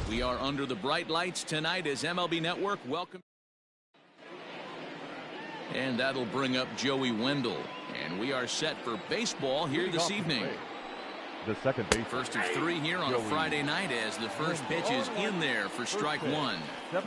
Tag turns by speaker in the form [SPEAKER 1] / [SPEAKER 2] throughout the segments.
[SPEAKER 1] We are under the bright lights tonight as MLB Network welcome. And that'll bring up Joey Wendell. And we are set for baseball here this evening.
[SPEAKER 2] The second base.
[SPEAKER 1] First of three here on a Friday night as the first pitch is in there for strike one.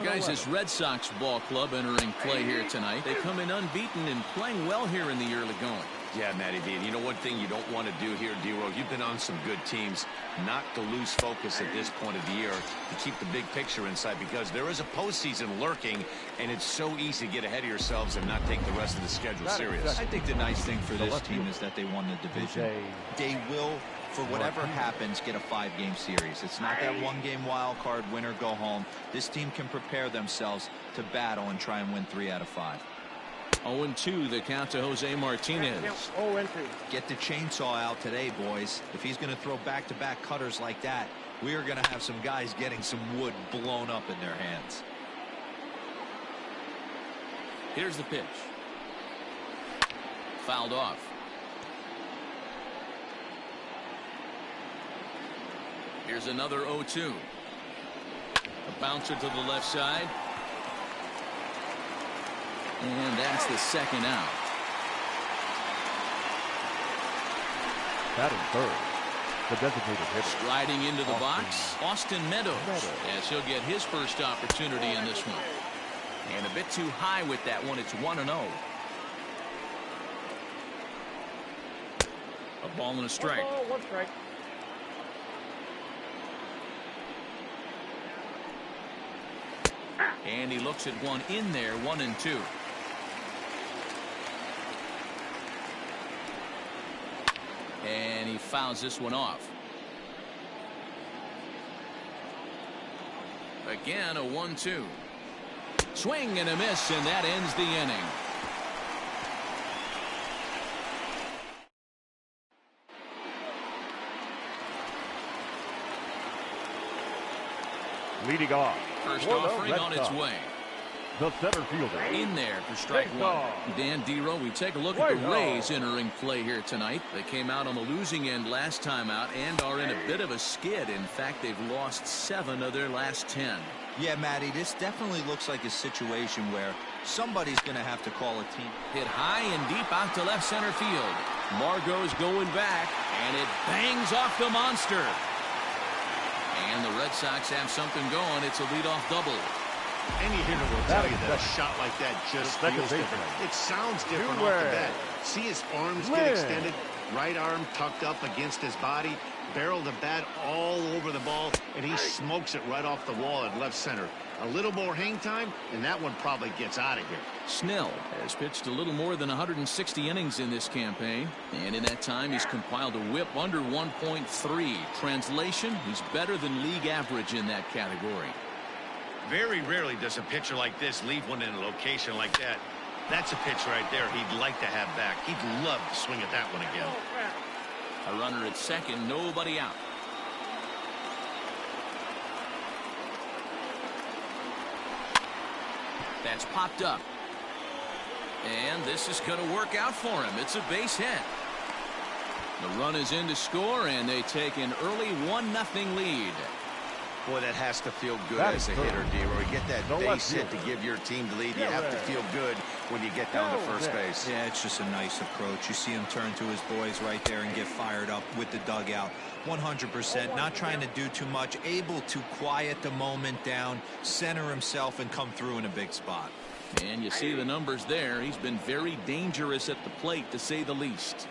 [SPEAKER 1] Guys, this Red Sox ball club entering play here tonight. They come in unbeaten and playing well here in the early going.
[SPEAKER 3] Yeah, Matty V. And you know one thing you don't want to do here, D-Row, you've been on some good teams, not to lose focus at this point of the year, to keep the big picture inside, because there is a postseason lurking, and it's so easy to get ahead of yourselves and not take the rest of the schedule serious.
[SPEAKER 4] I think the nice thing for this team is that they won the division. They will, for whatever happens, get a 5-game series. It's not that 1-game wild card, win or go home. This team can prepare themselves to battle and try and win 3 out of 5.
[SPEAKER 1] 0-2 the count to Jose Martinez.
[SPEAKER 4] Get the chainsaw out today, boys. If he's going to throw back-to-back cutters like that, we are going to have some guys getting some wood blown up in their hands.
[SPEAKER 1] Here's the pitch. Fouled off. Here's another 0-2. A bouncer to the left side. And that's the second out.
[SPEAKER 2] Batting third, the designated hitter.
[SPEAKER 1] Striding into the box, Austin Meadows, as he'll get his first opportunity in this one. And a bit too high with that one. It's 1-0. A ball and a strike.
[SPEAKER 5] One strike.
[SPEAKER 1] And he looks at one in there, 1-2. And he fouls this one off. Again, a 1-2. Swing and a miss, and that ends the inning.
[SPEAKER 2] Leading off.
[SPEAKER 1] First offering on its way.
[SPEAKER 2] The center fielder.
[SPEAKER 1] In there for strike one. Dan D-Row, we take a look at the Rays entering play here tonight. They came out on the losing end last time out and are in a bit of a skid. In fact, they've lost 7 of their last 10.
[SPEAKER 4] Yeah, Matty, this definitely looks like a situation where somebody's going to have to call a team.
[SPEAKER 1] Hit high and deep out to left center field. Margot's going back, and it bangs off the monster. And the Red Sox have something going. It's a leadoff double.
[SPEAKER 3] Any hitter will tell you that a shot like that just feels different. It sounds different off the bat. See his arms get extended, right arm tucked up against his body, barrel the bat all over the ball, and he smokes it right off the wall at left center. A little more hang time, and that one probably gets out of here.
[SPEAKER 1] Snell has pitched a little more than 160 innings in this campaign, and in that time he's compiled a whip under 1.3. Translation, he's better than league average in that category.
[SPEAKER 3] Very rarely does a pitcher like this leave one in a location like that. That's a pitch right there he'd like to have back. He'd love to swing at that one again.
[SPEAKER 1] A runner at second, nobody out. That's popped up. And this is going to work out for him. It's a base hit. The run is in to score, and they take an early 1-0 lead.
[SPEAKER 3] Boy, that has to feel good as a hitter, D-Roy. You get that base hit to give your team the lead. You have to feel good when you get down to first base.
[SPEAKER 4] Yeah, it's just a nice approach. You see him turn to his boys right there and get fired up with the dugout. 100%, not trying to do too much, able to quiet the moment down, center himself, and come through in a big spot.
[SPEAKER 1] And you see the numbers there. He's been very dangerous at the plate, to say the least.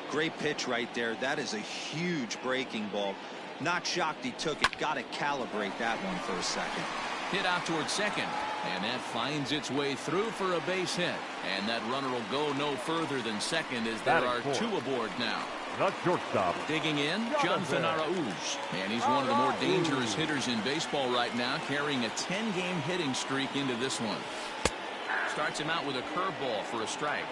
[SPEAKER 4] Great pitch right there. That is a huge breaking ball. Not shocked he took it. Got to calibrate that one for a second.
[SPEAKER 1] Hit out towards second, and that finds its way through for a base hit. And that runner will go no further than second as there are 2 aboard now.
[SPEAKER 2] Not shortstop.
[SPEAKER 1] Digging in, Jonathan Arauz. And he's one of the more dangerous hitters in baseball right now, carrying a 10-game hitting streak into this one. Starts him out with a curveball for a strike.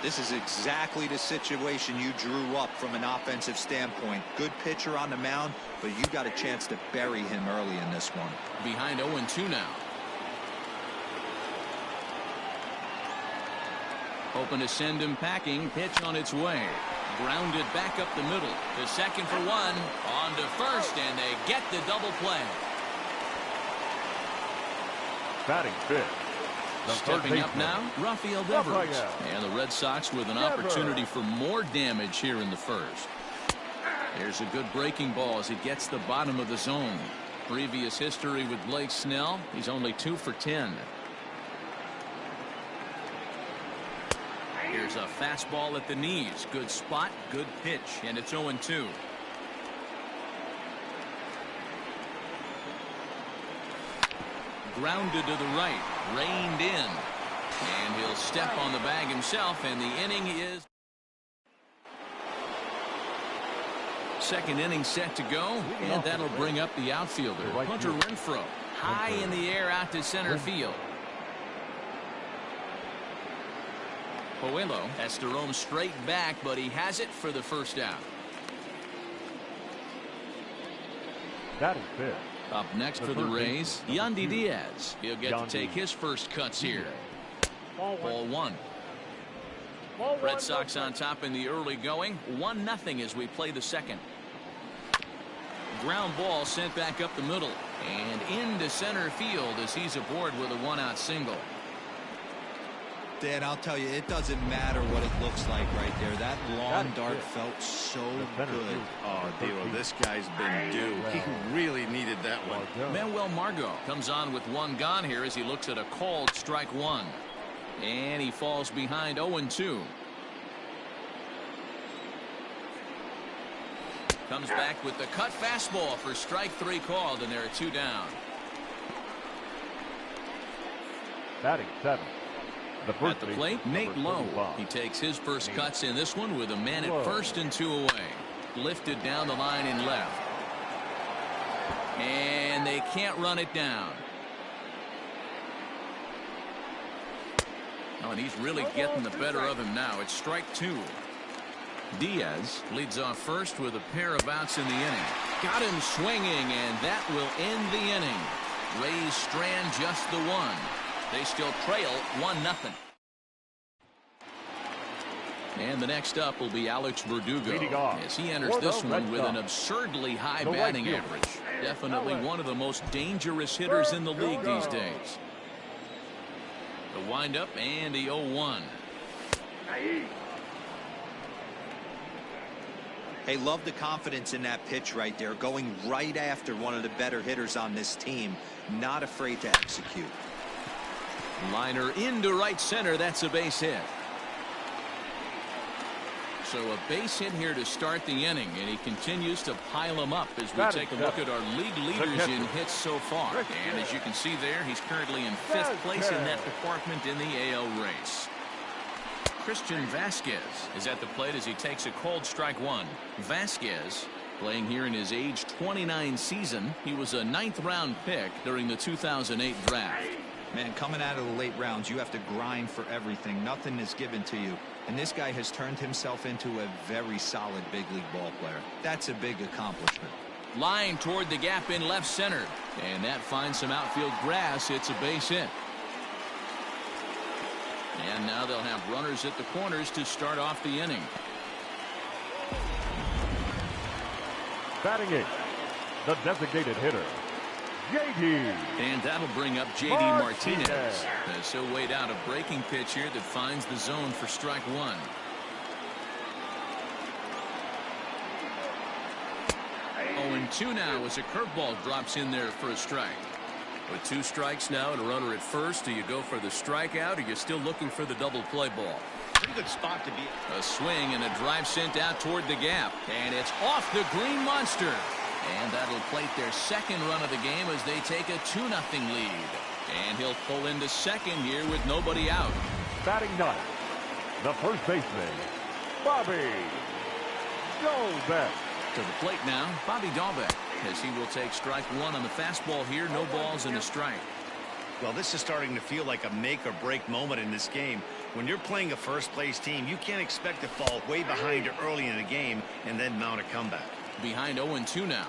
[SPEAKER 4] This is exactly the situation you drew up from an offensive standpoint. Good pitcher on the mound, but you got a chance to bury him early in this one.
[SPEAKER 1] Behind 0-2 now. Hoping to send him packing. Pitch on its way. Grounded back up the middle. To second for one. On to first, and they get the double play.
[SPEAKER 2] Batting fifth. The
[SPEAKER 1] Stepping up now, Rafael Devers. And the Red Sox with an opportunity for more damage here in the first. There's a good breaking ball as he gets the bottom of the zone. Previous history with Blake Snell, he's only 2 for 10. Here's a fastball at the knees. Good spot, good pitch, and it's 0-2. Grounded to the right, reined in, and he'll step on the bag himself, and the inning is second inning set to go, and that'll bring up the outfielder, Hunter Renfroe, high in the air out to center field. Puello has to roam straight back, but he has it for the first out.
[SPEAKER 2] Batting fifth.
[SPEAKER 1] Up next for the Rays, Yandy Diaz. He'll get to take his first cuts here. Ball one. Red Sox on top in the early going. 1-0 as we play the second. Ground ball sent back up the middle and into center field as he's aboard with a 1-out single.
[SPEAKER 4] Dan, I'll tell you, it doesn't matter what it looks like right there. That long dart felt so good.
[SPEAKER 3] Oh, Dilo, this guy's been due. He really needed that one.
[SPEAKER 1] Manuel Margot comes on with one gone here as he looks at a called strike one. And he falls behind 0-2. Comes back with the cut fastball for strike three called, and there are 2 down.
[SPEAKER 2] Batting seventh.
[SPEAKER 1] At the plate, Nate Lowe. He takes his first cuts in this one with a man at first and 2 away. Lifted down the line in left. And they can't run it down. Oh, and he's really getting the better of him now. It's strike 2. Diaz leads off first with a pair of outs in the inning. Got him swinging, and that will end the inning. Rays strand just the one. They still trail 1-0. And the next up will be Alex Verdugo as he enters this one with an absurdly high batting average. Definitely one of the most dangerous hitters in the league these days. The windup and the 0-1.
[SPEAKER 4] Hey, love the confidence in that pitch right there. Going right after one of the better hitters on this team. Not afraid to execute.
[SPEAKER 1] Liner into right center. That's a base hit. So a base hit here to start the inning, and he continues to pile them up as we take a look at our league leaders in hits so far. And as you can see there, he's currently in 5th place in that department in the AL race. Christian Vasquez is at the plate as he takes a called strike one. Vasquez playing here in his age 29 season. He was a 9th round pick during the 2008 draft.
[SPEAKER 4] Man, coming out of the late rounds, you have to grind for everything. Nothing is given to you. And this guy has turned himself into a very solid big league ball player. That's a big accomplishment.
[SPEAKER 1] Line toward the gap in left center. And that finds some outfield grass. It's a base hit. And now they'll have runners at the corners to start off the inning.
[SPEAKER 2] Batting eighth, the designated hitter, J.D.
[SPEAKER 1] And that'll bring up J.D. Martinez. So weighed out a breaking pitch here that finds the zone for strike one. Oh, and 2 now as a curveball drops in there for a strike. With 2 strikes now and a runner at first, do you go for the strikeout or you're still looking for the double play ball?
[SPEAKER 3] Pretty good spot to be.
[SPEAKER 1] A swing and a drive sent out toward the gap. And it's off the green monster. And that'll plate their second run of the game as they take a 2-0 lead. And he'll pull into second here with nobody out.
[SPEAKER 2] Batting ninth, the first baseman, Bobby Dalbec.
[SPEAKER 1] To the plate now, Bobby Dalbec, as he will take strike one on the fastball here. No balls and a strike.
[SPEAKER 3] Well, this is starting to feel like a make or break moment in this game. When you're playing a first place team, you can't expect to fall way behind early in the game and then mount a comeback.
[SPEAKER 1] Behind 0-2 now.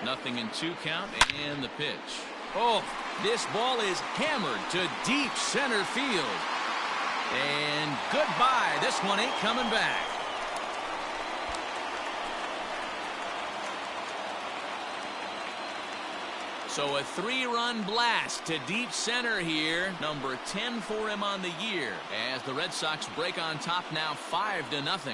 [SPEAKER 1] Nothing in 2 count, and the pitch. Oh, this ball is hammered to deep center field. And goodbye. This one ain't coming back. So a 3-run blast to deep center here. Number 10 for him on the year. As the Red Sox break on top now 5-0.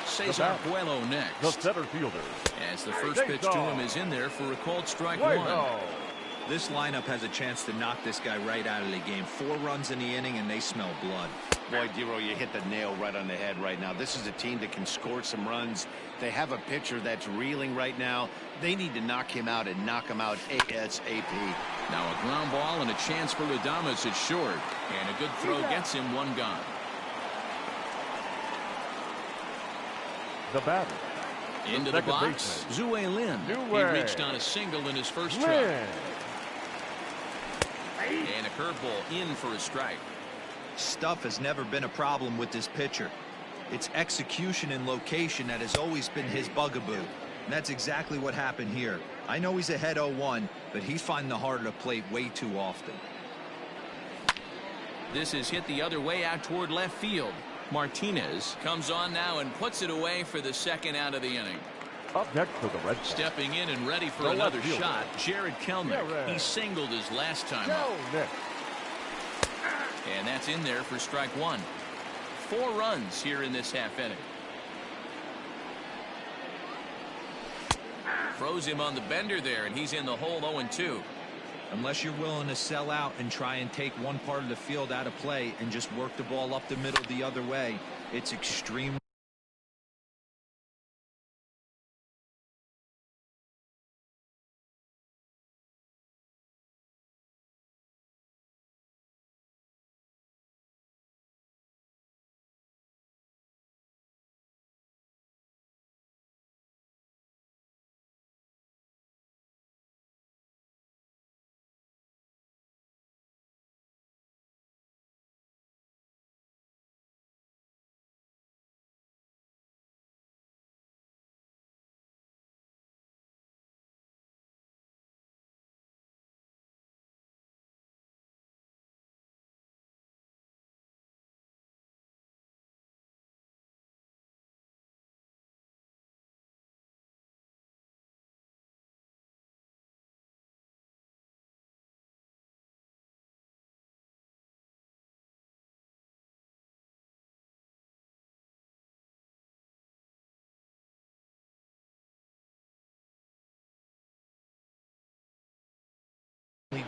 [SPEAKER 1] Cesar Buelo next.
[SPEAKER 2] The center fielder.
[SPEAKER 1] As the first pitch to him is in there for a called strike one.
[SPEAKER 4] This lineup has a chance to knock this guy right out of the game. 4 runs in the inning, and they smell blood.
[SPEAKER 3] Boy, Dero, you hit the nail right on the head right now. This is a team that can score some runs. They have a pitcher that's reeling right now. They need to knock him out and knock him out ASAP.
[SPEAKER 1] Now a ground ball and a chance for Adames at short. And a good throw gets him 1 gone.
[SPEAKER 2] The batter.
[SPEAKER 1] Into the box, Zue Lin. He reached on a single in his first try. And a curveball in for a strike.
[SPEAKER 4] Stuff has never been a problem with this pitcher. It's execution and location that has always been his bugaboo. And that's exactly what happened here. I know he's ahead 0-1, but he's finding the heart of the plate way too often.
[SPEAKER 1] This is hit the other way out toward left field. Martinez comes on now and puts it away for the second out of the inning.
[SPEAKER 2] Up next for the Red Sox.
[SPEAKER 1] Stepping in and ready for another shot, Jared Kelnick. He singled his last time up. And that's in there for strike 1. 4 runs here in this half inning. Froze him on the bender there, and he's in the hole 0-2.
[SPEAKER 4] Unless you're willing to sell out and try and take one part of the field out of play and just work the ball up the middle the other way, it's extremely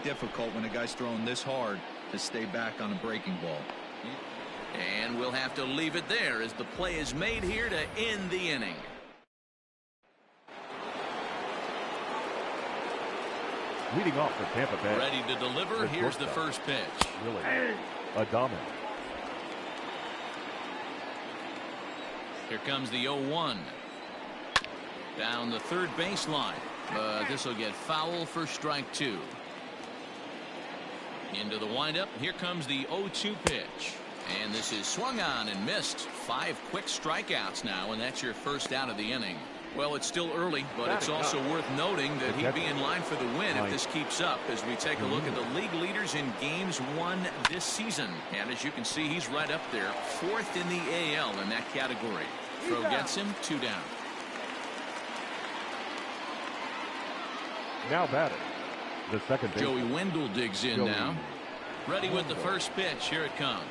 [SPEAKER 4] difficult when a guy's throwing this hard to stay back on a breaking ball.
[SPEAKER 1] And we'll have to leave it there as the play is made here to end the inning.
[SPEAKER 2] Leading off for Tampa Bay.
[SPEAKER 1] Ready to deliver. Here's the first pitch.
[SPEAKER 2] Really, Adames.
[SPEAKER 1] Here comes the 0-1. Down the third baseline. But this will get foul for strike 2. Into the windup. Here comes the 0-2 pitch. And this is swung on and missed. 5 quick strikeouts now, and that's your first out of the inning. Well, it's still early, but it's also worth noting that he'd be in line for the win if this keeps up as we take a look at the league leaders in games won this season. And as you can see, he's right up there, 4th in the AL in that category. Throw gets him 2 down.
[SPEAKER 2] Now batting. The second base.
[SPEAKER 1] Joey Wendell digs in now. Ready with the first pitch. Here it comes.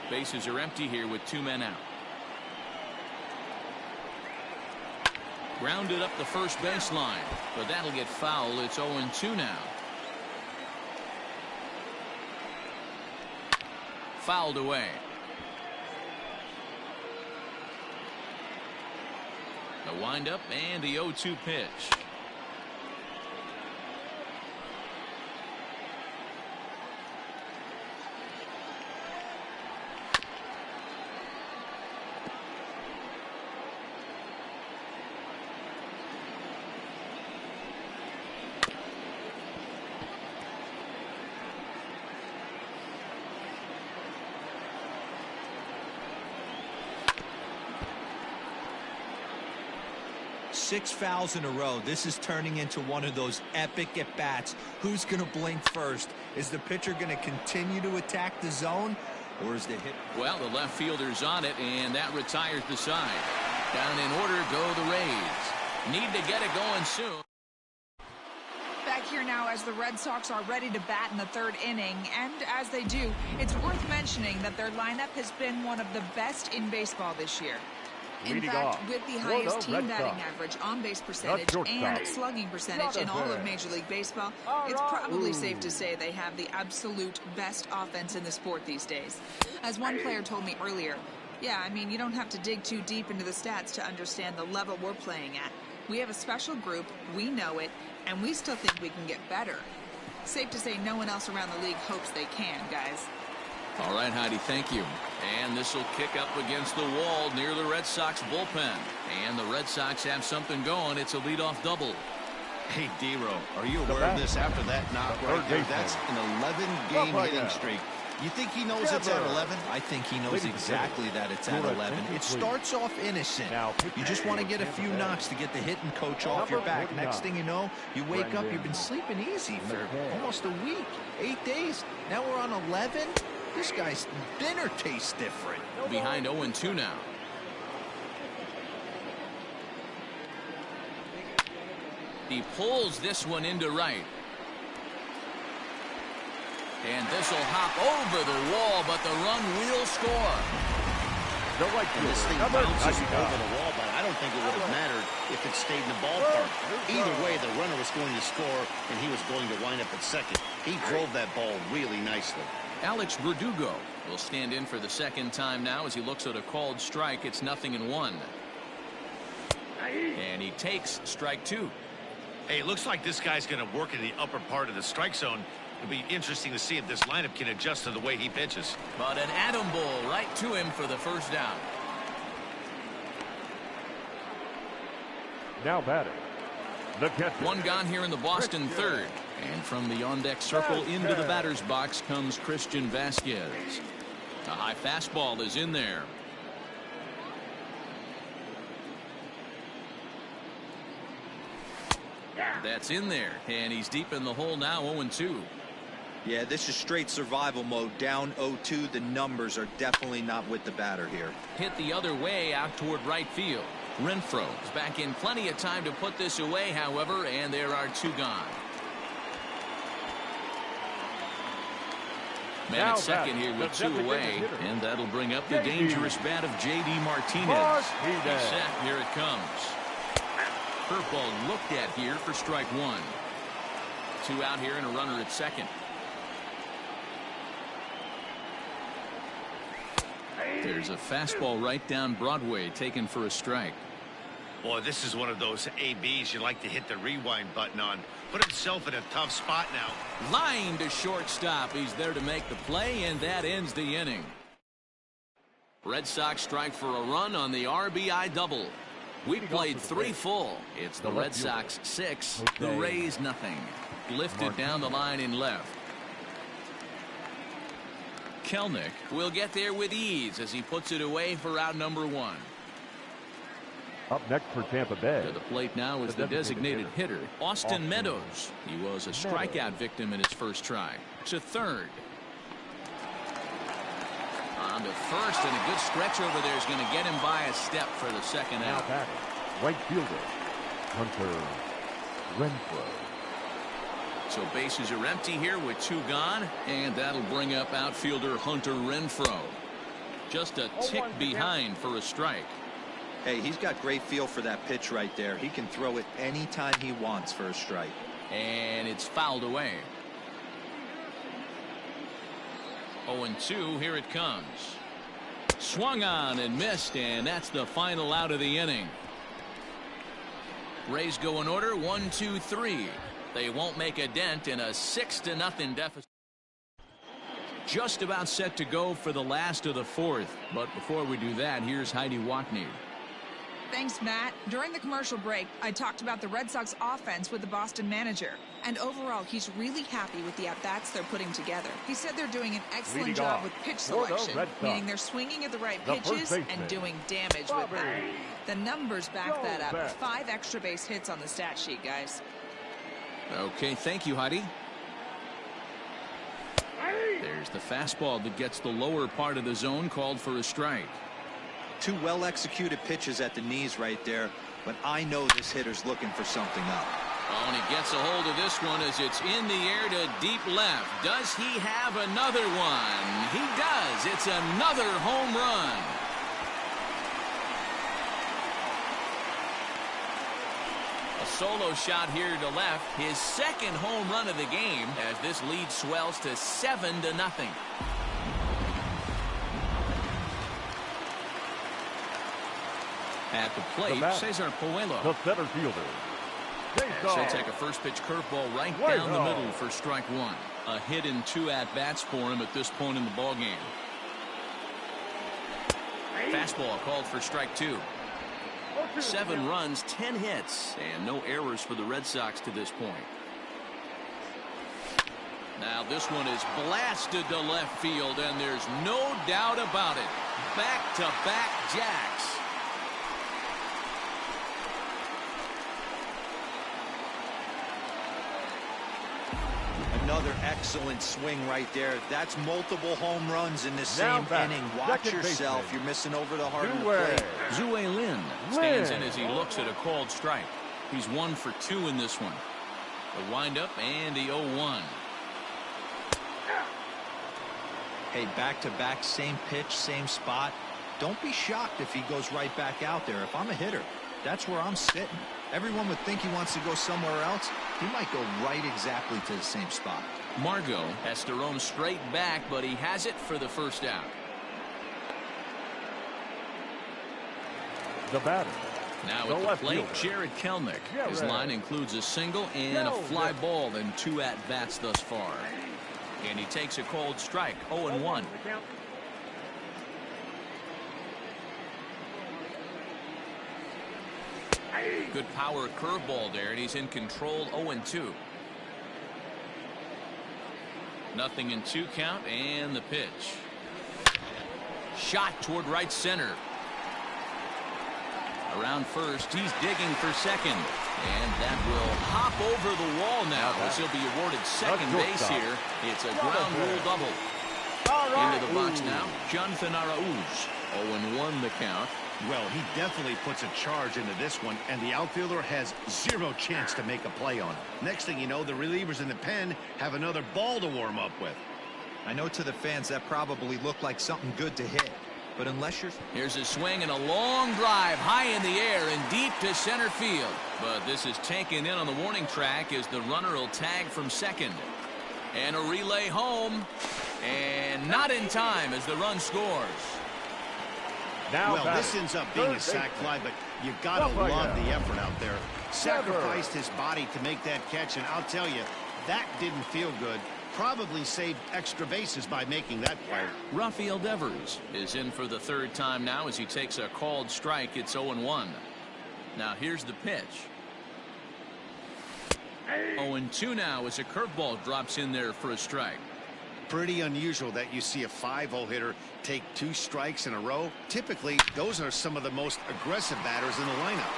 [SPEAKER 1] Bases are empty here with 2 men out. Grounded up the first baseline, but that'll get foul. It's 0-2 now. Fouled away. The windup and the 0-2 pitch.
[SPEAKER 4] Six fouls in a row. This is turning into one of those epic at-bats. Who's going to blink first? Is the pitcher going to continue to attack the zone? or is the hit?
[SPEAKER 1] Well, the left fielder's on it, and that retires the side. Down in order go the Rays. Need to get it going soon.
[SPEAKER 5] Back here now as the Red Sox are ready to bat in the third inning, and as they do, it's worth mentioning that their lineup has been one of the best in baseball this year. In fact, with the highest team batting average, on-base percentage, and slugging percentage in all of Major League Baseball, it's probably safe to say they have the absolute best offense in the sport these days. As one player told me earlier, yeah, I mean, you don't have to dig too deep into the stats to understand the level we're playing at. We have a special group, we know it, and we still think we can get better. Safe to say no one else around the league hopes they can, guys.
[SPEAKER 1] All right, Heidi, thank you. And this will kick up against the wall near the Red Sox bullpen. And the Red Sox have something going. It's a leadoff double.
[SPEAKER 3] Hey, D-Row, are you aware of this after that knock right there? That's an 11-game hitting streak. You think he knows it's at 11?
[SPEAKER 4] I think he knows exactly that it's at 11. It starts off innocent. You just want to get a few knocks to get the hitting coach off your back. Next thing you know, you wake up, you've been sleeping easy for almost a week, 8 days. Now we're on 11. This guy's dinner tastes different.
[SPEAKER 1] Behind 0-2 now. He pulls this one into right. And this will hop over the wall, but the run will score.
[SPEAKER 3] And this thing bounces over the wall, but I don't think it would have mattered if it stayed in the ballpark. Either way, the runner was going to score, and he was going to wind up at second. He drove that ball really nicely.
[SPEAKER 1] Alex Verdugo will stand in for the second time now as he looks at a called strike. It's 0-1. And he takes strike 2.
[SPEAKER 3] Hey, it looks like this guy's going to work in the upper part of the strike zone. It'll be interesting to see if this lineup can adjust to the way he pitches.
[SPEAKER 1] But an atom ball right to him for the first down.
[SPEAKER 2] Now batting, the catcher.
[SPEAKER 1] One gone here in the Boston third. And from the on-deck circle into the batter's box comes Christian Vasquez. A high fastball is in there. That's in there, and he's deep in the hole now, 0-2.
[SPEAKER 4] Yeah, this is straight survival mode. Down 0-2. The numbers are definitely not with the batter here.
[SPEAKER 1] Hit the other way out toward right field. Renfroe is back in plenty of time to put this away, however, and there are 2 gone. Man at second here with 2 away, and that'll bring up the dangerous bat of J.D. Martinez. He's set. Here it comes. Curveball looked at here for strike 1. 2 out here and a runner at second. There's a fastball right down Broadway taken for a strike.
[SPEAKER 3] Boy, this is one of those ABs you like to hit the rewind button on. Put himself in a tough spot now.
[SPEAKER 1] Line to shortstop. He's there to make the play, and that ends the inning. Red Sox strike for a run on the RBI double. We played 3 full. It's the Red Sox 6, the Rays nothing. Lifted down the line in left. Kelnick will get there with ease as he puts it away for out number 1.
[SPEAKER 2] Up next for Tampa Bay.
[SPEAKER 1] To the plate now is the designated hitter, Austin Meadows. He was a strikeout victim in his first try. To third. On to first, and a good stretch over there is going to get him by a step for the second out.
[SPEAKER 2] Right fielder, Hunter Renfroe.
[SPEAKER 1] So bases are empty here with 2 gone, and that'll bring up outfielder Hunter Renfroe. Just a tick behind for a strike.
[SPEAKER 4] Hey, he's got great feel for that pitch right there. He can throw it anytime he wants for a strike.
[SPEAKER 1] And it's fouled away. 0-2, here it comes. Swung on and missed, and that's the final out of the inning. Rays go in order, 1, 2, 3. They won't make a dent in a 6-0 deficit. Just about set to go for the last of the 4th. But before we do that, here's Heidi Watney.
[SPEAKER 5] Thanks, Matt. During the commercial break, I talked about the Red Sox offense with the Boston manager. And overall, he's really happy with the at-bats they're putting together. He said they're doing an excellent job with pitch selection, meaning they're swinging at the right pitches and doing damage with them. The numbers back that up. 5 extra base hits on the stat sheet, guys.
[SPEAKER 1] Okay, thank you, Heidi. pitches. The fastball that gets the lower part of the zone called for a strike.
[SPEAKER 4] Two well-executed pitches at the knees right there, but I know this hitter's looking for something up.
[SPEAKER 1] Oh, and he gets a hold of this one as it's in the air to deep left. Does he have another one? He does. It's another home run. A solo shot here to left. His second home run of the game as this lead swells to 7-0. At the plate, Cesar Puello.
[SPEAKER 2] The center fielder.
[SPEAKER 1] She'll take a first pitch curveball right down the middle for strike one. A hit in 2 at-bats for him at this point in the ballgame. Fastball called for strike 2. 7 runs, 10 hits, and no errors for the Red Sox to this point. Now this one is blasted to left field, and there's no doubt about it. Back-to-back jacks.
[SPEAKER 4] Another excellent swing right there. That's multiple home runs in the same inning. Watch yourself. You're missing over the heart of the plate.
[SPEAKER 1] Zue Lin stands in as he looks at a called strike. He's 1 for 2 in this one. The windup and the 0-1.
[SPEAKER 4] Hey, back-to-back, same pitch, same spot. Don't be shocked if he goes right back out there. If I'm a hitter, that's where I'm sitting. Everyone would think he wants to go somewhere else. He might go right exactly to the same spot.
[SPEAKER 1] Margot has to roam straight back, but he has it for the first out.
[SPEAKER 2] The batter.
[SPEAKER 1] Now at the plate, Jared Kelenic. His line includes a single and a fly ball in 2 at-bats thus far. And he takes a cold strike, 0-1. Good power curveball there, and he's in control, 0-2. Nothing in 2 count, and the pitch. Shot toward right center. Around first, he's digging for second. And that will hop over the wall now as he'll be awarded second base here. It's a ground rule double. Into the box now, Jonathan Arauz. 0-1 the count.
[SPEAKER 3] Well, he definitely puts a charge into this one, and the outfielder has 0 chance to make a play on it. Next thing you know, the relievers in the pen have another ball to warm up with.
[SPEAKER 4] I know to the fans that probably looked like something good to hit, but unless you're...
[SPEAKER 1] Here's a swing and a long drive high in the air and deep to center field. But this is taken in on the warning track as the runner will tag from second. And a relay home, and not in time as the run scores.
[SPEAKER 3] Well, this ends up being a sac fly, but you gotta love the effort out there. Sacrificed his body to make that catch, and I'll tell you, that didn't feel good. Probably saved extra bases by making that play.
[SPEAKER 1] Rafael Devers is in for the 3rd time now as he takes a called strike. It's 0-1. Now here's the pitch. 0-2 now as a curveball drops in there for a strike.
[SPEAKER 3] Pretty unusual that you see a 5-hole hitter take 2 strikes in a row. Typically, those are some of the most aggressive batters in the lineup.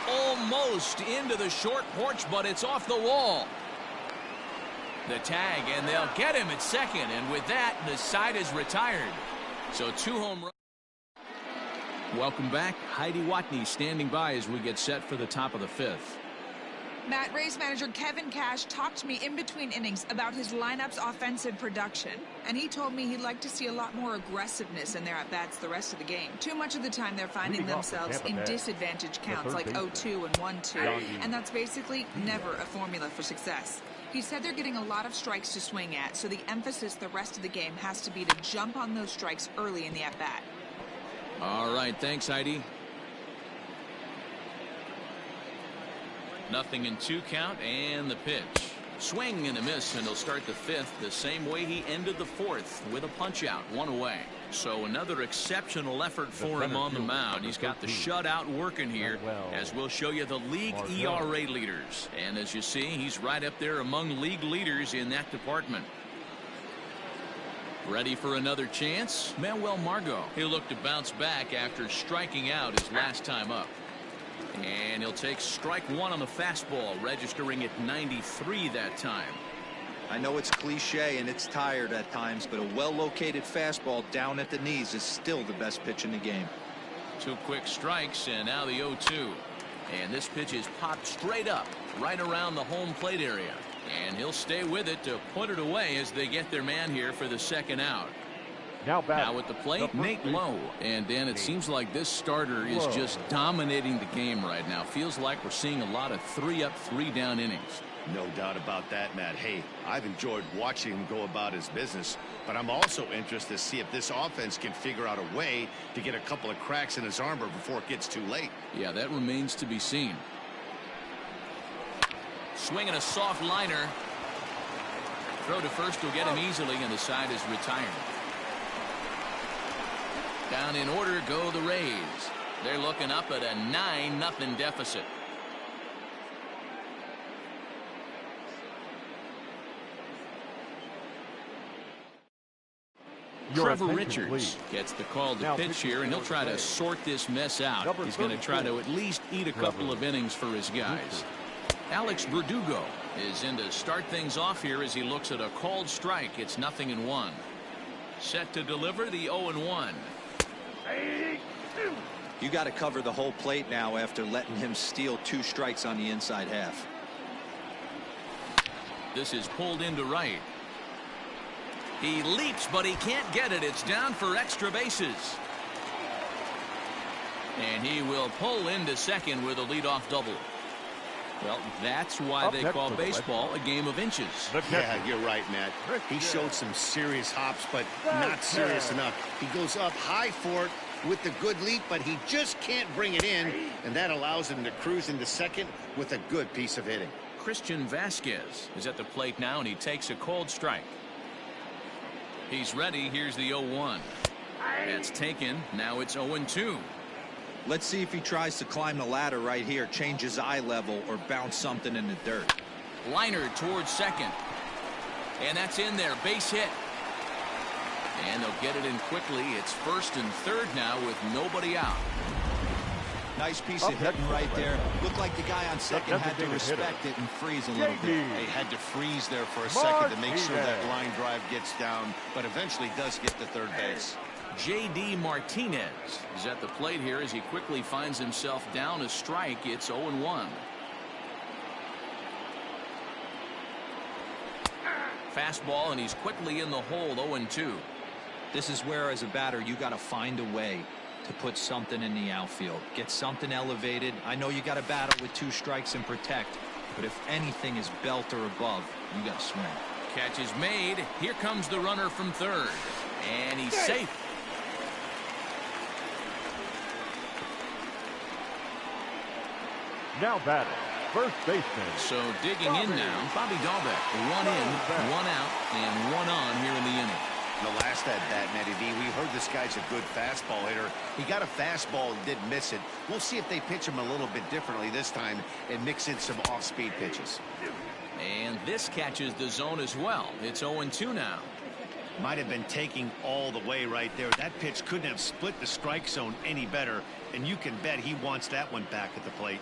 [SPEAKER 1] Almost into the short porch, but it's off the wall. The tag, and they'll get him at second, and with that, the side is retired. So 2 home runs. Welcome back. Heidi Watney standing by as we get set for the top of the 5th.
[SPEAKER 5] Matt, Rays manager Kevin Cash talked to me in between innings about his lineup's offensive production, and he told me he'd like to see a lot more aggressiveness in their at-bats the rest of the game. Too much of the time they're finding themselves in disadvantage counts like 0-2 and 1-2, and that's basically never a formula for success. He said they're getting a lot of strikes to swing at, so the emphasis the rest of the game has to be to jump on those strikes early in the at-bat.
[SPEAKER 1] All right, thanks, Heidi. Nothing in 2 count, and the pitch. Swing and a miss, and he'll start the 5th the same way he ended the 4th with a punch-out, 1 away. So another exceptional effort for him on the mound. He's got the shutout working here, as we'll show you the league ERA leaders. And as you see, he's right up there among league leaders in that department. Ready for another chance? Manuel Margot. He'll look to bounce back after striking out his last time up. And he'll take strike 1 on the fastball, registering at 93 that time.
[SPEAKER 4] I know it's cliche and it's tired at times, but a well-located fastball down at the knees is still the best pitch in the game.
[SPEAKER 1] 2 quick strikes, and now the 0-2. And this pitch is popped straight up, right around the home plate area. And he'll stay with it to put it away as they get their man here for the second out. Now at the plate, Nate Lowe. And Dan, it seems like this starter is just dominating the game right now. Feels like we're seeing a lot of 3-up, 3-down innings.
[SPEAKER 3] No doubt about that, Matt. Hey, I've enjoyed watching him go about his business, but I'm also interested to see if this offense can figure out a way to get a couple of cracks in his armor before it gets too late.
[SPEAKER 1] Yeah, that remains to be seen. Swinging a soft liner. Throw to first will get him easily, and the side is retired. Down in order go the Rays. They're looking up at a 9-0 deficit. Trevor Richards gets the call to pitch here, and he'll try to sort this mess out. He's going to try to at least eat a couple of innings for his guys. Alex Verdugo is in to start things off here as he looks at a called strike. It's 0-1. Set to deliver the 0-1.
[SPEAKER 4] You got to cover the whole plate now after letting him steal 2 strikes on the inside half.
[SPEAKER 1] This is pulled into right. He leaps, but he can't get it. It's down for extra bases. And he will pull into second with a leadoff double. Well, that's why they call baseball a game of inches.
[SPEAKER 3] Yeah, you're right, Matt. He showed some serious hops, but not serious enough. He goes up high for it with the good leap, but he just can't bring it in, and that allows him to cruise into second with a good piece of hitting.
[SPEAKER 1] Christian Vasquez is at the plate now, and he takes a cold strike. He's ready. Here's the 0-1. That's taken. Now it's 0-2.
[SPEAKER 4] Let's see if he tries to climb the ladder right here, change his eye level, or bounce something in the dirt.
[SPEAKER 1] Liner towards second. And that's in there. Base hit. And they'll get it in quickly. It's first and third now with nobody out.
[SPEAKER 4] Nice piece of hitting right there. Looked like the guy on second had to respect it and freeze a little bit.
[SPEAKER 3] He had to freeze there for a second to make sure that line drive gets down, but eventually does get to third base.
[SPEAKER 1] J.D. Martinez is at the plate here as he quickly finds himself down a strike. It's 0-1. Fastball, and he's quickly in the hole. 0-2.
[SPEAKER 4] This is where, as a batter, you got to find a way to put something in the outfield, get something elevated. I know you got to battle with 2 strikes and protect, but if anything is belt or above, you got to swing.
[SPEAKER 1] Catch is made. Here comes the runner from third, and he's safe.
[SPEAKER 2] Now batting, first baseman.
[SPEAKER 1] So digging in now, Bobby Dahlbeck. 1 in, 1 out, and 1 on here in the inning.
[SPEAKER 3] The last at-bat, Matty D, we heard this guy's a good fastball hitter. He got a fastball and did miss it. We'll see if they pitch him a little bit differently this time and mix in some off-speed pitches.
[SPEAKER 1] And this catches the zone as well. It's 0-2 now.
[SPEAKER 3] Might have been taking all the way right there. That pitch couldn't have split the strike zone any better, and you can bet he wants that one back at the plate.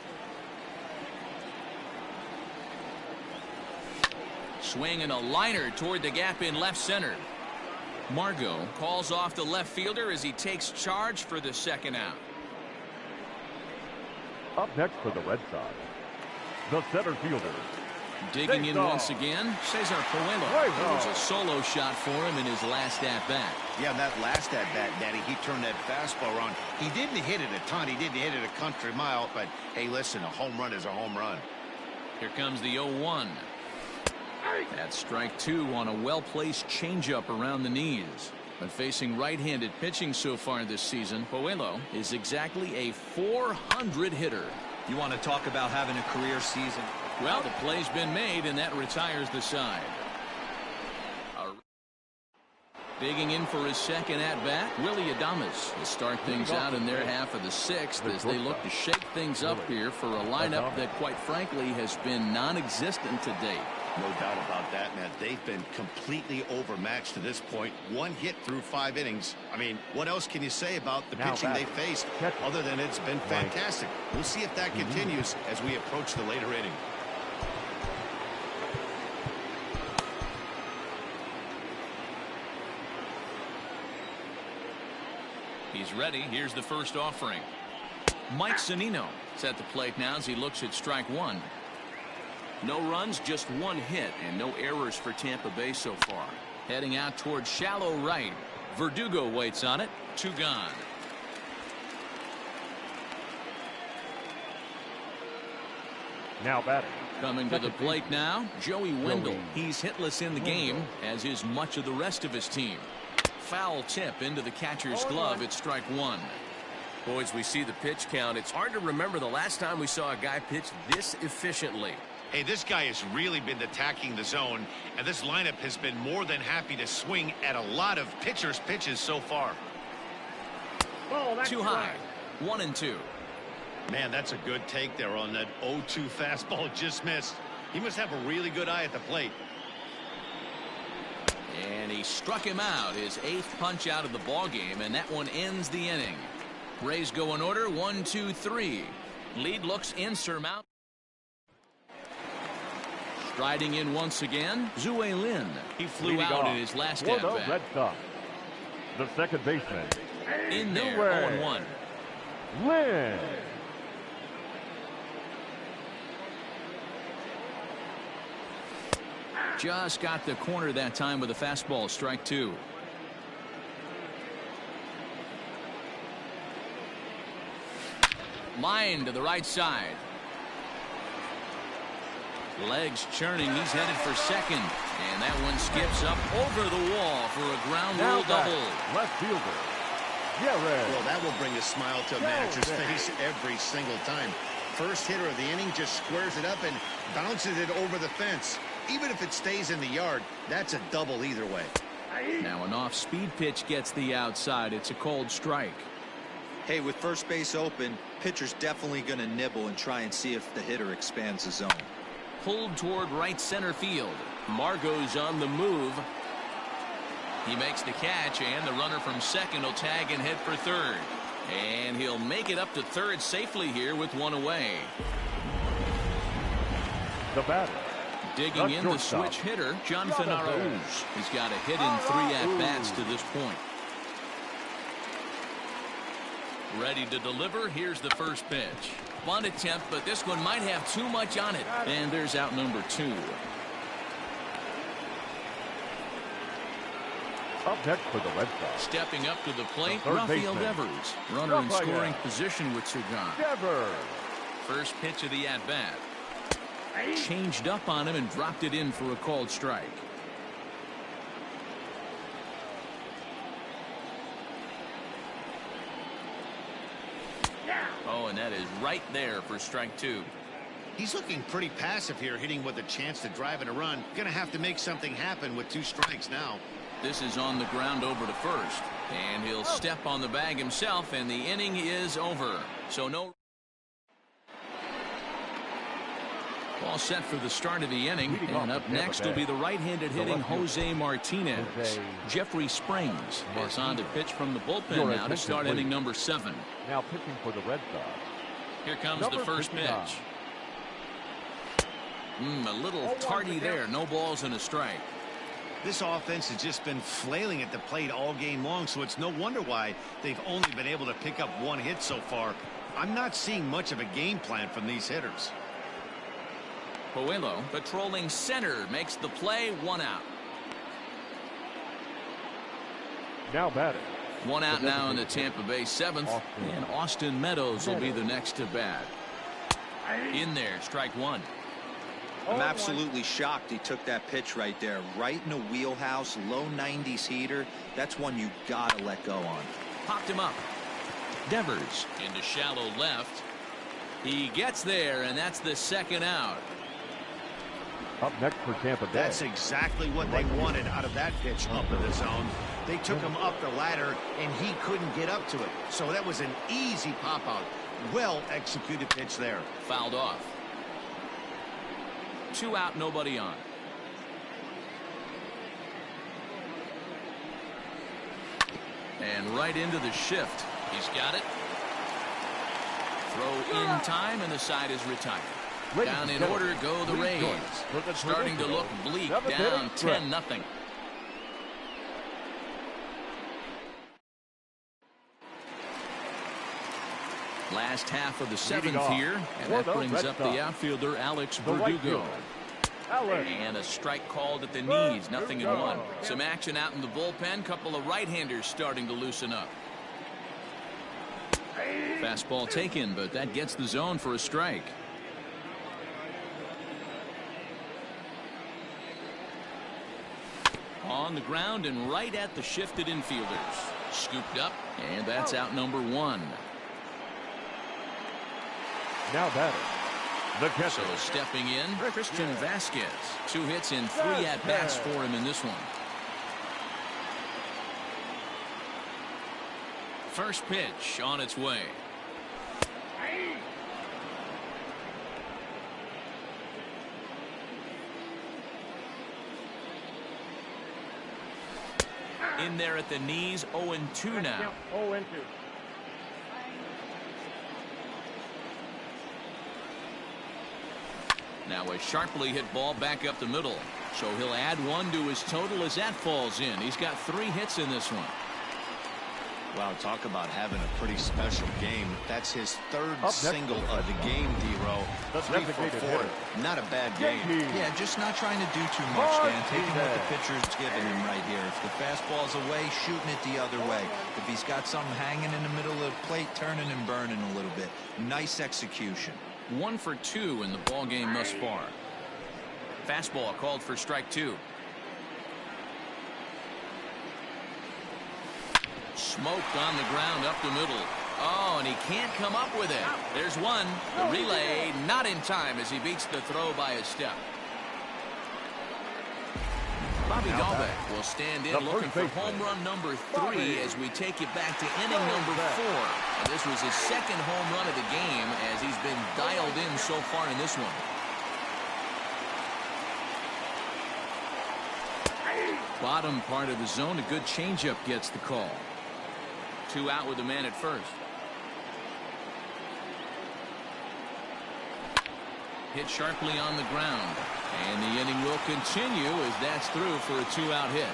[SPEAKER 1] Swing and a liner toward the gap in left center. Margot calls off the left fielder as he takes charge for the second out.
[SPEAKER 2] Up next for the Red Sox, the center fielder.
[SPEAKER 1] Digging in once again, Cesar Puello. It was a solo shot for him in his last at-bat.
[SPEAKER 3] Yeah, that last at-bat, Daddy, he turned that fastball around. He didn't hit it a ton. He didn't hit it a country mile, but hey, listen, a home run is a home run.
[SPEAKER 1] Here comes the 0-1. That's strike 2 on a well-placed changeup around the knees. But facing right-handed pitching so far this season, Puello is exactly a .400 hitter.
[SPEAKER 4] You want to talk about having a career season?
[SPEAKER 1] Well, the play's been made, and that retires the side. Digging in for his second at-bat, Willie Adames will start things out in their half of the 6th as they look to shake things up here for a lineup that, quite frankly, has been non-existent to date.
[SPEAKER 3] No doubt about that, man. They've been completely overmatched to this point. 1 hit through 5 innings. I mean, what else can you say about the pitching they faced other than it's been fantastic? We'll see if that continues as we approach the later inning.
[SPEAKER 1] He's ready. Here's the first offering. Mike Zunino is at the plate now as he looks at strike one. No runs, just one hit, and no errors for Tampa Bay so far. Heading out towards shallow right. Verdugo waits on it. 2 gone.
[SPEAKER 2] Now batting.
[SPEAKER 1] Coming to the plate now, Joey Wendell. He's hitless in the game, as is much of the rest of his team. Foul tip into the catcher's glove. It's strike one. Boys, we see the pitch count. It's hard to remember the last time we saw a guy pitch this efficiently.
[SPEAKER 3] Hey, this guy has really been attacking the zone, and this lineup has been more than happy to swing at a lot of pitchers' pitches so far.
[SPEAKER 1] Too high. 1-2.
[SPEAKER 3] Man, that's a good take there on that 0-2 fastball just missed. He must have a really good eye at the plate.
[SPEAKER 1] And he struck him out, his 8th punch out of the ball game, and that one ends the inning. Rays go in order, 1-2-3. Lead looks insurmountable. Striding in once again, Zue Lin. He flew out in his last at bat.
[SPEAKER 2] Red Sox. The second baseman.
[SPEAKER 1] In there, 0-1.
[SPEAKER 2] Lin.
[SPEAKER 1] Just got the corner that time with a fastball, strike two. Line to the right side. Legs churning. He's headed for second. And that one skips up over the wall for a ground rule double.
[SPEAKER 2] Left fielder.
[SPEAKER 3] Well, that will bring a smile to a manager's face every single time. First hitter of the inning just squares it up and bounces it over the fence. Even if it stays in the yard, that's a double either way.
[SPEAKER 1] Now an off-speed pitch gets the outside. It's a cold strike.
[SPEAKER 4] Hey, with first base open, pitcher's definitely going to nibble and try and see if the hitter expands the zone.
[SPEAKER 1] Pulled toward right center field. Margot's on the move. He makes the catch, and the runner from second will tag and head for third. And he'll make it up to third safely here with one away.
[SPEAKER 2] The batter.
[SPEAKER 1] Digging in the switch hitter, Jonathan Arauz. He's got a hit in 3 at-bats to this point. Ready to deliver. Here's the first pitch. Bunt attempt, but this one might have too much on it. And there's out number 2.
[SPEAKER 2] Up next for the Red Sox.
[SPEAKER 1] Stepping up to the plate, Rafael Devers. Runner in scoring position with Sagan.
[SPEAKER 2] Devers.
[SPEAKER 1] First pitch of the at-bat. Changed up on him and dropped it in for a called strike. Oh, and that is right there for strike 2.
[SPEAKER 3] He's looking pretty passive here, hitting with a chance to drive in a run. Gonna have to make something happen with 2 strikes now.
[SPEAKER 1] This is on the ground over to first, and he'll step on the bag himself, and the inning is over. So no. All set for the start of the inning, and up next will be the right-handed hitting Jose Martinez. Jeffrey Springs is on to pitch from the bullpen now to start inning number 7.
[SPEAKER 2] Now pitching for the Red Sox.
[SPEAKER 1] Here comes the first pitch. A little tardy there. No balls and a strike.
[SPEAKER 3] This offense has just been flailing at the plate all game long, so it's no wonder why they've only been able to pick up 1 hit so far. I'm not seeing much of a game plan from these hitters.
[SPEAKER 1] Puello patrolling center makes the play. 1 out.
[SPEAKER 2] Now batting.
[SPEAKER 1] 1 out now in the Tampa Bay 7th, and Austin Meadows will be the next to bat. In there, strike 1.
[SPEAKER 4] I'm absolutely shocked he took that pitch right there. Right in the wheelhouse, low 90s heater. That's one you gotta let go on.
[SPEAKER 1] Popped him up. Devers into shallow left. He gets there, and that's the 2nd out.
[SPEAKER 2] Up next for Tampa Bay.
[SPEAKER 3] That's exactly what they wanted out of that pitch up in the zone. They took him up the ladder, and he couldn't get up to it. So that was an easy pop-out. Well-executed pitch there.
[SPEAKER 1] Fouled off. 2 out, nobody on. And right into the shift. He's got it. Throw in time, and the side is retired. Down in order go the Rays. Starting to look bleak, down 10-0. Last half of the seventh here, and that brings up the outfielder Alex Verdugo. And a strike called at the knees, nothing in one. Some action out in the bullpen, couple of right-handers starting to loosen up. Fastball taken, but that gets the zone for a strike. On the ground and right at the shifted infielders. Scooped up, and that's out number one.
[SPEAKER 2] Now batter, the catcher.
[SPEAKER 1] So stepping in, Christian Vasquez. 2 hits and 3 at-bats for him in this one. First pitch on its way. In there at the knees, 0-2 now.
[SPEAKER 2] 0-2.
[SPEAKER 1] Now a sharply hit ball back up the middle. So he'll add 1 to his total as that falls in. He's got 3 hits in this one.
[SPEAKER 3] Wow, talk about having a pretty special game. That's his third single of the game, D-Row. 3 for 4. Not a bad game.
[SPEAKER 4] Yeah, just not trying to do too much, Dan. Taking what the pitcher's giving him right here. If the fastball's away, shooting it the other way. If he's got something hanging in the middle of the plate, turning and burning a little bit. Nice execution.
[SPEAKER 1] 1 for 2 in the ball game thus far. Fastball called for strike 2. Smoked on the ground up the middle. Oh, and he can't come up with it. There's 1. The relay not in time as he beats the throw by a step. Bobby Dahlbeck will stand in looking for home run number 3 as we take it back to inning number 4. And this was his second home run of the game as he's been dialed in so far in this one. Bottom part of the zone, a good changeup gets the call. 2 out with a man at first. Hit sharply on the ground. And the inning will continue as that's through for a 2-out hit.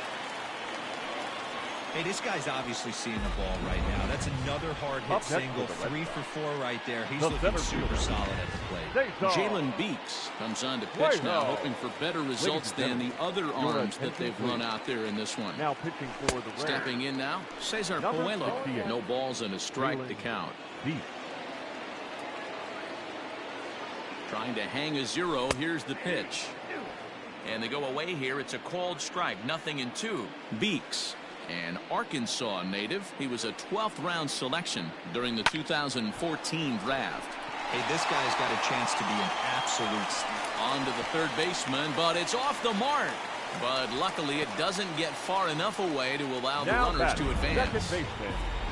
[SPEAKER 4] Hey, this guy's obviously seeing the ball right now. That's another hard hit single. 3 for 4 right there. He's looking super solid at the plate.
[SPEAKER 1] Jalen Beeks comes on to pitch now, hoping for better results than the other arms that they've run out there in this one.
[SPEAKER 2] Now pitching for the Rams.
[SPEAKER 1] Stepping in now, Cesar Puello. No balls and a strike to count. Trying to hang a 0. Here's the pitch. And they go away here. It's a called strike. 0-2. Beeks, an Arkansas native. He was a 12th round selection during the 2014 draft.
[SPEAKER 4] Hey, this guy's got a chance to be an absolute steal.
[SPEAKER 1] On to the third baseman, but it's off the mark. But luckily it doesn't get far enough away to allow the runners to advance.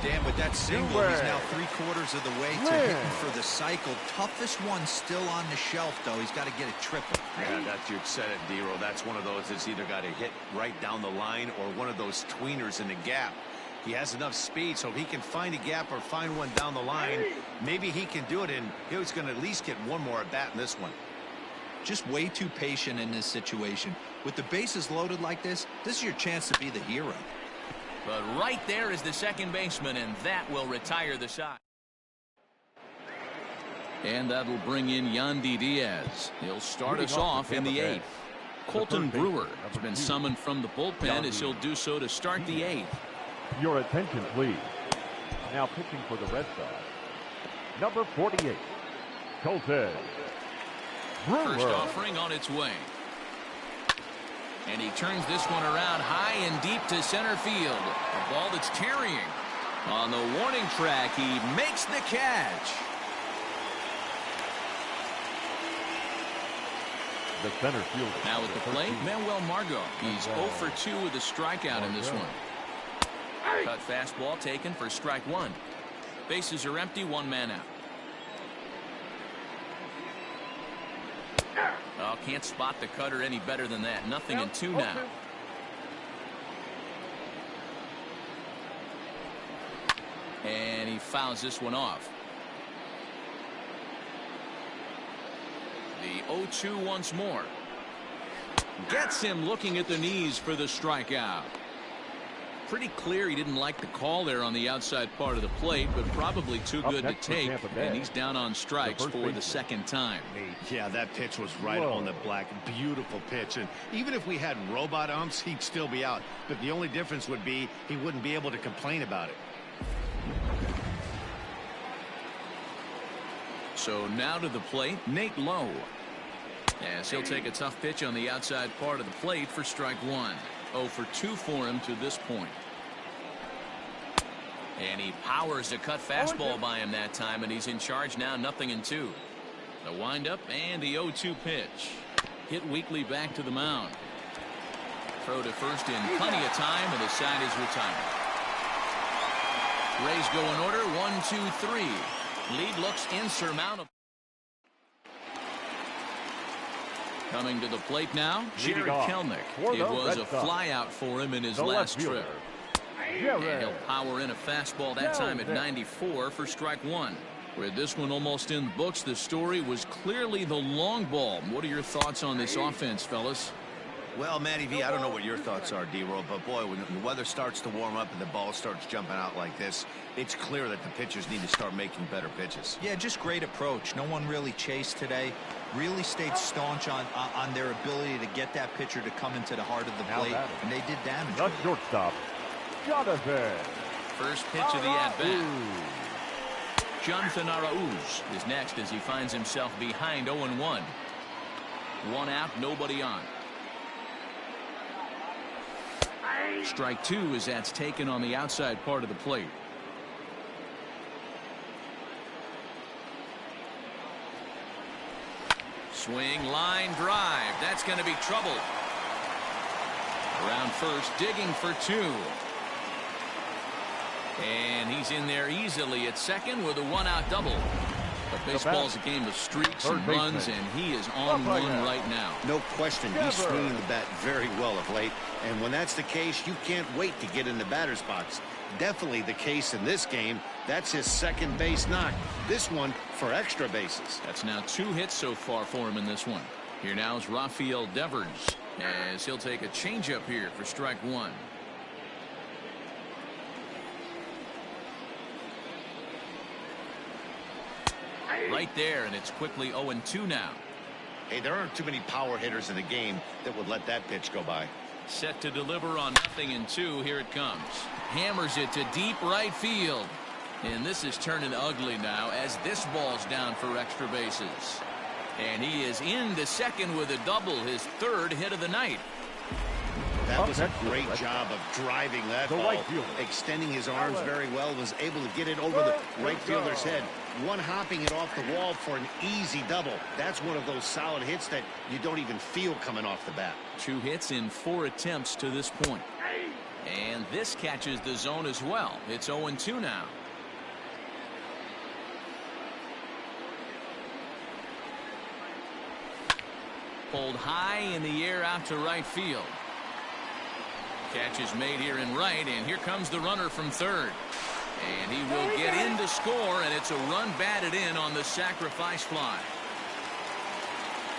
[SPEAKER 4] Dan, with that single, he's now 3/4 of the way to hitting for the cycle. Toughest one still on the shelf, though. He's got to get a triple.
[SPEAKER 3] Yeah, that's, you said it, D-Row. That's one of those that's either got to hit right down the line or one of those tweeners in the gap. He has enough speed, so if he can find a gap or find one down the line, maybe he can do it, and he's going to at least get one more at bat in this one.
[SPEAKER 4] Just way too patient in this situation. With the bases loaded like this is your chance to be the hero.
[SPEAKER 1] But right there is the second baseman, and that will retire the side. And that'll bring in Yandy Diaz. He'll start us off in the 8th. Colton Brewer has been summoned from the bullpen as he'll do so to start the 8th.
[SPEAKER 2] Your attention, please. Now pitching for the Red Sox, number 48, Colton Brewer.
[SPEAKER 1] First offering on its way. And he turns this one around high and deep to center field. A ball that's carrying. On the warning track, he makes the catch.
[SPEAKER 2] The center fielder.
[SPEAKER 1] Now at the plate, Manuel Margot. He's 0 for 2 with a strikeout in this one. Cut fastball taken for strike 1. Bases are empty, 1 man out. Oh, can't spot the cutter any better than that. 0-2 now. And he fouls this one off. The 0-2 once more. Gets him looking at the knees for the strikeout. pretty clear he didn't like the call there on the outside part of the plate, but probably too good to take, and he's down on strikes for the second time.
[SPEAKER 3] Yeah, that pitch was right on the black. Beautiful pitch, and even if we had robot umps, he'd still be out, but the only difference would be he wouldn't be able to complain about it.
[SPEAKER 1] So now to the plate, Nate Lowe. As he'll take a tough pitch on the outside part of the plate for strike one. 0 for 2 for him to this point. And he powers a cut fastball by him that time, and he's in charge now, 0-2. The windup and the 0-2 pitch. Hit weakly back to the mound. Throw to first in plenty of time, and the side is retired. Rays go in order, 1-2-3. Lead looks insurmountable. Coming to the plate now, Jerry Kelnick. It was a flyout for him in his last trip. And he'll power in a fastball that time at 94 for strike one. With this one almost in the books, the story was clearly the long ball. What are your thoughts on this offense, fellas?
[SPEAKER 6] Well, Matty V, I don't know what your thoughts are, D-Roll, but boy, when the weather starts to warm up and the ball starts jumping out like this, it's clear that the pitchers need to start making better pitches.
[SPEAKER 4] Yeah, just great approach. No one really chased today. Really stayed staunch on their ability to get that pitcher to come into the heart of the plate, and they did damage.
[SPEAKER 2] Not shortstop, Jonathan.
[SPEAKER 1] First pitch of the at-bat. Jonathan Arauz is next as he finds himself behind 0-1. One out, nobody on. Strike two as that's taken on the outside part of the plate. Swing, line, drive. That's going to be trouble. Around first, digging for two. And he's in there easily at second with a one-out double. But baseball's a game of streaks and runs, and he is on one right now.
[SPEAKER 3] No question, he's swinging the bat very well of late. And when that's the case, you can't wait to get in the batter's box. Definitely the case in this game. That's his second base knock. This one for extra bases.
[SPEAKER 1] That's now 2 hits so far for him in this one. Here now is Rafael Devers as he'll take a changeup here for strike one. Right there, and it's quickly 0-2 now.
[SPEAKER 3] Hey, there aren't too many power hitters in the game that would let that pitch go by.
[SPEAKER 1] Set to deliver on 0-2. Here it comes. Hammers it to deep right field. And this is turning ugly now as this ball's down for extra bases. And he is into second with a double, his 3rd hit of the night.
[SPEAKER 3] That was a great job of driving that ball, extending his arms very well, was able to get it over the right fielder's head, one hopping it off the wall for an easy double. That's one of those solid hits that you don't even feel coming off the bat.
[SPEAKER 1] 2 hits in 4 attempts to this point. And this catches the zone as well. It's 0-2 now. Pulled high in the air out to right field. Catch is made here in right, and here comes the runner from third. And he will get in to score, and it's a run batted in on the sacrifice fly.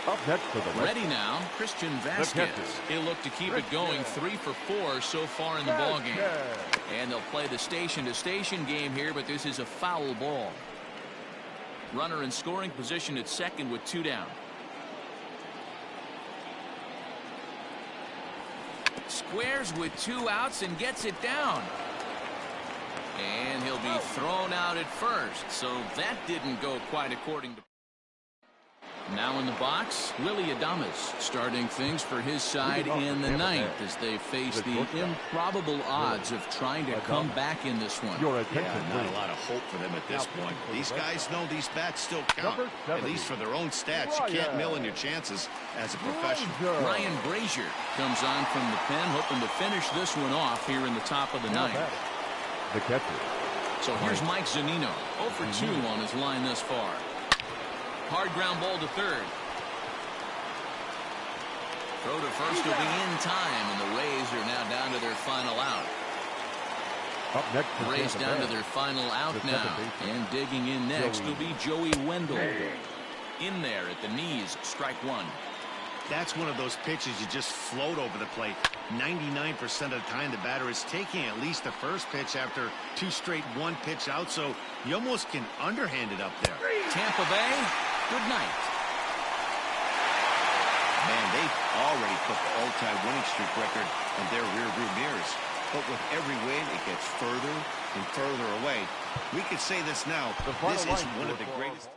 [SPEAKER 2] Up next for the
[SPEAKER 1] ready now, Christian Vasquez. He'll look to keep it going, 3 for 4 so far in the ballgame. And they'll play the station-to-station game here, but this is a foul ball. Runner in scoring position at second with 2 down. Squares with 2 outs and gets it down. And he'll be thrown out at first, so that didn't go quite according to. Now in the box, Willie Adames starting things for his side in the 9th as they face the improbable odds of trying to come back in this one.
[SPEAKER 3] Yeah, not a lot of hope for them at this point. These guys know these bats still count, at least for their own stats. You can't mill in your chances as a professional.
[SPEAKER 1] Ryan Brazier comes on from the pen, hoping to finish this one off here in the top of the 9th.
[SPEAKER 2] The catcher.
[SPEAKER 1] So here's Mike Zunino, 0 for 2 on his line thus far. Hard ground ball to third. Throw to first will be in time, and the Rays are now down to their final out.
[SPEAKER 2] Up next,
[SPEAKER 1] the Rays down to their final out now, and digging in next will be Joey Wendell. In there at the knees, strike one.
[SPEAKER 3] That's one of those pitches you just float over the plate. 99% of the time, the batter is taking at least the first pitch after 2 straight one-pitch out, so you almost can underhand it up there.
[SPEAKER 1] Tampa Bay, good night.
[SPEAKER 6] Man, they've already put the all-time winning streak record in their rearview mirrors. But with every win, it gets further and further away. We could say this now. This is one of the greatest.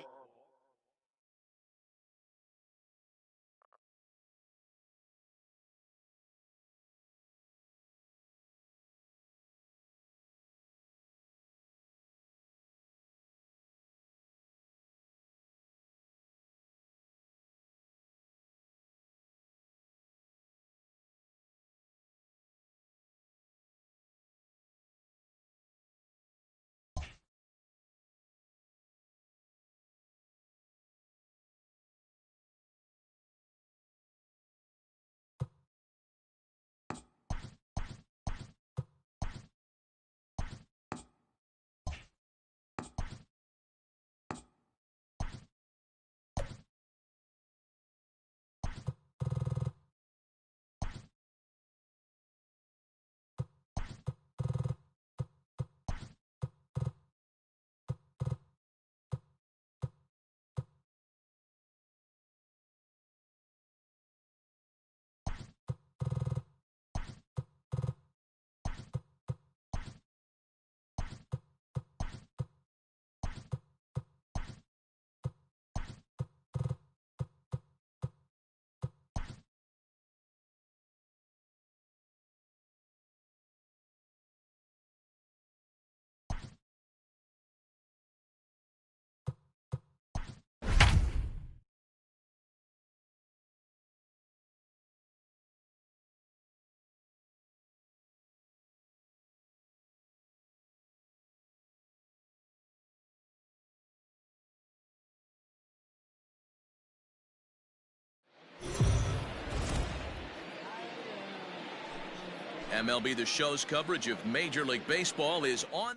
[SPEAKER 1] MLB The Show's coverage of Major League Baseball is on.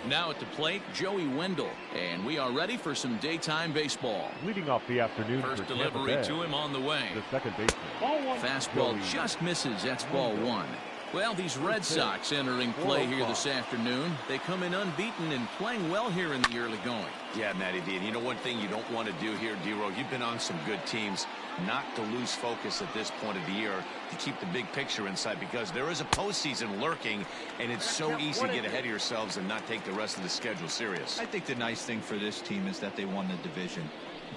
[SPEAKER 1] Now at the plate, Joey Wendell, and we are ready for some daytime baseball.
[SPEAKER 2] Leading off the afternoon
[SPEAKER 1] First
[SPEAKER 2] for
[SPEAKER 1] delivery
[SPEAKER 2] Tampa Bay,
[SPEAKER 1] to him on the way.
[SPEAKER 2] the second baseman.
[SPEAKER 1] Fastball
[SPEAKER 2] Joey
[SPEAKER 1] just misses. That's ball 1. Well, these Red Sox entering play here this afternoon. They come in unbeaten and playing well here in the early going.
[SPEAKER 6] Yeah, Matty V. And you know one thing you don't want to do here, D-Row, you've been on some good teams, not to lose focus at this point of the year, to keep the big picture in sight, because there is a postseason lurking, and it's so easy to get ahead of yourselves and not take the rest of the schedule serious.
[SPEAKER 4] I think the nice thing for this team is that they won the division.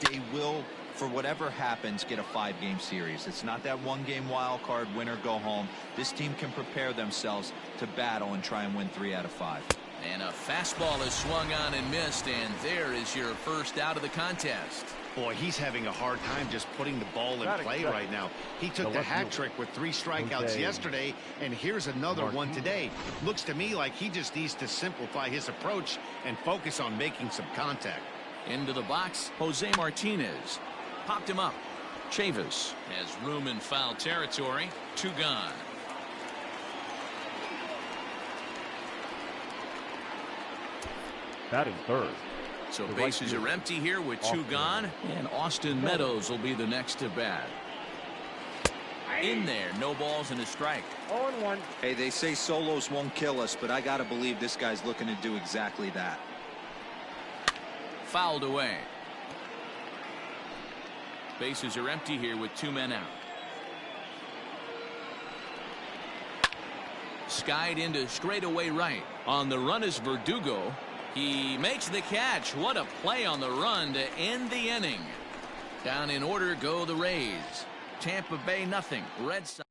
[SPEAKER 4] They will, for whatever happens, get a 5-game series. It's not that 1-game wild card, win or go home. This team can prepare themselves to battle and try and win 3 out of 5.
[SPEAKER 1] And a fastball is swung on and missed, and there is your first out of the contest.
[SPEAKER 3] Boy, he's having a hard time just putting the ball in play right now. He took the hat trick with 3 strikeouts yesterday, and here's another one today. Looks to me like he just needs to simplify his approach and focus on making some contact.
[SPEAKER 1] Into the box, Jose Martinez. Popped him up. Chavis has room in foul territory. 2 gone.
[SPEAKER 2] Batting third.
[SPEAKER 1] So bases are empty here with 2 gone, and Austin Meadows will be the next to bat. In there, no balls and a strike.
[SPEAKER 2] 0-1.
[SPEAKER 4] Hey, they say solos won't kill us, but I got to believe this guy's looking to do exactly that.
[SPEAKER 1] Fouled away. Bases are empty here with 2 men out. Skied into straightaway right. On the run is Verdugo. He makes the catch. What a play on the run to end the inning. Down in order go the Rays. Tampa Bay nothing. Red Sox.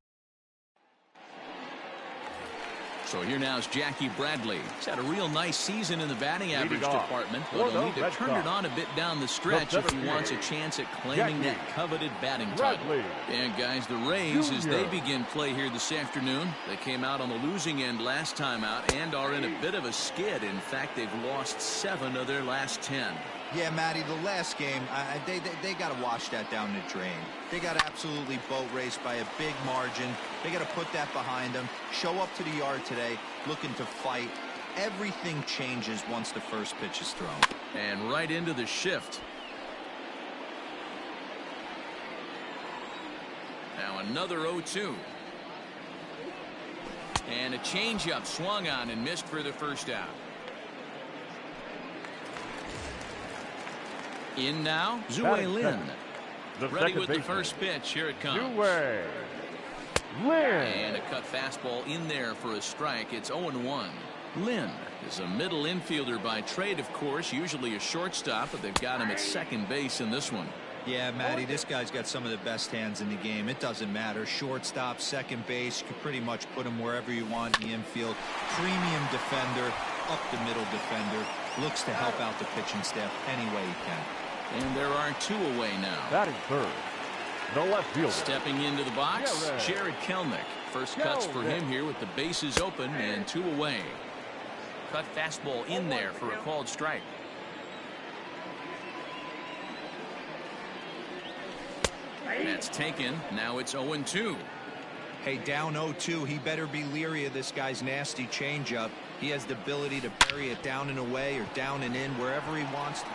[SPEAKER 1] So here now is Jackie Bradley. He's had a real nice season in the batting average department, but he'll need to turn it on a bit down the stretch if he wants a chance at claiming that coveted batting title. And guys, the Rays, as they begin play here this afternoon, they came out on the losing end last time out and are in a bit of a skid. In fact, they've lost 7 of their last 10.
[SPEAKER 4] Yeah, Matty, the last game, they got to wash that down the drain. They got absolutely boat raced by a big margin. They got to put that behind them. Show up to the yard today looking to fight. Everything changes once the first pitch is thrown.
[SPEAKER 1] And right into the shift. Now another 0-2. And a changeup swung on and missed for the first out. In now, Zue Lin. Ready with the first pitch. Here it comes.
[SPEAKER 2] Zue Lin.
[SPEAKER 1] And a cut fastball in there for a strike. It's 0-1. Lin is a middle infielder by trade, of course, usually a shortstop, but they've got him at second base in this one.
[SPEAKER 4] Yeah, Matty, this guy's got some of the best hands in the game. It doesn't matter. Shortstop, second base, you can pretty much put him wherever you want in the infield. Premium defender, up the middle defender. Looks to help out the pitching staff any way he can.
[SPEAKER 1] And there are two away now.
[SPEAKER 2] Batting third, the left fielder.
[SPEAKER 1] Stepping into the box, Jared Kelenic. First cuts for him here with the bases open and two away. Cut fastball in there for a called strike. That's taken. Now it's 0-2.
[SPEAKER 4] Hey, down 0-2. He better be leery of this guy's nasty changeup. He has the ability to bury it down and away or down and in wherever he wants to.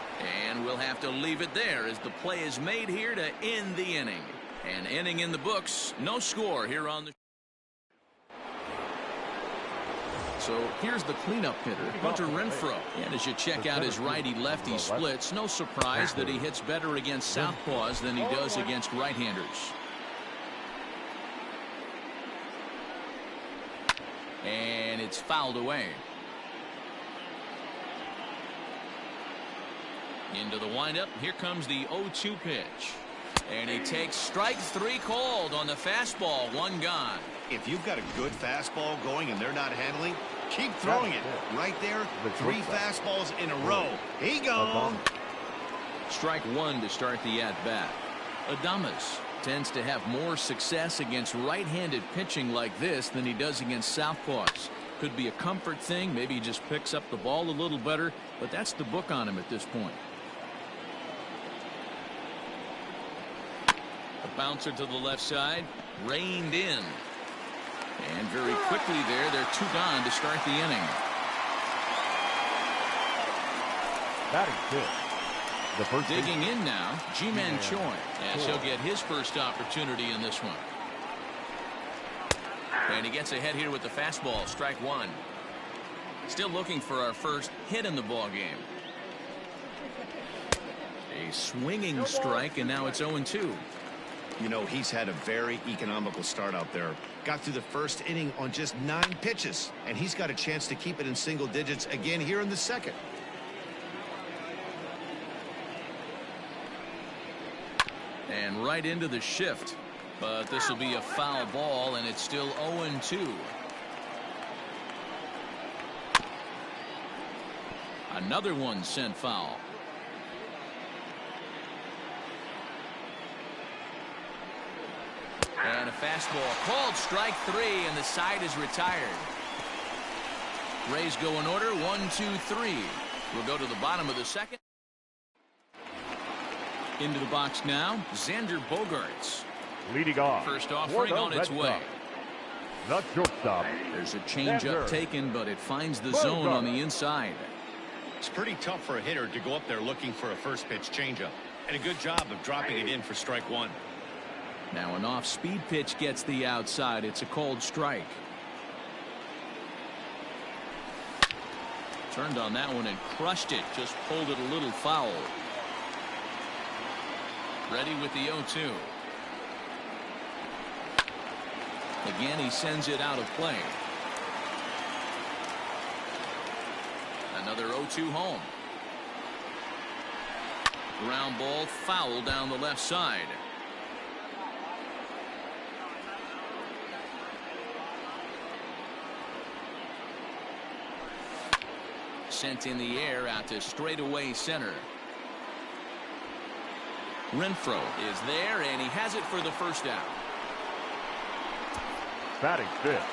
[SPEAKER 1] And we'll have to leave it there as the play is made here to end the inning. An inning in the books. No score here on the. So here's the cleanup hitter, Hunter Renfroe. And as you check out his righty-lefty splits, no surprise that he hits better against southpaws than he does against right-handers. And it's fouled away. Into the windup. Here comes the 0-2 pitch. And he takes strike three called on the fastball. One gone.
[SPEAKER 3] If you've got a good fastball going and they're not handling, keep throwing it. Right there, three fastballs in a row. He gone.
[SPEAKER 1] Strike one to start the at-bat. Adames tends to have more success against right-handed pitching like this than he does against southpaws. Could be a comfort thing. Maybe he just picks up the ball a little better, but that's the book on him at this point. A bouncer to the left side, reined in. And very quickly there, they're two gone to start the inning.
[SPEAKER 2] Batting fifth. The first
[SPEAKER 1] digging in now, Ji-Man Choi, as he'll get his first opportunity in this one. And he gets ahead here with the fastball, strike one. Still looking for our first hit in the ball game. A swinging strike, and now it's 0-2.
[SPEAKER 3] You know, he's had a very economical start out there. Got through the first inning on just 9 pitches, and he's got a chance to keep it in single digits again here in the second.
[SPEAKER 1] And right into the shift. But this will be a foul ball, and it's still 0-2. Another one sent foul. And a fastball called strike three, and the side is retired. Rays go in order, 1, 2, 3. We'll go to the bottom of the second. Into the box now, Xander Bogaerts.
[SPEAKER 2] Leading off.
[SPEAKER 1] First offering on its way.
[SPEAKER 2] The shortstop.
[SPEAKER 1] There's a changeup taken, but it finds the zone on the inside.
[SPEAKER 3] It's pretty tough for a hitter to go up there looking for a first pitch changeup. And a good job of dropping it in for strike one.
[SPEAKER 1] Now an off-speed pitch gets the outside. It's a called strike. Turned on that one and crushed it. Just pulled it a little foul. Ready with the 0-2. Again, he sends it out of play. Another 0-2 home. Ground ball foul down the left side. Sent in the air out to straightaway center. Renfroe is there, and he has it for the first out.
[SPEAKER 2] Batting fifth.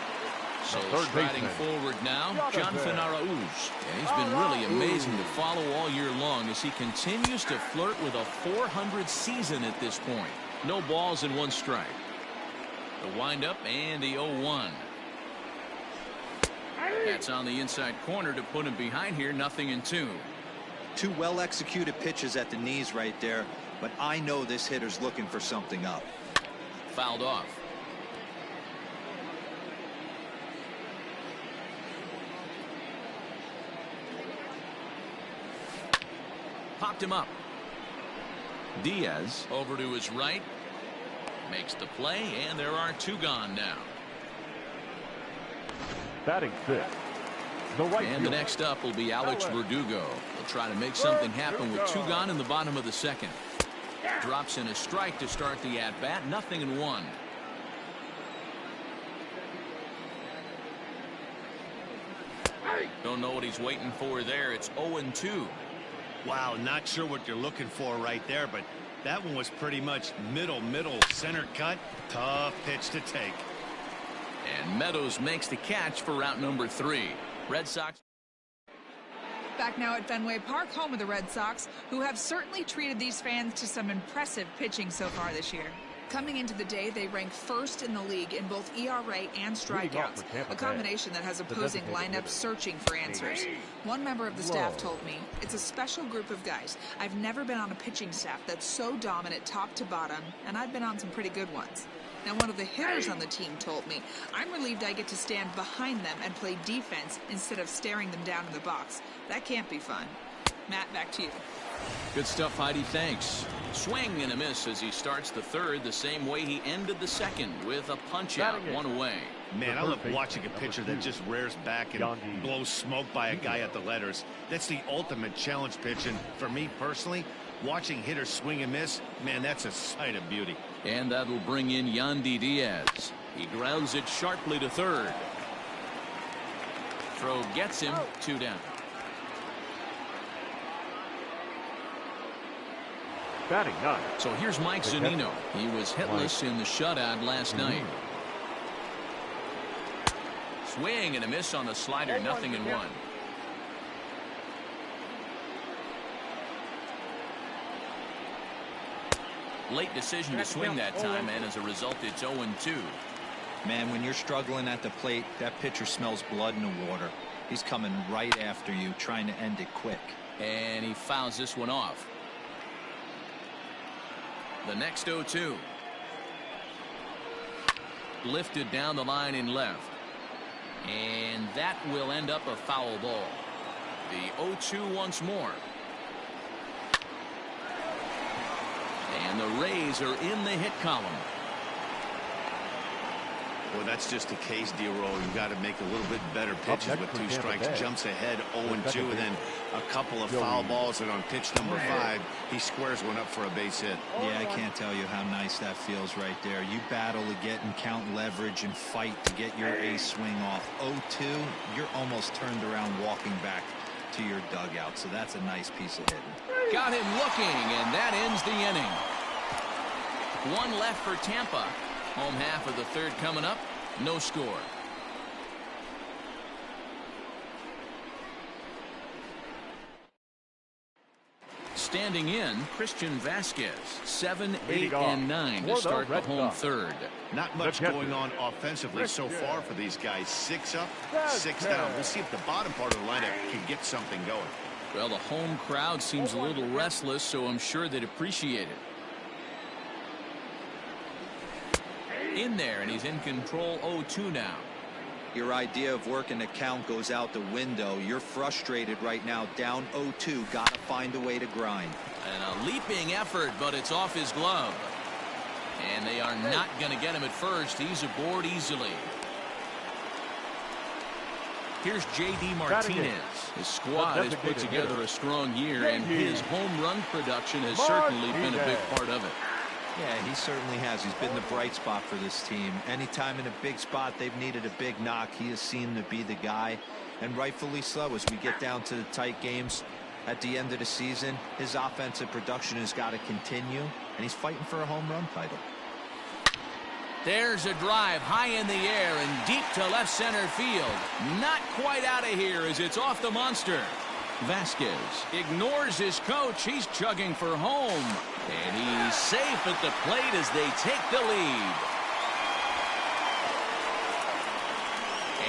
[SPEAKER 1] So striding forward now, Jonathan Arauz. And he's been really amazing to follow all year long as he continues to flirt with a .400 season at this point. No balls and one strike. The windup and the 0-1. That's on the inside corner to put him behind here. 0-2.
[SPEAKER 4] Two well-executed pitches at the knees right there, but I know this hitter's looking for something up.
[SPEAKER 1] fouled off. Popped him up. Diaz over to his right. Makes the play, and there are 2 gone now.
[SPEAKER 2] Batting 5th.
[SPEAKER 1] And the next up will be Alex Verdugo. He'll try to make something happen with 2 gone in the bottom of the 2nd. Drops in a strike to start the at-bat. 0-1. Don't know what he's waiting for there. It's 0-2.
[SPEAKER 3] Wow, not sure what you're looking for right there, but that one was pretty much middle, center cut. Tough pitch to take.
[SPEAKER 1] And Meadows makes the catch for route number 3. Red Sox.
[SPEAKER 5] Back now at Fenway Park, home of the Red Sox, who have certainly treated these fans to some impressive pitching so far this year. Coming into the day, they rank 1st in the league in both ERA and strikeouts, a combination that has opposing lineups searching for answers. One member of the staff told me, "It's a special group of guys. I've never been on a pitching staff that's so dominant top to bottom, and I've been on some pretty good ones." Now, one of the hitters on the team told me, "I'm relieved I get to stand behind them and play defense instead of staring them down in the box. That can't be fun." Matt, back to you.
[SPEAKER 1] Good stuff, Heidi. Thanks. Swing and a miss as he starts the 3rd the same way he ended the 2nd with a punch out, 1 away.
[SPEAKER 3] Man, I love watching a pitcher that just rears back and blows smoke by a guy at the letters. That's the ultimate challenge pitch, and for me personally, watching hitters swing and miss, man, that's a sight of beauty.
[SPEAKER 1] And that'll bring in Yandy Diaz. He grounds it sharply to 3rd. Throw gets him, 2 down.
[SPEAKER 2] Batting 9.
[SPEAKER 1] So here's Mike Zunino. He was hitless in the shutout last night. Swing and a miss on the slider, 0-1. Late decision to swing that time, and as a result, it's 0-2.
[SPEAKER 4] Man, when you're struggling at the plate, that pitcher smells blood in the water. He's coming right after you, trying to end it quick.
[SPEAKER 1] And he fouls this one off. The next 0-2. Lifted down the line in left. And that will end up a foul ball. The 0-2 once more. And the Rays are in the hit column.
[SPEAKER 3] Well, that's just the case, D-Roll. You've got to make a little bit better pitches with 2 strikes. Jumps ahead 0-2, and then a couple of foul balls, and on pitch number 5, he squares one up for a base hit.
[SPEAKER 4] Yeah, I can't tell you how nice that feels right there. You battle to get and count leverage and fight to get your ace swing off. 0-2, you're almost turned around walking back to your dugout, so that's a nice piece of hitting.
[SPEAKER 1] Got him looking, and that ends the inning. 1 left for Tampa. Home half of the 3rd coming up. No score. Standing in, Christian Vasquez, 7, 8, and 9 to start the home 3rd.
[SPEAKER 3] Not much going on offensively so far for these guys. 6 up, 6 down. We'll see if the bottom part of the lineup can get something going.
[SPEAKER 1] Well, the home crowd seems a little restless, so I'm sure they'd appreciate it. In there, and he's in control. 0-2 now.
[SPEAKER 4] Your idea of working the count goes out the window. You're frustrated right now, down 0-2. Gotta find a way to grind.
[SPEAKER 1] And a leaping effort, but it's off his glove. And they are not going to get him at first. He's aboard easily. Here's J.D. Martinez. His squad has put together a strong year, and his home run production has certainly been a big part of it.
[SPEAKER 4] Yeah, he certainly has. He's been the bright spot for this team. Anytime in a big spot they've needed a big knock, he has seemed to be the guy, and rightfully so. As we get down to the tight games at the end of the season, his offensive production has got to continue, and he's fighting for a home run title.
[SPEAKER 1] There's a drive high in the air and deep to left center field. Not quite out of here as it's off the monster. Vasquez ignores his coach. He's chugging for home. And he's safe at the plate as they take the lead.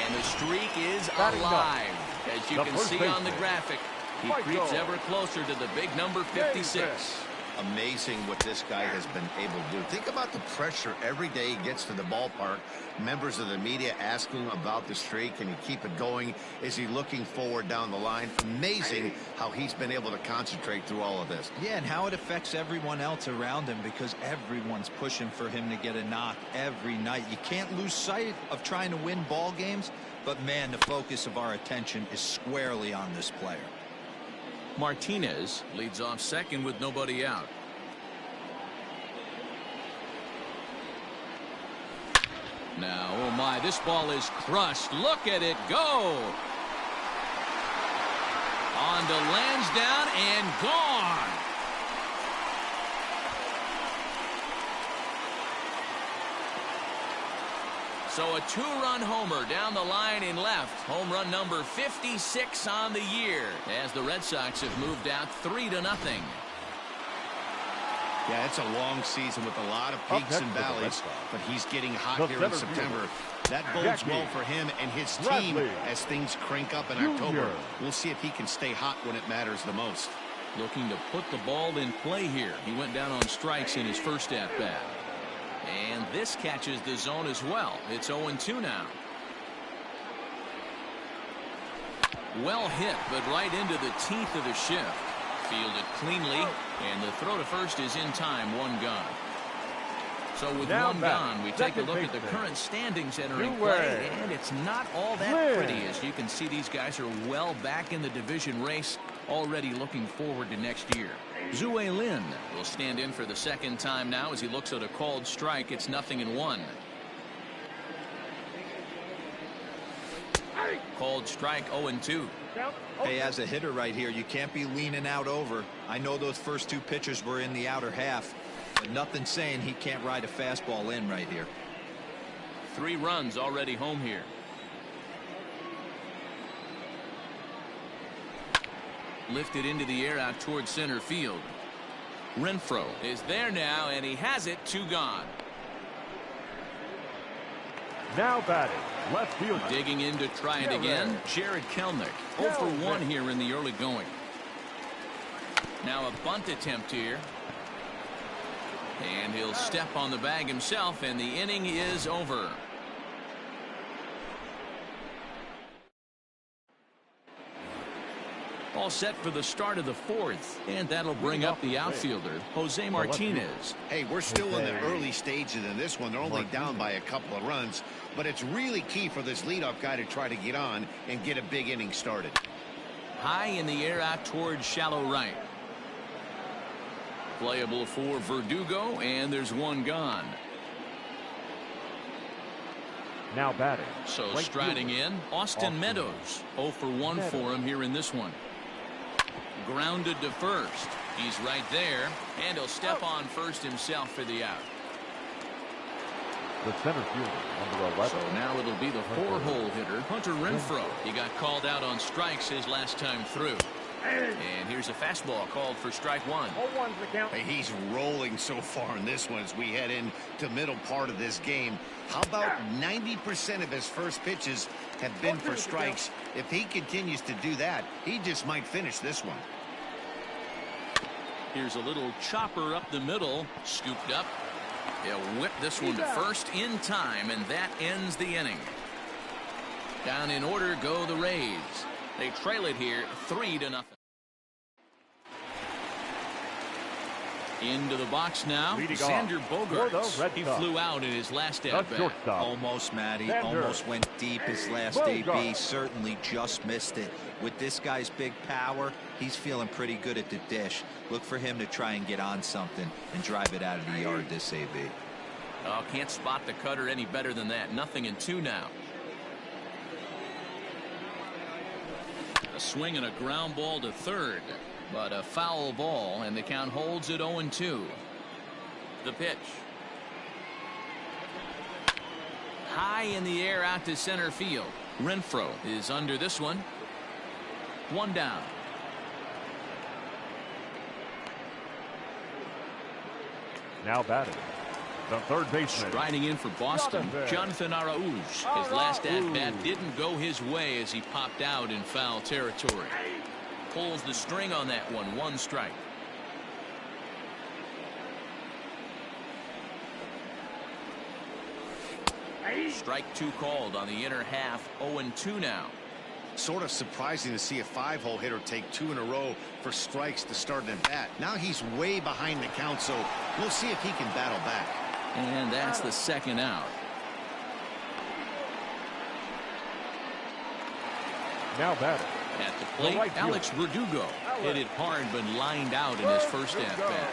[SPEAKER 1] And the streak is alive. As you can see on the graphic, he creeps ever closer to the big number 56.
[SPEAKER 3] Amazing what this guy has been able to do. Think about the pressure every day he gets to the ballpark. Members of the media ask him about the streak. Can he keep it going? Is he looking forward down the line? Amazing how he's been able to concentrate through all of this.
[SPEAKER 4] Yeah, and how it affects everyone else around him, because everyone's pushing for him to get a knock every night. You can't lose sight of trying to win ball games, but man, the focus of our attention is squarely on this player.
[SPEAKER 1] Martinez leads off second with nobody out. Now, oh my, this ball is crushed. Look at it go. On to Lansdowne and gone. So a two-run homer down the line in left. Home run number 56 on the year as the Red Sox have moved out 3-0.
[SPEAKER 3] Yeah, it's a long season with a lot of peaks and valleys, but he's getting hot here in September. That bodes well for him and his team as things crank up in October. We'll see if he can stay hot when it matters the most.
[SPEAKER 1] Looking to put the ball in play here. He went down on strikes in his first at-bat. And this catches the zone as well. It's 0-2 now. Well hit, but right into the teeth of the shift. Fielded cleanly, and the throw to first is in time. One gone. So with one gone, we take a look at the current standings entering play, and it's not all that pretty. As you can see, these guys are well back in the division race, already looking forward to next year. Zue Lin will stand in for the second time now as he looks at a called strike. It's 0-1. Called strike, 0-2.
[SPEAKER 4] Hey, as a hitter right here, you can't be leaning out over. I know those first two pitches were in the outer half, but nothing saying he can't ride a fastball in right here.
[SPEAKER 1] 3 runs already home here. Lifted into the air out towards center field. Renfroe is there now, and he has it. 2 gone.
[SPEAKER 2] Now batting, left field.
[SPEAKER 1] Digging in to try it again. Jared Kelnick. 0 for 1 here in the early going. Now a bunt attempt here. And he'll step on the bag himself, and the inning is over. All set for the start of the 4th, and that'll bring up the outfielder, Jose Martinez.
[SPEAKER 3] Hey, we're still in the early stages in this one. They're only down by a couple of runs, but it's really key for this leadoff guy to try to get on and get a big inning started.
[SPEAKER 1] High in the air out towards shallow right. Playable for Verdugo, and there's 1 gone.
[SPEAKER 2] Now batting.
[SPEAKER 1] So striding in, Austin Meadows. 0 for 1 for him here in this one. Grounded to first. He's right there, and he'll step on first himself for the out.
[SPEAKER 2] The center fielder, number 11.
[SPEAKER 1] So now it'll be the 4-hole hitter, Hunter Renfroe. He got called out on strikes his last time through. And here's a fastball called for strike 1.
[SPEAKER 3] Hey, he's rolling so far in this one as we head into middle part of this game. How about 90% of his first pitches have been for strikes? If he continues to do that, he just might finish this one.
[SPEAKER 1] Here's a little chopper up the middle, scooped up. He'll whip this one to first in time, and that ends the inning. Down in order go the Rays. They trail it here 3-0. Into the box now, Xander Bogaerts. He flew out in his last at-bat.
[SPEAKER 4] Almost, Matty. Almost went deep his last AB. Certainly just missed it. With this guy's big power, he's feeling pretty good at the dish. Look for him to try and get on something and drive it out of the yard this AB.
[SPEAKER 1] Oh, can't spot the cutter any better than that. 0-2 now. A swing and a ground ball to third. But a foul ball, and the count holds at 0-2. The pitch. High in the air out to center field. Renfroe is under this one. 1 down.
[SPEAKER 2] Now batting, the third baseman.
[SPEAKER 1] Striding in for Boston, Jonathan Araújo. His last at-bat didn't go his way as he popped out in foul territory. Pulls the string on that one. 1 strike. Strike two called on the inner half. 0-2 now.
[SPEAKER 3] Sort of surprising to see a 5-hole hitter take 2 in a row for strikes to start an at-bat. Now he's way behind the count, so we'll see if he can battle back.
[SPEAKER 1] And that's the second out.
[SPEAKER 2] Now batting.
[SPEAKER 1] At the plate, Alex Verdugo hit it hard but lined out in his first at-bat.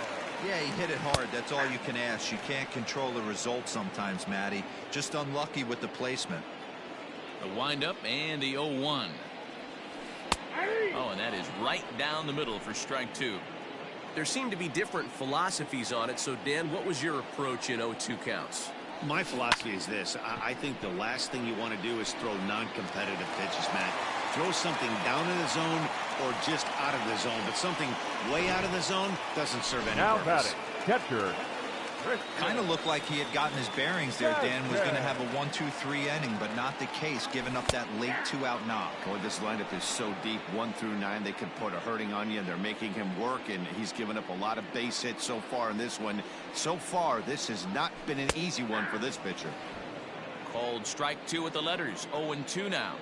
[SPEAKER 4] Yeah, he hit it hard. That's all you can ask. You can't control the result sometimes, Matty. Just unlucky with the placement.
[SPEAKER 1] The windup and the 0-1. Oh, and that is right down the middle for strike two. There seem to be different philosophies on it. So, Dan, what was your approach in 0-2 counts?
[SPEAKER 3] My philosophy is this. I think the last thing you want to do is throw non-competitive pitches, Matt. Throw something down in the zone or just out of the zone. But something way out of the zone doesn't serve any purpose.
[SPEAKER 2] Now batting, catcher.
[SPEAKER 4] Kind of looked like he had gotten his bearings there, Dan. Was going to have a 1-2-3 inning, but not the case, giving up that late 2-out knock.
[SPEAKER 6] Boy, this lineup is so deep, 1 through 9. They could put a hurting on you, and they're making him work, and he's given up a lot of base hits so far in this one. So far, this has not been an easy one for this pitcher.
[SPEAKER 1] Called strike two with the letters. 0-2 now.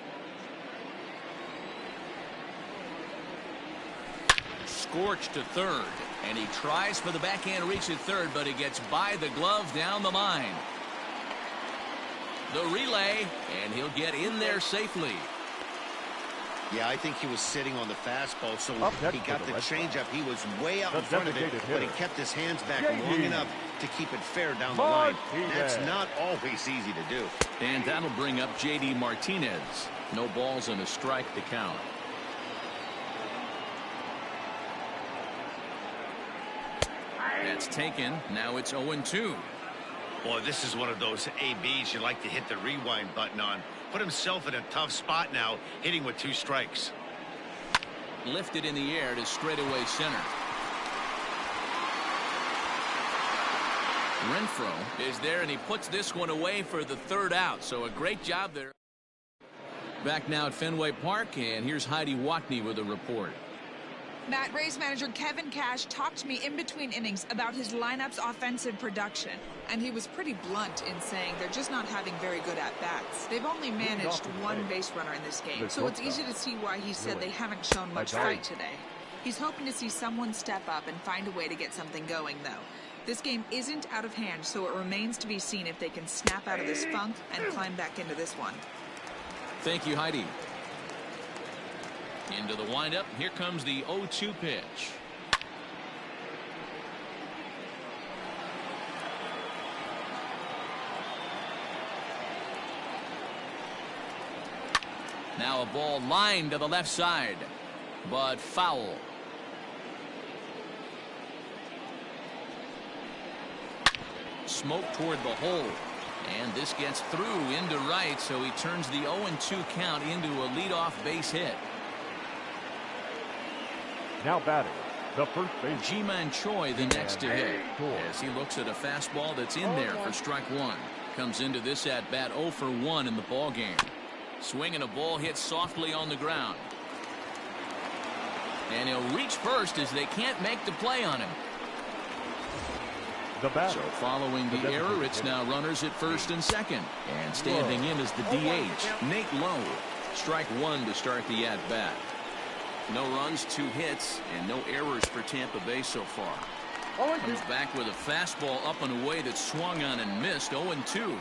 [SPEAKER 1] Scorched to third, and he tries for the backhand reach at third, but he gets by the glove down the line. The relay, and he'll get in there safely.
[SPEAKER 3] Yeah, I think he was sitting on the fastball, so he got the changeup. He was way out in front of it, but he kept his hands back long enough to keep it fair down the line. That's not always easy to do.
[SPEAKER 1] And that'll bring up J.D. Martinez. No balls and a strike to count. That's taken. Now it's 0-2.
[SPEAKER 3] Boy, this is one of those ABs you like to hit the rewind button on. Put himself in a tough spot now, hitting with 2 strikes.
[SPEAKER 1] Lifted in the air to straightaway center. Renfroe is there, and he puts this one away for the third out. So a great job there. Back now at Fenway Park, and here's Heidi Watney with a report.
[SPEAKER 5] Matt, Rays manager Kevin Cash talked to me in between innings about his lineup's offensive production, and he was pretty blunt in saying they're just not having very good at-bats. They've only managed 1 base runner in this game, so it's easy to see why he said they haven't shown much fight today. He's hoping to see someone step up and find a way to get something going, though. This game isn't out of hand, so it remains to be seen if they can snap out of this funk and climb back into this one.
[SPEAKER 1] Thank you, Heidi. Into the windup. Here comes the 0-2 pitch. Now a ball lined to the left side, but foul. Smoke toward the hole. And this gets through into right, so he turns the 0-2 count into a leadoff base hit.
[SPEAKER 2] Now batting, the first base.
[SPEAKER 1] Ji-Man Choi the next to hit, as he looks at a fastball that's in there for strike one. Comes into this at bat 0 for 1 in the ball game. Swinging a ball hit softly on the ground. And he'll reach first as they can't make the play on him.
[SPEAKER 2] So
[SPEAKER 1] following the error, it's now runners at first and second. And standing in is the DH, Nate Lowe. Strike one to start the at bat. No runs, 2 hits, and no errors for Tampa Bay so far. Comes back with a fastball up and away that swung on and missed. 0-2.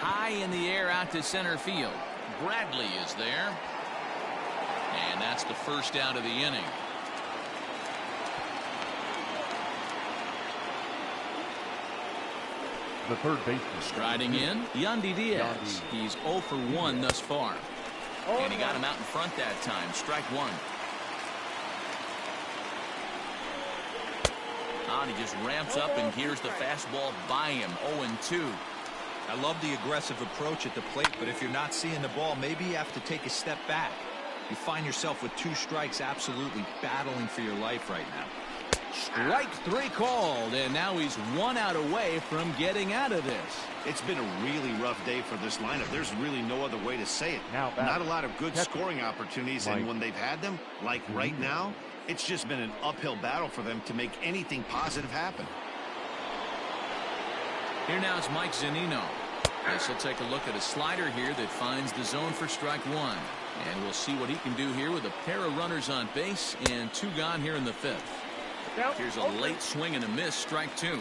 [SPEAKER 1] High in the air out to center field. Bradley is there. And that's the first out of the inning.
[SPEAKER 2] The third baseman.
[SPEAKER 1] Striding in, Yandy Diaz. He's 0 for 1 thus far. And he got him out in front that time. Strike one. And he just ramps up and gears the fastball by him. 0-2.
[SPEAKER 4] I love the aggressive approach at the plate, but if you're not seeing the ball, maybe you have to take a step back. You find yourself with 2 strikes, absolutely battling for your life right now.
[SPEAKER 1] Strike 3 called, and now he's 1 out away from getting out of this.
[SPEAKER 3] It's been a really rough day for this lineup. There's really no other way to say it. Not a lot of good scoring opportunities, and when they've had them, like right now, it's just been an uphill battle for them to make anything positive happen.
[SPEAKER 1] Here now is Mike Zunino. Yes, he'll take a look at a slider here that finds the zone for strike one. And we'll see what he can do here with a pair of runners on base and 2 gone here in the 5th. Here's a late swing and a miss, strike 2.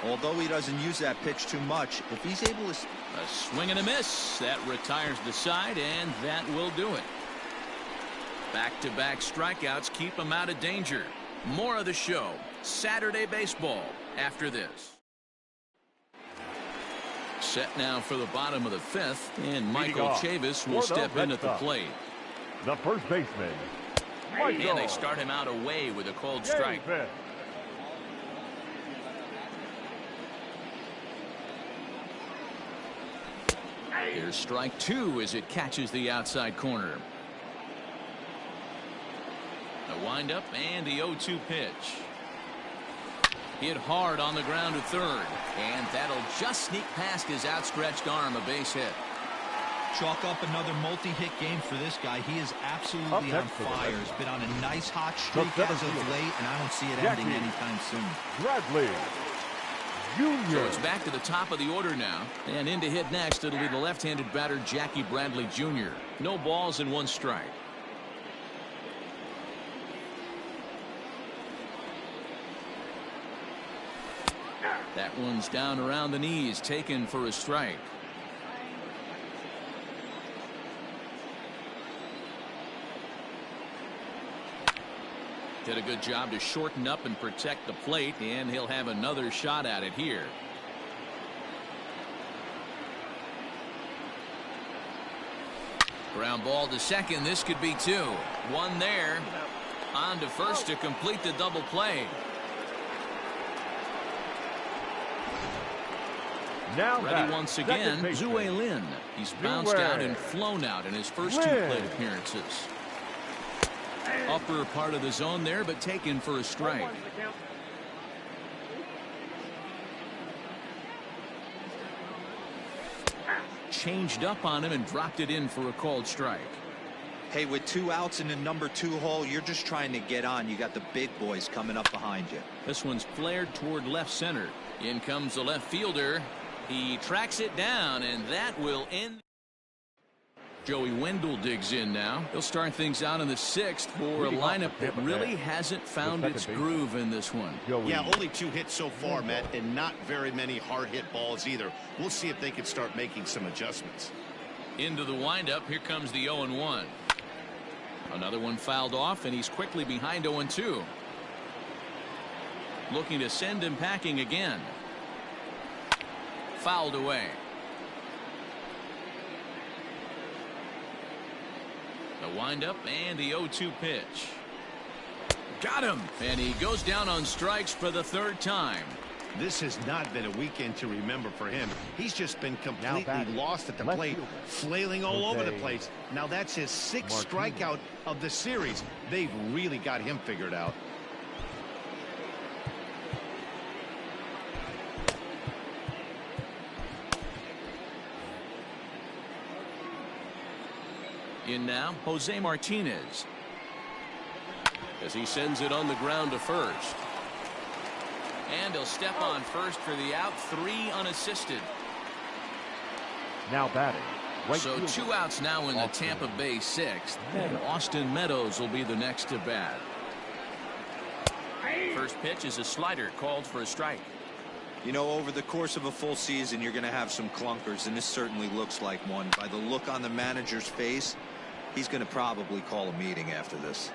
[SPEAKER 4] Although he doesn't use that pitch too much, if he's able to...
[SPEAKER 1] A swing and a miss. That retires the side, and that will do it. Back-to-back strikeouts keep him out of danger. More of the show. Saturday baseball after this. Set now for the bottom of the 5th, and Michael Chavis will step in at the plate.
[SPEAKER 2] The first baseman, Michael.
[SPEAKER 1] And they start him out away with a called strike. Here's strike 2 as it catches the outside corner. The windup and the 0-2 pitch. Hit hard on the ground to third, and that'll just sneak past his outstretched arm, a base hit.
[SPEAKER 4] Chalk up another multi-hit game for this guy. He is absolutely on fire. He's been on a nice hot streak as of late, and I don't see it ending anytime soon.
[SPEAKER 2] Bradley Jr.
[SPEAKER 1] So it's back to the top of the order now, and in to hit next it'll be the left-handed batter Jackie Bradley Jr. No balls and 1 strike. That one's down around the knees, taken for a strike. Did a good job to shorten up and protect the plate, and he'll have another shot at it here. Ground ball to second. This could be 2. 1 there. On to first to complete the double play.
[SPEAKER 2] Now
[SPEAKER 1] ready once again, Zue Lin. He's bounced out and flown out in his first 2 plate appearances. Upper part of the zone there, but taken for a strike. Changed up on him and dropped it in for a called strike.
[SPEAKER 4] Hey, with 2 outs in the number 2 hole, you're just trying to get on. You got the big boys coming up behind you.
[SPEAKER 1] This one's flared toward left center. In comes the left fielder. He tracks it down, and that will end. Joey Wendell digs in now. He'll start things out in the 6th for a lineup that really hasn't found its groove in this one.
[SPEAKER 3] Yeah, only 2 hits so far, Matt, and not very many hard hit balls either. We'll see if they can start making some adjustments.
[SPEAKER 1] Into the windup. Here comes the 0-1. Another one fouled off, and he's quickly behind 0-2. Looking to send him packing again. Fouled away. The windup and the 0-2 pitch. Got him, and he goes down on strikes for the 3rd time.
[SPEAKER 3] This has not been a weekend to remember for him. He's just been completely lost at the plate, flailing all over the place. Now that's his 6th strikeout of the series. They've really got him figured out.
[SPEAKER 1] In now, Jose Martinez. As he sends it on the ground to first. And he'll step on first for the out. 3 unassisted.
[SPEAKER 2] Now batting.
[SPEAKER 1] So 2 outs now in the Tampa Bay 6th. And Austin Meadows will be the next to bat. First pitch is a slider called for a strike.
[SPEAKER 4] You know, over the course of a full season, you're going to have some clunkers, and this certainly looks like one. By the look on the manager's face, he's going to probably call a meeting after this.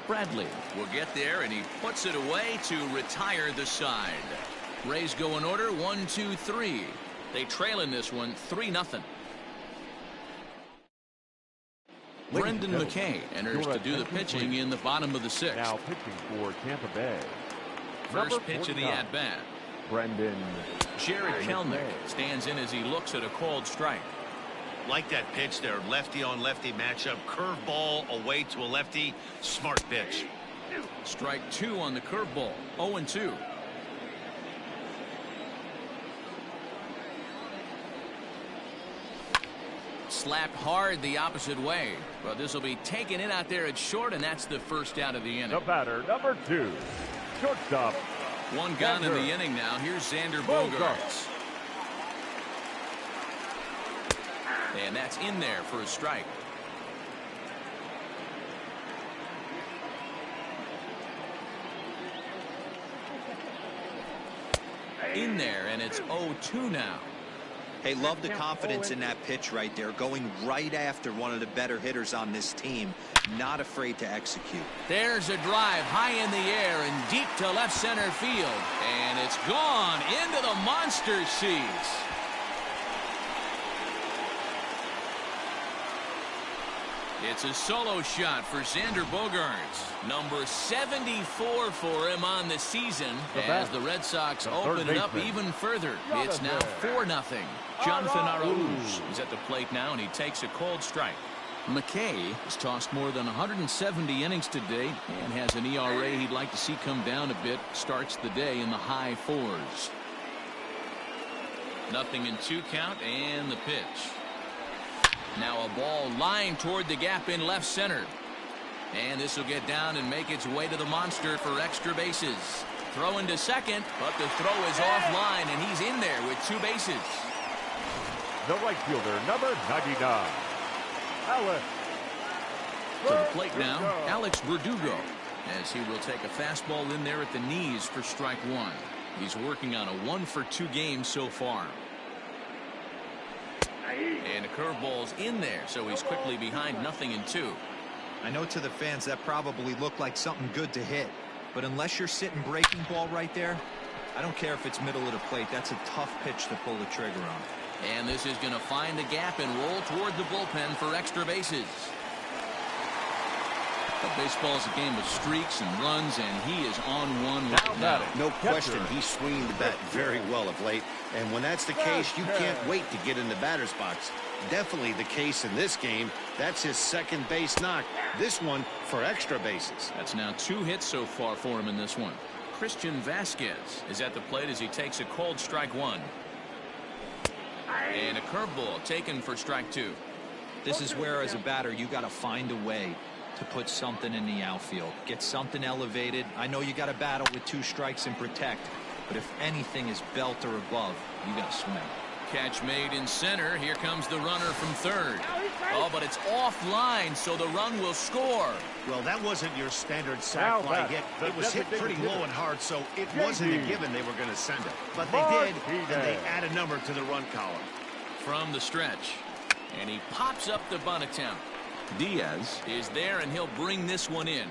[SPEAKER 1] Bradley will get there, and he puts it away to retire the side. Rays go in order 1, 2, 3. They trail in this one 3-0. Brendan McKay enters to do the pitching in the bottom of the 6th.
[SPEAKER 2] Now pitching for Tampa Bay.
[SPEAKER 1] First pitch of the at-bat.
[SPEAKER 2] Brendan.
[SPEAKER 1] Jared Kelnick stands in as he looks at a called strike.
[SPEAKER 3] Like that pitch there, lefty on lefty matchup, curveball away to a lefty. Smart pitch.
[SPEAKER 1] Strike 2 on the curveball. 0-2. Slapped hard the opposite way, but this will be taken in out there at short, and that's the first out of the inning.
[SPEAKER 2] The batter, number 2, shortstop,
[SPEAKER 1] One gone in the inning now. Here's Xander Bogaerts. And that's in there for a strike. In there, and it's 0-2 now.
[SPEAKER 4] Hey, love the confidence in that pitch right there, going right after one of the better hitters on this team, not afraid to execute.
[SPEAKER 1] There's a drive high in the air and deep to left center field, and it's gone into the monster seats. It's a solo shot for Xander Bogaerts. Number 74 for him on the season as the Red Sox open it up even further. It's now 4-0. Jonathan Arauz is at the plate now, and he takes a cold strike. McKay has tossed more than 170 innings today and has an ERA he'd like to see come down a bit. Starts the day in the high 4s. 0-2 count, and the pitch. Now a ball lined toward the gap in left center. And this will get down and make its way to the monster for extra bases. Throw into second, but the throw is offline, and he's in there with 2 bases.
[SPEAKER 2] The right fielder, number 99, Alex.
[SPEAKER 1] To the plate now, Alex Verdugo, as he will take a fastball in there at the knees for strike 1. He's working on a 1-for-2 game so far. And a curveball's in there, so he's quickly behind 0-2.
[SPEAKER 4] I know to the fans that probably looked like something good to hit, but unless you're sitting breaking ball right there, I don't care if it's middle of the plate. That's a tough pitch to pull the trigger on.
[SPEAKER 1] And this is going to find the gap and roll toward the bullpen for extra bases. But baseball is a game of streaks and runs, and he is on one right now.
[SPEAKER 3] No question, he's swinging the bat very well of late. And when that's the case, you can't wait to get in the batter's box. Definitely the case in this game. That's his second base knock. This one for extra bases.
[SPEAKER 1] That's now 2 hits so far for him in this one. Christian Vasquez is at the plate as he takes a cold strike 1. And a curveball taken for strike 2.
[SPEAKER 4] This is where, as a batter, you got to find a way to put something in the outfield. Get something elevated. I know you got to battle with 2 strikes and protect, but if anything is belt or above, you got to swing.
[SPEAKER 1] Catch made in center. Here comes the runner from third. Oh, but it's offline, so the run will score.
[SPEAKER 3] Well, that wasn't your standard sac fly hit. It was hit pretty low and hard, so it wasn't a given they were going to send it. But they did, and they add a number to the run column.
[SPEAKER 1] From the stretch, and he pops up the bunt attempt. Diaz is there, and he'll bring this one in.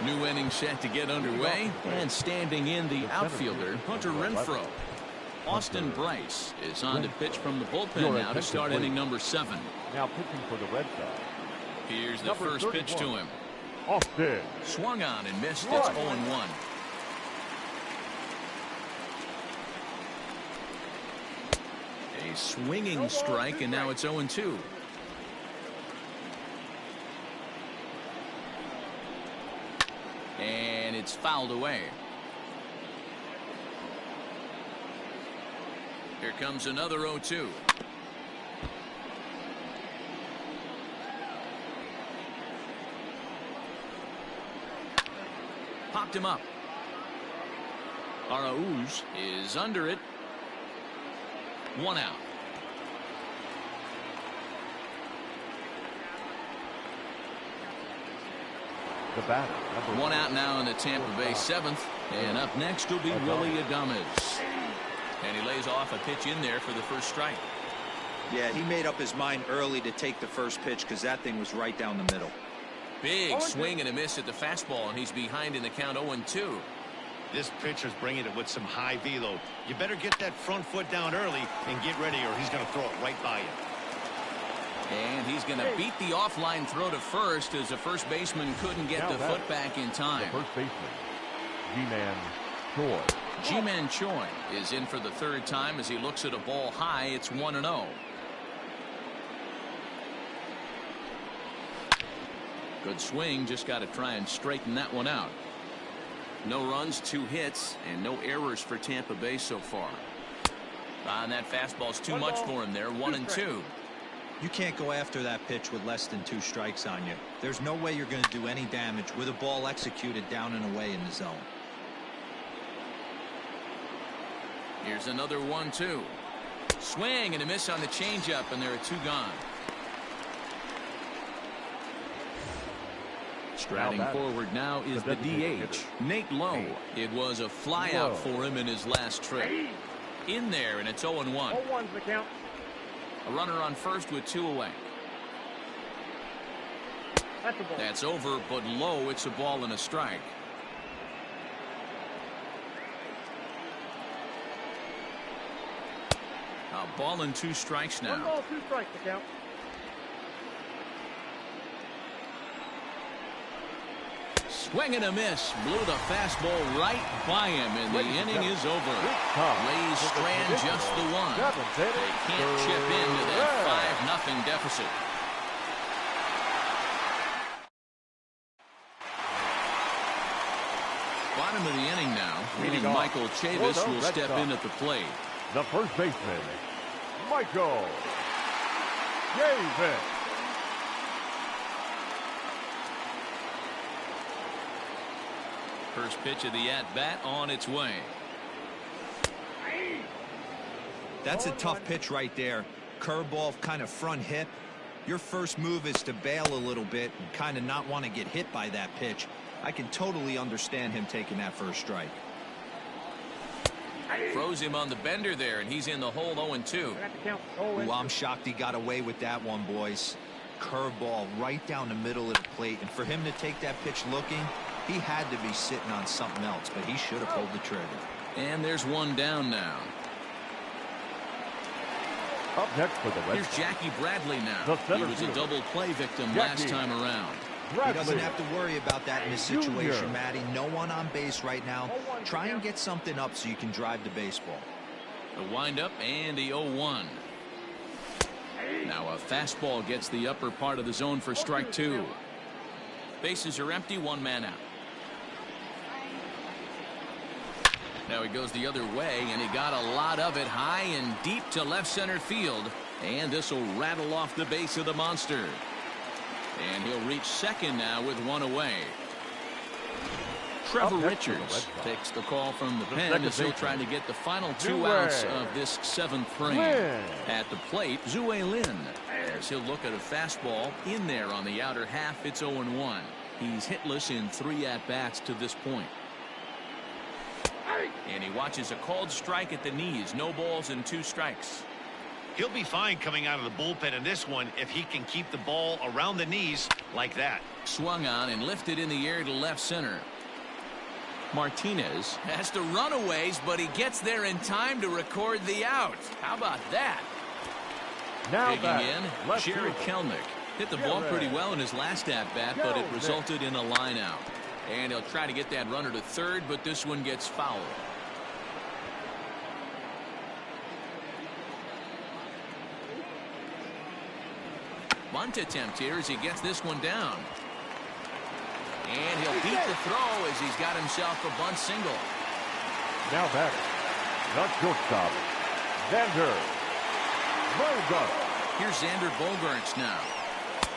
[SPEAKER 1] New inning set to get underway, and standing in the outfielder, Hunter Renfroe. Austin Bryce is on to pitch from the bullpen now to start inning number 7.
[SPEAKER 2] Now pitching for the Red Sox.
[SPEAKER 1] Here's the first pitch to him.
[SPEAKER 2] Austin.
[SPEAKER 1] Swung on and missed. It's 0-1. A swinging strike, and now it's 0-2. And it's fouled away. Here comes another 0-2. Popped him up. Arauz is under it. 1 out.
[SPEAKER 2] The batter,
[SPEAKER 1] 1 out now in the Tampa Bay 7th. And up next will be Willie Adames. And he lays off a pitch in there for the first strike.
[SPEAKER 4] Yeah, he made up his mind early to take the first pitch because that thing was right down the middle.
[SPEAKER 1] Big swing and a miss at the fastball, and he's behind in the count 0-2.
[SPEAKER 3] This pitcher's bringing it with some high velo. You better get that front foot down early and get ready, or he's going to throw it right by you.
[SPEAKER 1] And he's going to beat the offline throw to first as the first baseman couldn't get the foot back in time.
[SPEAKER 2] The first baseman, G-Man Choi.
[SPEAKER 1] G-Man Choi is in for the 3rd time as he looks at a ball high. It's 1-0. Good swing. Just got to try and straighten that one out. No runs, 2 hits, and no errors for Tampa Bay so far. And that fastball's too much for him there. 1-2.
[SPEAKER 4] You can't go after that pitch with less than 2 strikes on you. There's no way you're going to do any damage with a ball executed down and away in the zone.
[SPEAKER 1] Here's another 1-2. Swing and a miss on the changeup, and there are 2 gone. Striding forward now is the DH, Nate Lowe. It was a flyout for him in his last trip. In there, and it's 0-1.
[SPEAKER 2] 0-1's the count.
[SPEAKER 1] A runner on first with 2 away.
[SPEAKER 2] That's a ball.
[SPEAKER 1] That's over, but low. It's a ball and a strike. A ball and 2 strikes now.
[SPEAKER 2] 1 ball, 2 strikes the count.
[SPEAKER 1] Swing and a miss. Blew the fastball right by him, and the inning is over. Rays strand just the 1. They can't chip into that 5-0 deficit. Bottom of the inning now. Michael Chavis will step in at the plate.
[SPEAKER 2] The first baseman, Michael Chavis.
[SPEAKER 1] First pitch of the at-bat on its way.
[SPEAKER 4] That's a tough pitch right there. Curveball, kind of front hip. Your first move is to bail a little bit and kind of not want to get hit by that pitch. I can totally understand him taking that first strike.
[SPEAKER 1] Throws him on the bender there, and he's in the hole 0-2.
[SPEAKER 4] Ooh, I'm shocked he got away with that one, boys. Curveball right down the middle of the plate, and for him to take that pitch looking, he had to be sitting on something else, but he should have pulled the trigger.
[SPEAKER 1] And there's 1 down now.
[SPEAKER 2] Up next for the Red
[SPEAKER 1] Here's
[SPEAKER 2] Sox,
[SPEAKER 1] Jackie Bradley now. He was a double play victim last time around.
[SPEAKER 4] He doesn't have to worry about that in this situation, Matty. No one on base right now. Try and get something up so you can drive the baseball.
[SPEAKER 1] The windup and the 0-1. Now a fastball gets the upper part of the zone for strike 2. Bases are empty, 1 man out. Now he goes the other way, and he got a lot of it high and deep to left center field. And this will rattle off the base of the monster. And he'll reach second now with 1 away. Trevor Richards takes the call from the pen as he'll try to get the final 2 outs of this 7th frame. At the plate, Zue Lin, as he'll look at a fastball in there on the outer half. It's 0-1. He's hitless in 3 at-bats to this point. And he watches a called strike at the knees. No balls and 2 strikes.
[SPEAKER 3] He'll be fine coming out of the bullpen in this one if he can keep the ball around the knees like that.
[SPEAKER 1] Swung on and lifted in the air to left center. Martinez has to run a ways, but he gets there in time to record the out. How about that?
[SPEAKER 2] Now
[SPEAKER 1] digging in, Jared Kelnick hit the ball pretty well in his last at-bat, but it resulted in a line out. And he'll try to get that runner to third, but this one gets fouled. Bunt attempt here as he gets this one down. And he'll beat the throw as he's got himself a bunt single.
[SPEAKER 2] Now back, the shortstop, Xander Bogaerts.
[SPEAKER 1] Here's Xander Bogaerts now.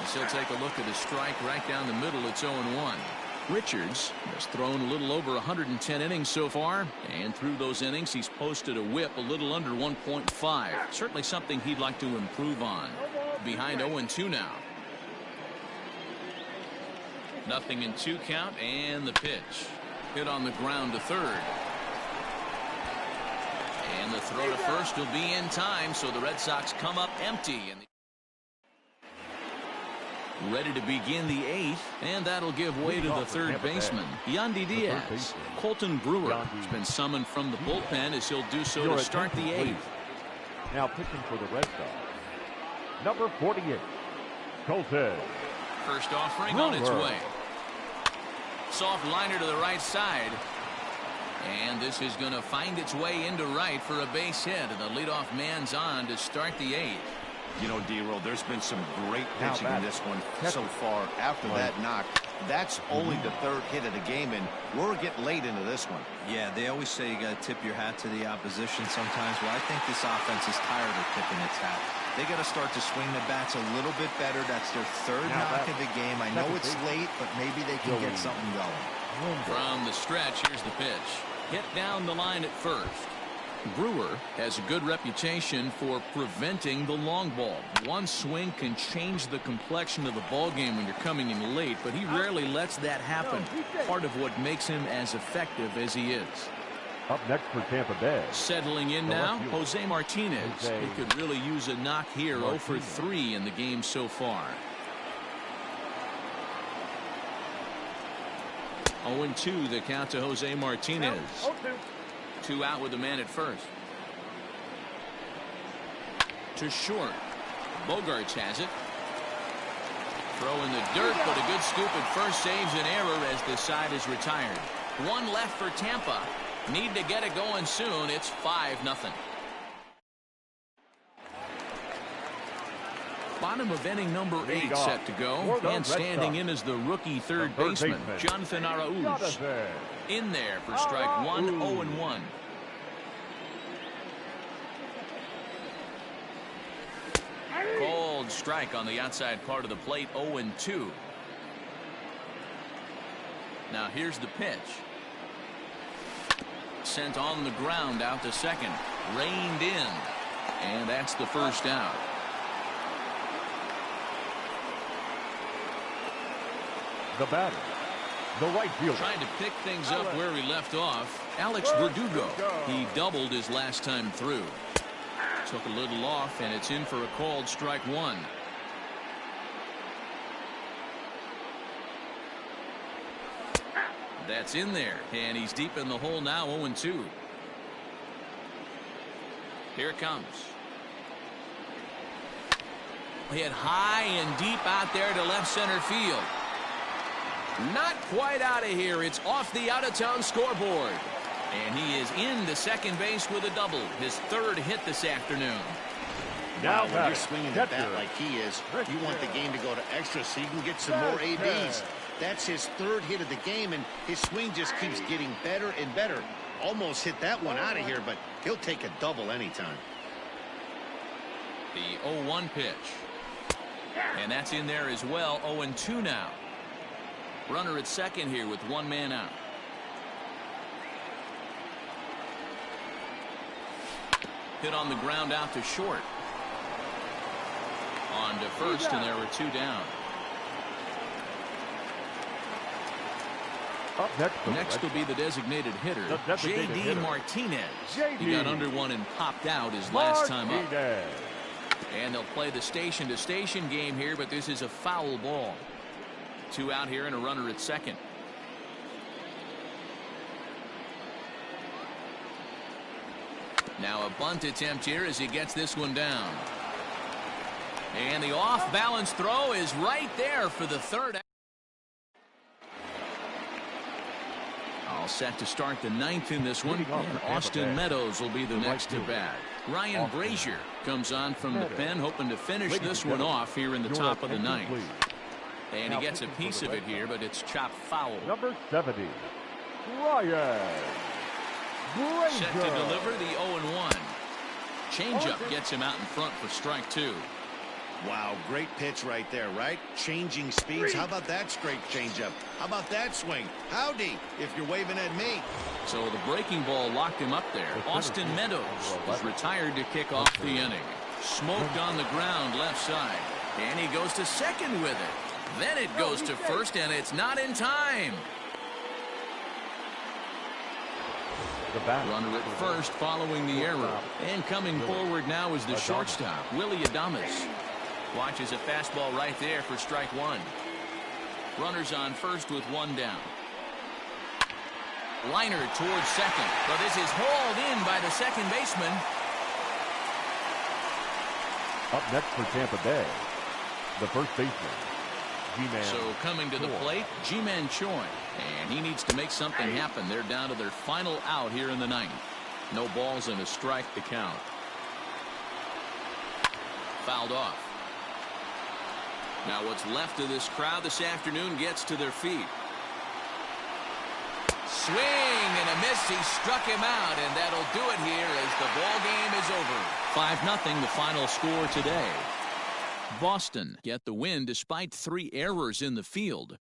[SPEAKER 1] As he'll take a look at his strike right down the middle. It's 0-1. Richards has thrown a little over 110 innings so far, and through those innings he's posted a whip a little under 1.5. Certainly something he'd like to improve on. Behind 0-2 now. Nothing in 2 count, and the pitch hit on the ground to third. And the throw to first will be in time, so the Red Sox come up empty. Ready to begin the 8th, and that'll give way to the third baseman, Yandy Diaz. Colton Brewer has been summoned from the bullpen as he'll do so to start the 8th.
[SPEAKER 2] Now pitching for the Red Sox, number 48, Colton.
[SPEAKER 1] First offering on its way. Soft liner to the right side. And this is going to find its way into right for a base hit, and the leadoff man's on to start the 8th.
[SPEAKER 3] You know, D-Roll, there's been some great pitching in this one so far. After that knock, that's only the third hit of the game, and we're getting late into this one.
[SPEAKER 4] Yeah, they always say you got to tip your hat to the opposition sometimes. Well, I think this offense is tired of tipping its hat. They got to start to swing the bats a little bit better. That's their third knock of the game. I know it's late, but maybe they can get something going.
[SPEAKER 1] From the stretch, here's the pitch. Hit down the line at first. Brewer has a good reputation for preventing the long ball. One swing can change the complexion of the ball game when you're coming in late, but he rarely lets that happen. Part of what makes him as effective as he is.
[SPEAKER 2] Up next for Tampa Bay.
[SPEAKER 1] Settling in now, Jose Martinez. He could really use a knock here. 0 for 3 in the game so far. 0-2 the count to Jose Martinez. 2 out with the man at first. To short. Bogarts has it. Throw in the dirt, but a good scoop at first saves an error as the side is retired. 1 left for Tampa. Need to get it going soon. It's 5-0. Bottom of inning number 8 set to go. And standing in is the rookie third baseman, Jonathan Arauz. In there for strike 1, 0-1. Cold strike on the outside part of the plate, 0-2. Now here's the pitch. Sent on the ground out to second. Reined in. And that's the first out.
[SPEAKER 2] The batter, the right fielder.
[SPEAKER 1] Trying to pick things up where he left off, Alex Verdugo. He doubled his last time through. Took a little off, and it's in for a called strike 1. That's in there, and he's deep in the hole now, 0-2. Here it comes. Hit high and deep out there to left center field. Not quite out of here. It's off the out-of-town scoreboard. And he is into second base with a double. His third hit this afternoon.
[SPEAKER 3] Now when you're swinging the bat like he is, you want the game to go to extra so you can get some more ABs. That's his third hit of the game, and his swing just keeps getting better and better. Almost hit that one out of here, but he'll take a double anytime.
[SPEAKER 1] The 0-1 pitch. And that's in there as well. 0-2 now. Runner at second here with 1 man out. Hit on the ground out to short. On to first, and there were 2 down.
[SPEAKER 2] Up
[SPEAKER 1] next will be the designated hitter, J.D. Martinez. He got under one and popped out his last time up. And they'll play the station-to-station game here, but this is a foul ball. 2 out here and a runner at second. Now a bunt attempt here as he gets this one down. And the off-balance throw is right there for the third out. All set to start the 9th in this one. And Austin Meadows will be the next to bat. Ryan Brazier comes on from the pen, hoping to finish this one off here in the top of the 9th. And he gets a piece of it here, but it's chopped foul.
[SPEAKER 2] Number 70, Ryan Brazier.
[SPEAKER 1] Set to deliver the 0-1. Changeup gets him out in front for strike 2.
[SPEAKER 3] Wow, great pitch right there, right? Changing speeds. How about that straight changeup? How about that swing? Howdy, if you're waving at me.
[SPEAKER 1] So the breaking ball locked him up there. Austin Meadows is retired to kick off the inning. Smoked on the ground left side. And he goes to second with it. Then it goes to first, and it's not in time. Runner at first following the error. And coming forward now is the shortstop, Willie Adames. Watches a fastball right there for strike 1. Runners on first with 1 down. Liner towards second, but this is hauled in by the second baseman.
[SPEAKER 2] Up next for Tampa Bay, the first baseman, G-Man.
[SPEAKER 1] So coming to the plate, G-Man Choi. And he needs to make something happen. They're down to their final out here in the 9th. No balls and a strike to count. fouled off. Now what's left of this crowd this afternoon gets to their feet. Swing and a miss. He struck him out, and that'll do it here as the ball game is over. 5-0 the final score today. Boston get the win despite 3 errors in the field.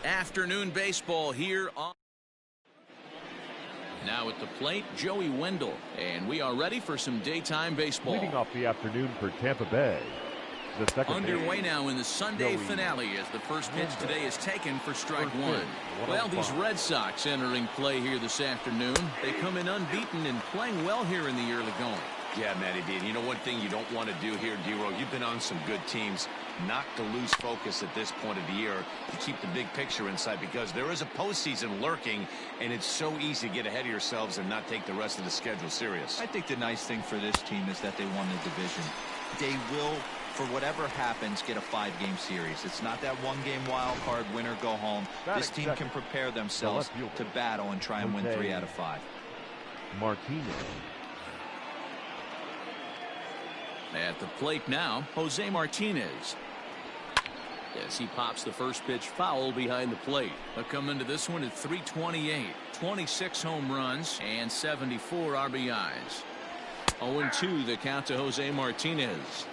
[SPEAKER 1] Afternoon baseball here on. Now at the plate, Joey Wendell, and we are ready for some daytime baseball.
[SPEAKER 2] Leading off the afternoon for Tampa Bay, the second
[SPEAKER 1] underway now in the Sunday finale as the first pitch today is taken for strike one. Well, these Red Sox entering play here this afternoon. They come in unbeaten and playing well here in the early going.
[SPEAKER 6] Yeah, Matty D. And you know one thing you don't want to do here, D-Row, you've been on some good teams, not to lose focus at this point of the year, to keep the big picture inside, because there is a postseason lurking, and it's so easy to get ahead of yourselves and not take the rest of the schedule serious.
[SPEAKER 4] I think the nice thing for this team is that they won the division. They will, for whatever happens, get a 5-game series. It's not that 1-game wild card, win or go home. This team can prepare themselves to battle and try and win 3 out of 5.
[SPEAKER 2] Martinez.
[SPEAKER 1] At the plate now, Jose Martinez. As he pops the first pitch foul behind the plate. They'll come into this one at .328, 26 home runs and 74 RBIs. 0-2 the count to Jose Martinez.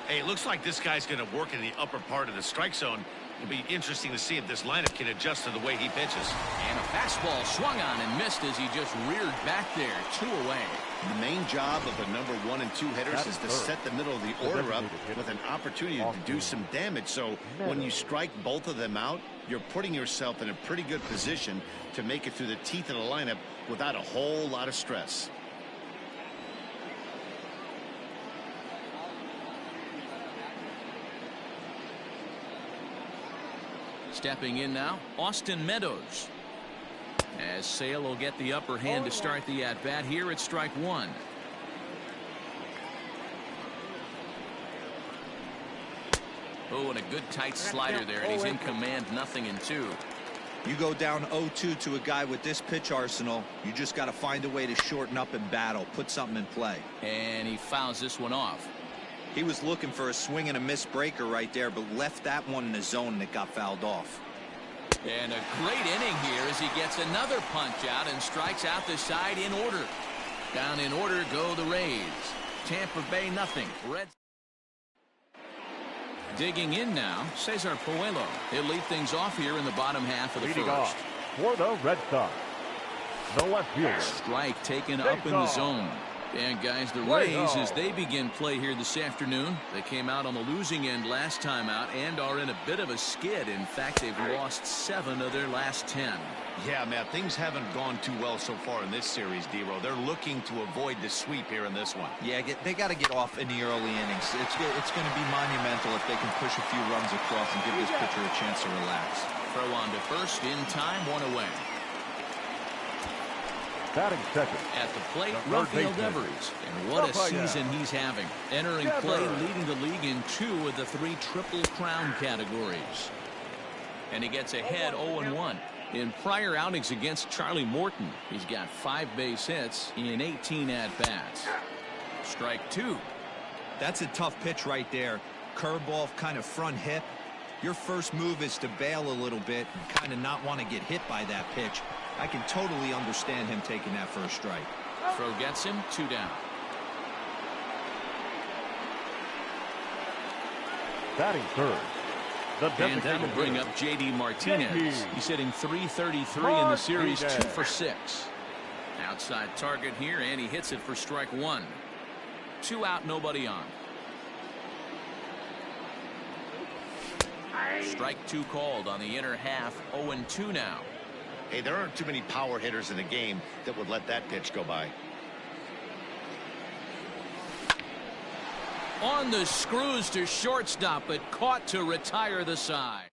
[SPEAKER 3] Hey, it looks like this guy's going to work in the upper part of the strike zone. It'll be interesting to see if this lineup can adjust to the way he pitches.
[SPEAKER 1] And a fastball swung on and missed as he just reared back there, 2 away.
[SPEAKER 3] The main job of the number 1 and 2 hitters is to set the middle of the order up with an opportunity to do some damage. So when you strike both of them out, you're putting yourself in a pretty good position to make it through the teeth of the lineup without a whole lot of stress.
[SPEAKER 1] Stepping in now, Austin Meadows. As Sale will get the upper hand to start the at-bat here at strike 1. Oh, and a good tight slider there, and he's in command, 0-2.
[SPEAKER 4] You go down 0-2 to a guy with this pitch arsenal, you just got to find a way to shorten up and battle, put something in play.
[SPEAKER 1] And he fouls this one off.
[SPEAKER 4] He was looking for a swing and a miss breaker right there, but left that one in the zone that got fouled off.
[SPEAKER 1] And a great inning here as he gets another punch out and strikes out the side in order. Down in order go the Rays. Tampa Bay 0. Red. Digging in now, Cesar Puello. He'll lead things off here in the bottom half of the
[SPEAKER 2] Leading
[SPEAKER 1] first.
[SPEAKER 2] off for the Red Sox, the left fielder.
[SPEAKER 1] Strike taken up in the zone. And guys, the Rays, as they begin play here this afternoon, they came out on the losing end last time out and are in a bit of a skid. In fact, they've lost 7 of their last 10.
[SPEAKER 6] Yeah, Matt, things haven't gone too well so far in this series, D-Row. They're looking to avoid the sweep here in this one.
[SPEAKER 4] Yeah, they got to get off in the early innings. It's going to be monumental if they can push a few runs across and give this pitcher a chance to relax.
[SPEAKER 1] Throw on to first in time, 1 away.
[SPEAKER 2] Batting second.
[SPEAKER 1] At the plate, Rafael Devers. And what a season he's having. Entering play, leading the league in 2 of the 3 Triple Crown categories. And he gets ahead 0-1. In prior outings against Charlie Morton, he's got 5 base hits in 18 at-bats. Strike 2.
[SPEAKER 4] That's a tough pitch right there. Curveball, kind of front hip. Your first move is to bail a little bit and kind of not want to get hit by that pitch. I can totally understand him taking that first strike.
[SPEAKER 1] Throw gets him, 2 down.
[SPEAKER 2] Batting third.
[SPEAKER 1] And that'll bring up J.D. Martinez. He's hitting .333 in the series, 2 for 6. Outside target here, and he hits it for strike 1. 2 out, nobody on. Strike 2 called on the inner half. 0-2 now.
[SPEAKER 3] Hey, there aren't too many power hitters in the game that would let that pitch go by.
[SPEAKER 1] On the screws to shortstop, but caught to retire the side.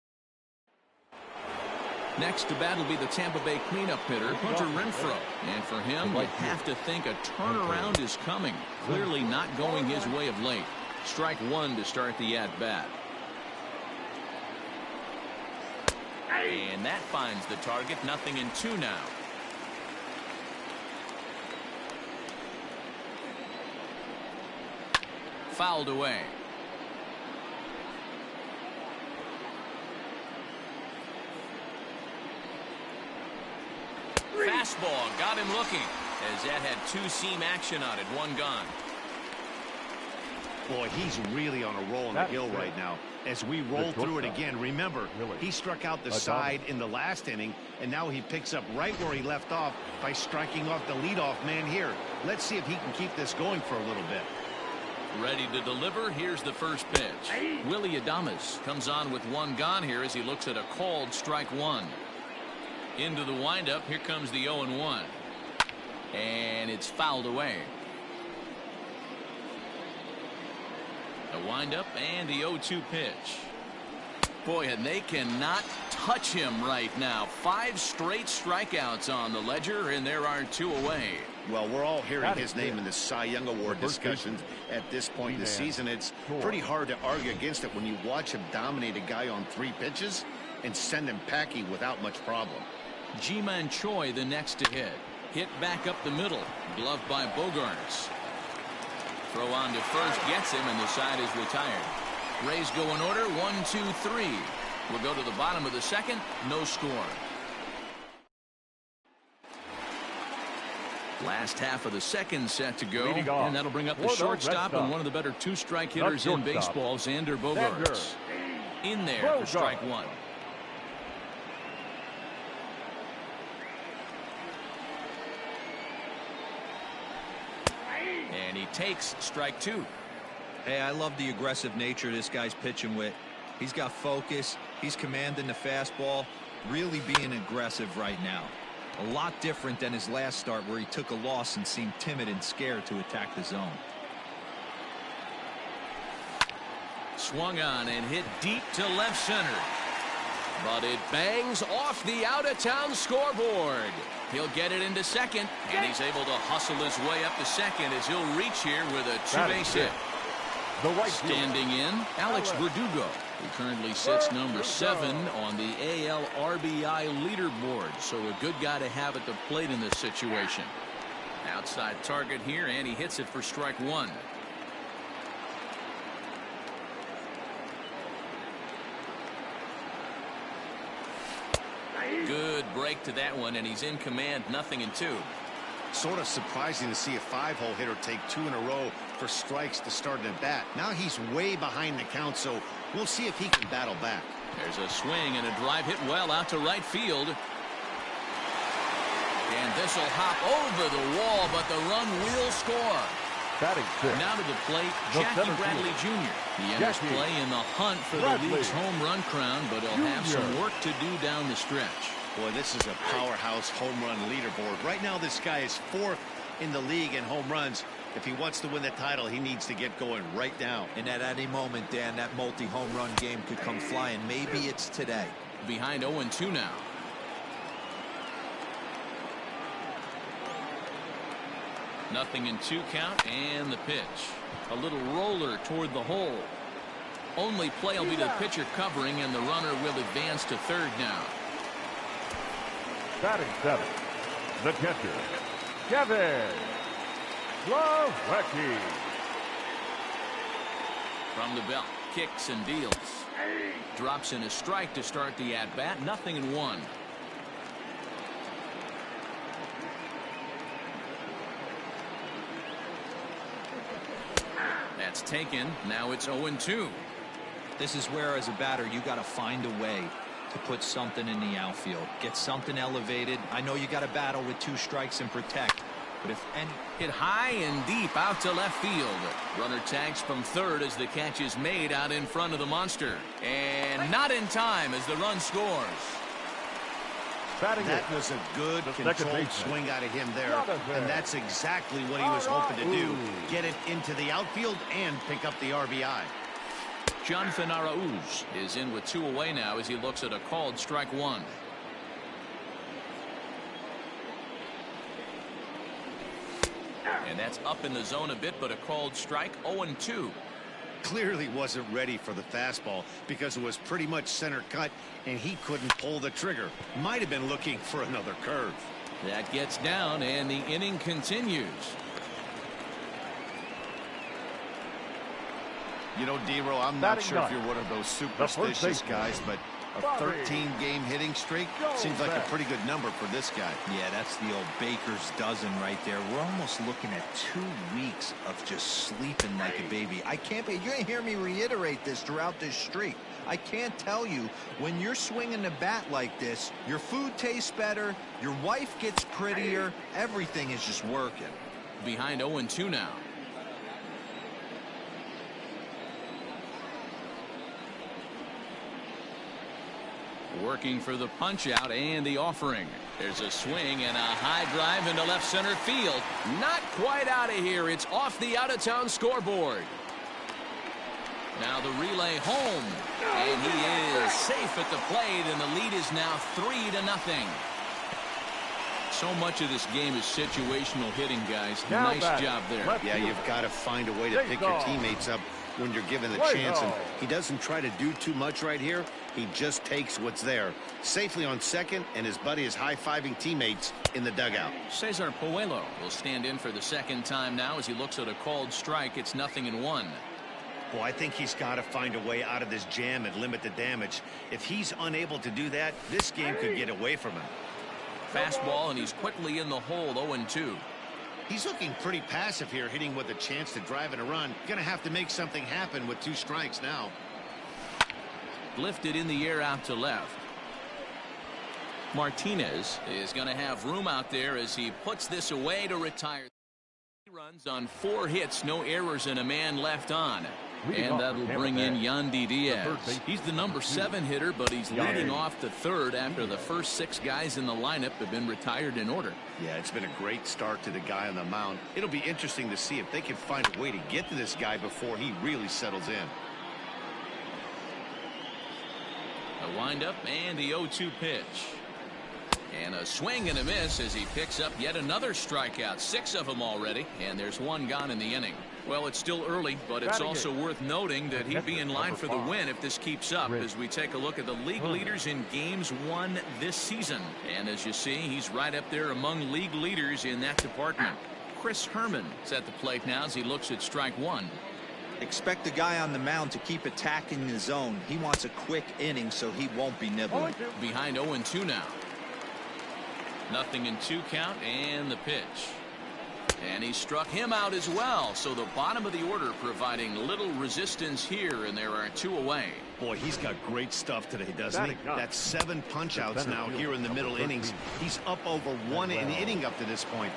[SPEAKER 1] Next to bat will be the Tampa Bay cleanup hitter, Hunter Renfroe. And for him, you have to think a turnaround is coming. Clearly not going his way of late. Strike 1 to start the at-bat. And that finds the target. 0-2 now. Fouled away. Fastball got him looking, as that had 2-seam action on it. 1 gone.
[SPEAKER 3] Boy, he's really on a roll on the hill right now. As we roll through it again, remember, he struck out the side in the last inning, and now he picks up right where he left off by striking off the leadoff man here. Let's see if he can keep this going for a little bit.
[SPEAKER 1] Ready to deliver. Here's the first pitch. Willie Adames comes on with 1 gone here as he looks at a called strike 1. Into the windup. Here comes the 0-1. And it's fouled away. The windup and the 0-2 pitch. Boy, and they cannot touch him right now. 5 straight strikeouts on the ledger, and there are 2 away.
[SPEAKER 3] Well, we're all hearing his name in the Cy Young Award discussions at this point in the season. It's pretty hard to argue against it when you watch him dominate a guy on 3 pitches and send him packing without much problem.
[SPEAKER 1] Ji-Man Choi the next to hit. Hit back up the middle. Gloved by Bogaerts. Throw on to first gets him, and the side is retired. Rays go in order. 1, 2, 3. We'll go to the bottom of the second. No score. Last half of the second set to go, and that'll bring up the shortstop and one of the better 2-strike hitters in baseball, Xander Bogaerts. In there for strike 1. And he takes strike 2.
[SPEAKER 4] Hey, I love the aggressive nature this guy's pitching with. He's got focus. He's commanding the fastball. Really being aggressive right now. A lot different than his last start where he took a loss and seemed timid and scared to attack the zone.
[SPEAKER 1] Swung on and hit deep to left center. But it bangs off the out-of-town scoreboard. He'll get it into second, and he's able to hustle his way up to second as he'll reach here with a 2-base hit. Standing in, Alex Verdugo, who currently sits number 7 on the AL RBI leaderboard. So a good guy to have at the plate in this situation. Outside target here, and he hits it for strike 1. Good break to that one, and he's in command. 0-2.
[SPEAKER 3] Sort of surprising to see a 5-hole hitter take 2 in a row for strikes to start an at-bat. Now he's way behind the count, so we'll see if he can battle back.
[SPEAKER 1] There's a swing and a drive hit well out to right field. And this will hop over the wall, but the run will score. Now to the plate, Jackie Bradley Jr. He enters play in the hunt for the league's home run crown, but he'll have some work to do down the stretch.
[SPEAKER 3] Boy, this is a powerhouse home run leaderboard. Right now, this guy is 4th in the league in home runs. If he wants to win the title, he needs to get going right now.
[SPEAKER 4] And at any moment, Dan, that multi-home run game could come flying. Maybe it's today.
[SPEAKER 1] Behind 0-2 now. 0-2 count, and the pitch. A little roller toward the hole. Only play will be the pitcher covering, and the runner will advance to third now.
[SPEAKER 2] Batting seventh, the catcher, Kevin Plawecki.
[SPEAKER 1] From the belt, kicks and deals. Drops in a strike to start the at-bat. 0-1. That's taken. Now it's 0-2.
[SPEAKER 4] This is where, as a batter, you got to find a way to put something in the outfield. Get something elevated. I know you got to battle with 2 strikes and protect. But if any...
[SPEAKER 1] Hit high and deep out to left field. Runner tags from third as the catch is made out in front of the monster. And not in time as the run scores.
[SPEAKER 3] That was a good controlled swing out of him there. And that's exactly what he was hoping to do. Get it into the outfield and pick up the RBI.
[SPEAKER 1] Jonathan Arauz is in with 2 away now as he looks at a called strike 1. And that's up in the zone a bit, but a called strike. 0-2.
[SPEAKER 3] Clearly wasn't ready for the fastball because it was pretty much center cut and he couldn't pull the trigger. Might have been looking for another curve.
[SPEAKER 1] That gets down and the inning continues.
[SPEAKER 3] You know, D-Row, I'm not sure if you're one of those superstitious guys, but a 13-game hitting streak seems like a pretty good number for this guy.
[SPEAKER 4] Yeah, that's the old baker's dozen right there. We're almost looking at 2 weeks of just sleeping like a baby. I can't be. You're going to hear me reiterate this throughout this streak. I can't tell you, when you're swinging the bat like this, your food tastes better, your wife gets prettier, everything is just working.
[SPEAKER 1] Behind 0-2 now. Working for the punch out and the offering. There's a swing and a high drive into left center field. Not quite out of here. It's off the out-of-town scoreboard. Now the relay home. And he is safe at the plate, and the lead is now 3-0. So much of this game is situational hitting, guys. Nice job there.
[SPEAKER 3] Yeah, you've got to find a way to pick your teammates up when you're given the chance, and he doesn't try to do too much right here. He just takes what's there. Safely on second, and his buddy is high-fiving teammates in the dugout.
[SPEAKER 1] Cesar Puello will stand in for the second time now as he looks at a called strike. It's 0-1.
[SPEAKER 3] Well, I think he's got to find a way out of this jam and limit the damage. If he's unable to do that, this game could get away from him.
[SPEAKER 1] Fastball, and he's quickly in the hole. 0-2.
[SPEAKER 3] He's looking pretty passive here, hitting with a chance to drive in a run. Gonna have to make something happen with 2 strikes now.
[SPEAKER 1] Lifted in the air out to left. Martinez is going to have room out there as he puts this away to retire. He runs on 4 hits, no errors, and a man left on. And that'll bring in Yandy Diaz. He's the number 7 hitter, but he's leading off the third after the first 6 guys in the lineup have been retired in order.
[SPEAKER 3] Yeah, it's been a great start to the guy on the mound. It'll be interesting to see if they can find a way to get to this guy before he really settles in.
[SPEAKER 1] A windup and the 0-2 pitch. And a swing and a miss as he picks up yet another strikeout. 6 of them already, and there's 1 gone in the inning. Well, it's still early, but it's also worth noting that he'd be in line for the win if this keeps up as we take a look at the league leaders in games won this season. And as you see, he's right up there among league leaders in that department. Chris Herman is at the plate now as he looks at strike 1.
[SPEAKER 4] Expect the guy on the mound to keep attacking the zone. He wants a quick inning, so he won't be nibbling.
[SPEAKER 1] Behind 0-2 now. 0-2 count and the pitch. And he struck him out as well. So the bottom of the order providing little resistance here, and there are 2 away.
[SPEAKER 3] Boy, he's got great stuff today, doesn't he? That's 7 punch-outs now here in the middle innings. He's up over 1 an inning up to this point.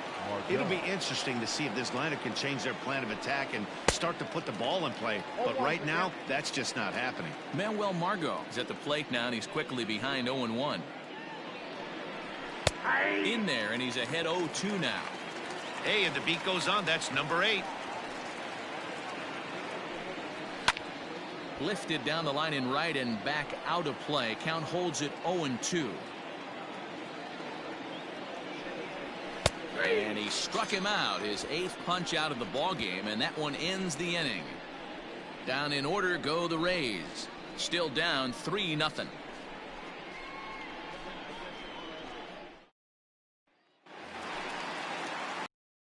[SPEAKER 3] It'll be interesting to see if this lineup can change their plan of attack and start to put the ball in play. But right now, that's just not happening.
[SPEAKER 1] Manuel Margot is at the plate now, and he's quickly behind 0-1. In there, and he's ahead 0-2 now.
[SPEAKER 3] Hey, and the beat goes on. That's number 8.
[SPEAKER 1] Lifted down the line in right and back out of play. Count holds it 0-2. And he struck him out, his 8th punch out of the ball game, and that one ends the inning. Down in order go the Rays. Still down 3-0.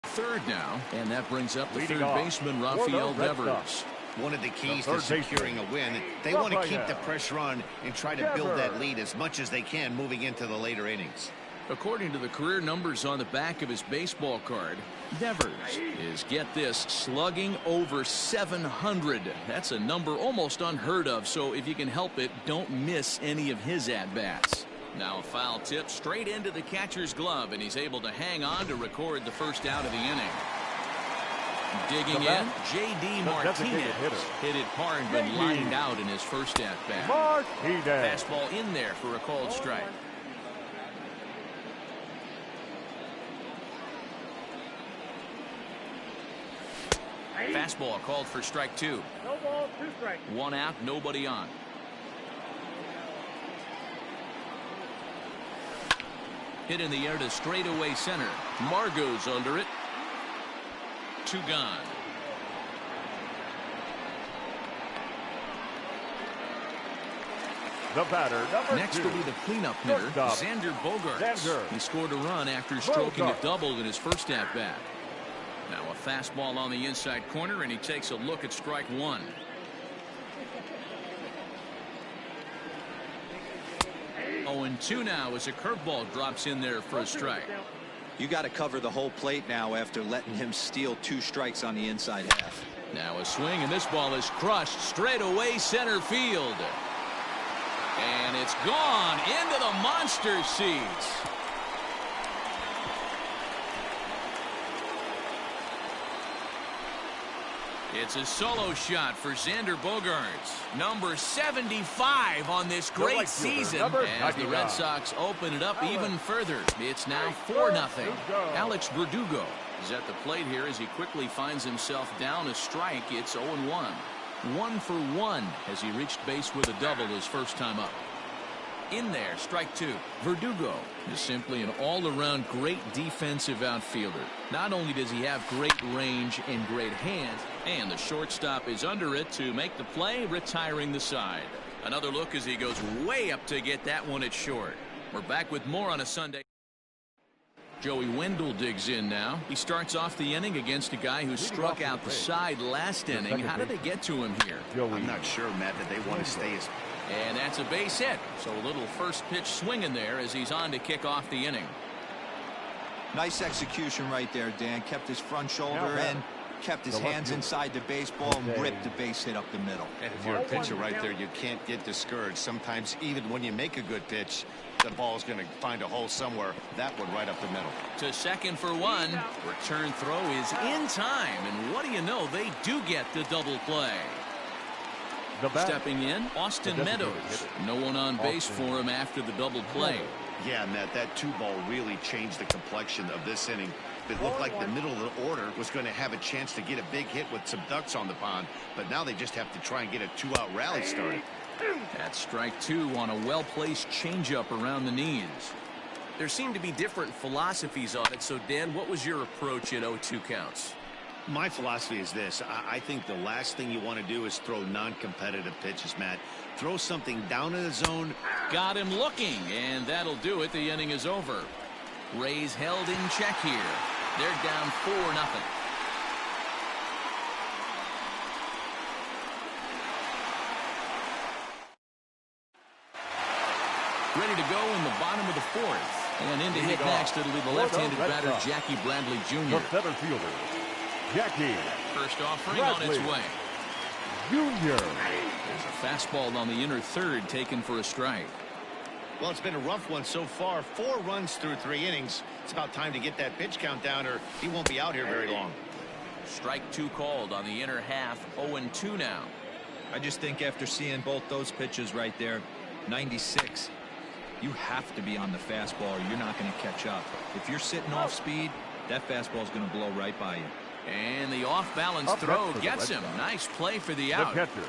[SPEAKER 1] Third now, and that brings up the third baseman, Rafael Devers.
[SPEAKER 3] One of the keys to securing a win, they want to keep the pressure on and try to build that lead as much as they can moving into the later innings.
[SPEAKER 1] According to the career numbers on the back of his baseball card, Devers is, get this, slugging over 700. That's a number almost unheard of, so if you can help it, don't miss any of his at-bats. Now a foul tip straight into the catcher's glove, and he's able to hang on to record the first out of the inning. Digging in, J.D. Martinez hit it hard but lined out in his first at-bat. Fastball in there for a called strike. Fastball called for strike 2.
[SPEAKER 2] No ball, 2 strikes.
[SPEAKER 1] 1 out, nobody on. Hit in the air to straightaway center. Margot's under it. 2 gone.
[SPEAKER 2] The batter,
[SPEAKER 1] Next will be the cleanup hitter, Xander Bogaerts. He scored a run after stroking a double in his first at-bat. Now a fastball on the inside corner, and he takes a look at strike 1. Oh, and 2 now as a curveball drops in there for a strike.
[SPEAKER 4] You got to cover the whole plate now after letting him steal 2 strikes on the inside half.
[SPEAKER 1] Now a swing, and this ball is crushed straight away center field. And it's gone into the monster seats. It's a solo shot for Xander Bogaerts, number 75 on this great season. As the Red Sox open it up even further, it's now 4-0. Alex Verdugo is at the plate here as he quickly finds himself down a strike. It's 0-1. 1 for 1 as he reached base with a double his first time up. In there, strike 2. Verdugo is simply an all-around great defensive outfielder. Not only does he have great range and great hands, and the shortstop is under it to make the play, retiring the side. Another look as he goes way up to get that one at short. We're back with more on a Sunday. Joey Wendell digs in now. He starts off the inning against a guy who struck out the side last inning. How did they get to him here?
[SPEAKER 3] I'm not sure, Matt, that they want to stay as...
[SPEAKER 1] And that's a base hit. So a little first pitch swinging there as he's on to kick off the inning.
[SPEAKER 4] Nice execution right there, Dan. Kept his front shoulder in, kept his hands inside the baseball, and ripped the base hit up the middle.
[SPEAKER 3] And if you're a pitcher right there, you can't get discouraged. Sometimes even when you make a good pitch, the ball's going to find a hole somewhere. That one right up the middle.
[SPEAKER 1] To second for 1. Return throw is in time. And what do you know? They do get the double play. Stepping in, Austin Meadows. No one on base for him after the double play.
[SPEAKER 3] Yeah, Matt, that 2-ball really changed the complexion of this inning. It looked like the middle of the order was going to have a chance to get a big hit with some ducks on the pond, but now they just have to try and get a 2-out rally started.
[SPEAKER 1] That's strike 2 on a well-placed changeup around the knees. There seem to be different philosophies on it, so Dan, what was your approach at 0-2 counts?
[SPEAKER 3] My philosophy is this. I think the last thing you want to do is throw non-competitive pitches, Matt. Throw something down in the zone.
[SPEAKER 1] Got him looking, and that'll do it. The inning is over. Rays held in check here. They're down 4-0. Ready to go in the bottom of the 4th. And in to hit next, it'll be the left-handed batter, Jackie Bradley Jr.
[SPEAKER 2] The center fielder, Jackie.
[SPEAKER 1] First offering on its way.
[SPEAKER 2] Junior.
[SPEAKER 1] There's a fastball on the inner third taken for a strike.
[SPEAKER 3] Well, it's been a rough one so far. 4 runs through 3 innings. It's about time to get that pitch count down or he won't be out here very long.
[SPEAKER 1] Strike 2 called on the inner half. 0-2 now.
[SPEAKER 4] I just think after seeing both those pitches right there, 96, you have to be on the fastball or you're not going to catch up. If you're sitting off speed, that fastball is going to blow right by you.
[SPEAKER 1] And the off-balance throw gets him. Nice play for the out.
[SPEAKER 2] The catcher,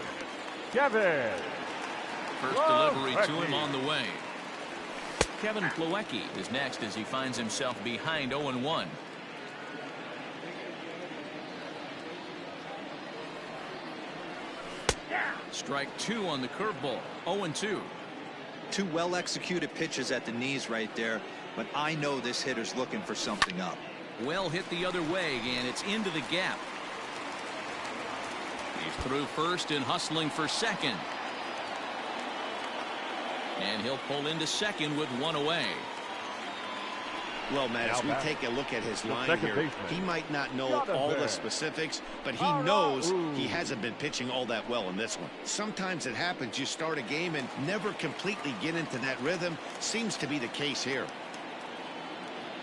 [SPEAKER 2] Kevin.
[SPEAKER 1] First delivery to him on the way. Kevin Plawecki is next as he finds himself behind 0-1. Strike 2 on the curveball. 0-2.
[SPEAKER 4] Two well-executed pitches at the knees right there, but I know this hitter's looking for something up.
[SPEAKER 1] Well hit the other way, and it's into the gap. He's through first and hustling for second. And he'll pull into second with one away.
[SPEAKER 3] Well, Matt, as we take a look at his line here, he might not know all the specifics, but he knows he hasn't been pitching all that well in this one. Sometimes it happens. You start a game and never completely get into that rhythm. Seems to be the case here.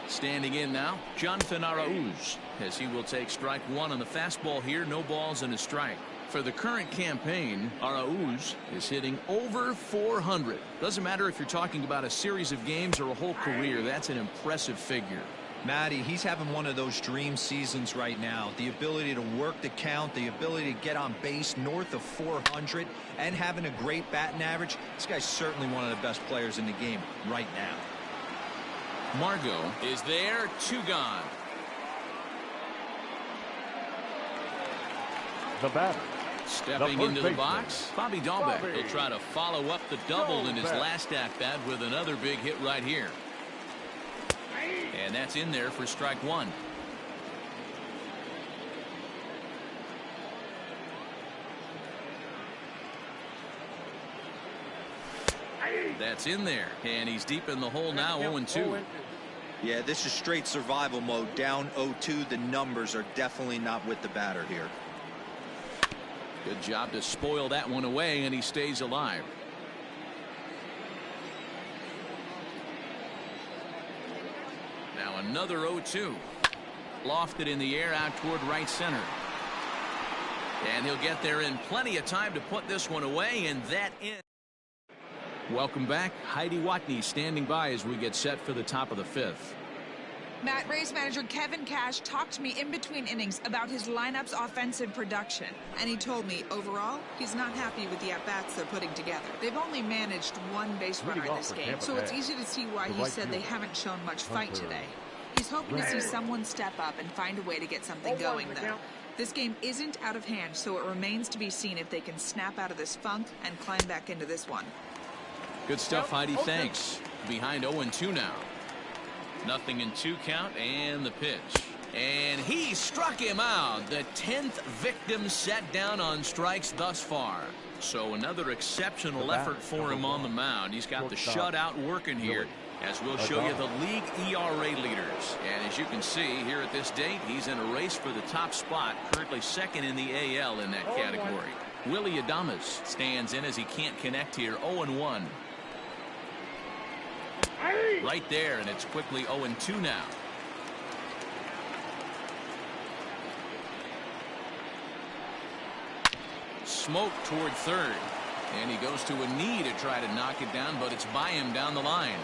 [SPEAKER 1] Standing in now, Jonathan Arauz, as he will take strike 1 on the fastball here. No balls and a strike. For the current campaign, Arauz is hitting over 400. Doesn't matter if you're talking about a series of games or a whole career. That's an impressive figure.
[SPEAKER 4] Matty, he's having one of those dream seasons right now. The ability to work the count, the ability to get on base north of 400, and having a great batting average. This guy's certainly one of the best players in the game right now.
[SPEAKER 1] Margot is there, 2 gone.
[SPEAKER 2] The batter.
[SPEAKER 1] Stepping into the box, Bobby Dahlbeck. He'll try to follow up the double in his last at-bat with another big hit right here. And that's in there for strike 1. That's in there, and he's deep in the hole now. 0-2.
[SPEAKER 4] Yeah, this is straight survival mode. Down 0-2. The numbers are definitely not with the batter here.
[SPEAKER 1] Good job to spoil that one away, and he stays alive. Now another 0-2. Lofted in the air out toward right center. And he'll get there in plenty of time to put this one away, and that in. Welcome back. Heidi Watney standing by as we get set for the top of the 5th.
[SPEAKER 5] Matt, Rays manager Kevin Cash talked to me in between innings about his lineup's offensive production. And he told me, overall, he's not happy with the at-bats they're putting together. They've only managed 1 base runner in this game, so it's easy to see why he said they haven't shown much fight today. He's hoping to see someone step up and find a way to get something going, though. This game isn't out of hand, so it remains to be seen if they can snap out of this funk and climb back into this one.
[SPEAKER 1] Good stuff, Heidi. Thanks. Behind 0-2 now. Nothing in 2 count, and the pitch. And he struck him out. The 10th victim set down on strikes thus far. So another exceptional effort for him on the mound. He's got the shutout working here, as we'll show you the league ERA leaders. And as you can see here at this date, he's in a race for the top spot, currently 2nd in the AL in that category. Willie Adames stands in as he can't connect here. 0-1. Right there, and it's quickly 0-2 now. Smoke toward third, and he goes to a knee to try to knock it down, but it's by him down the line.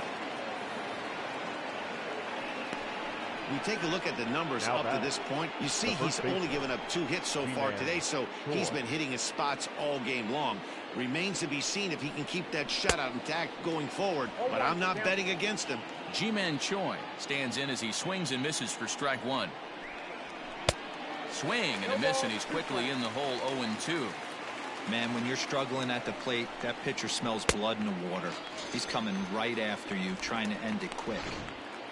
[SPEAKER 3] We take a look at the numbers up to this point. You see he's only given up 2 hits so far today, so he's been hitting his spots all game long. Remains to be seen if he can keep that shutout intact going forward, but I'm not betting against him.
[SPEAKER 1] Ji-Man Choi stands in as he swings and misses for strike 1. Swing and a miss, and he's quickly in the hole. 0-2.
[SPEAKER 4] Man, when you're struggling at the plate, that pitcher smells blood in the water. He's coming right after you, trying to end it quick.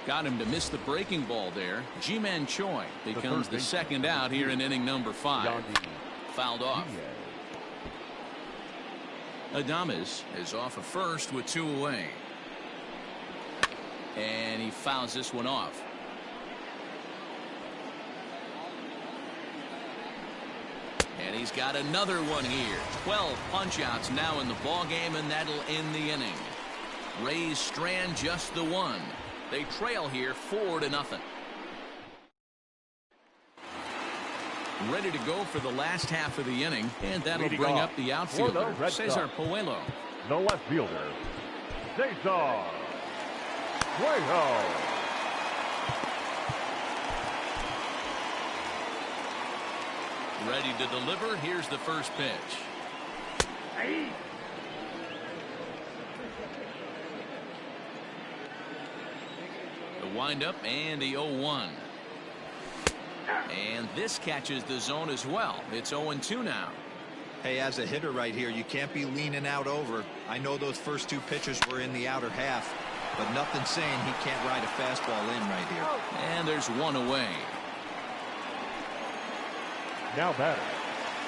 [SPEAKER 1] Got him to miss the breaking ball there. Ji-Man Choi becomes the 2nd out here in inning number 5. Fouled off. Adames is off of first with 2 away. And he fouls this one off. And he's got another one here. 12 punch-outs now in the ball game, and that'll end the inning. Rays strand just the 1. They trail here 4-0. Ready to go for the last half of the inning, and that'll bring up the outfielder, Cesar Puello.
[SPEAKER 2] The left fielder, Cesar Puello.
[SPEAKER 1] Ready to deliver. Here's the first pitch. The windup and the 0-1. And this catches the zone as well. It's 0-2 now.
[SPEAKER 4] Hey, as a hitter right here, you can't be leaning out over. I know those first two pitches were in the outer half, but nothing saying he can't ride a fastball in right here.
[SPEAKER 1] And there's one away.
[SPEAKER 2] Now batting,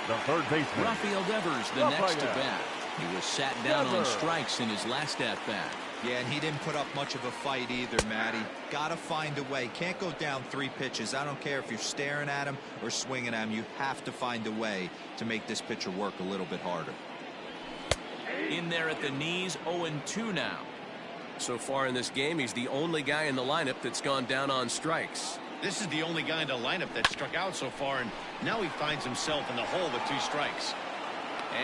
[SPEAKER 2] the third baseman,
[SPEAKER 1] Rafael Devers, the next to bat. He was sat down on strikes in his last at-bat.
[SPEAKER 4] Yeah, and he didn't put up much of a fight either, Matty. Gotta find a way. Can't go down 3 pitches. I don't care if you're staring at him or swinging at him. You have to find a way to make this pitcher work a little bit harder.
[SPEAKER 1] In there at the knees, 0-2 now.
[SPEAKER 7] So far in this game, he's the only guy in the lineup that's gone down on strikes.
[SPEAKER 3] This is the only guy in the lineup that struck out so far, and now he finds himself in the hole with 2 strikes.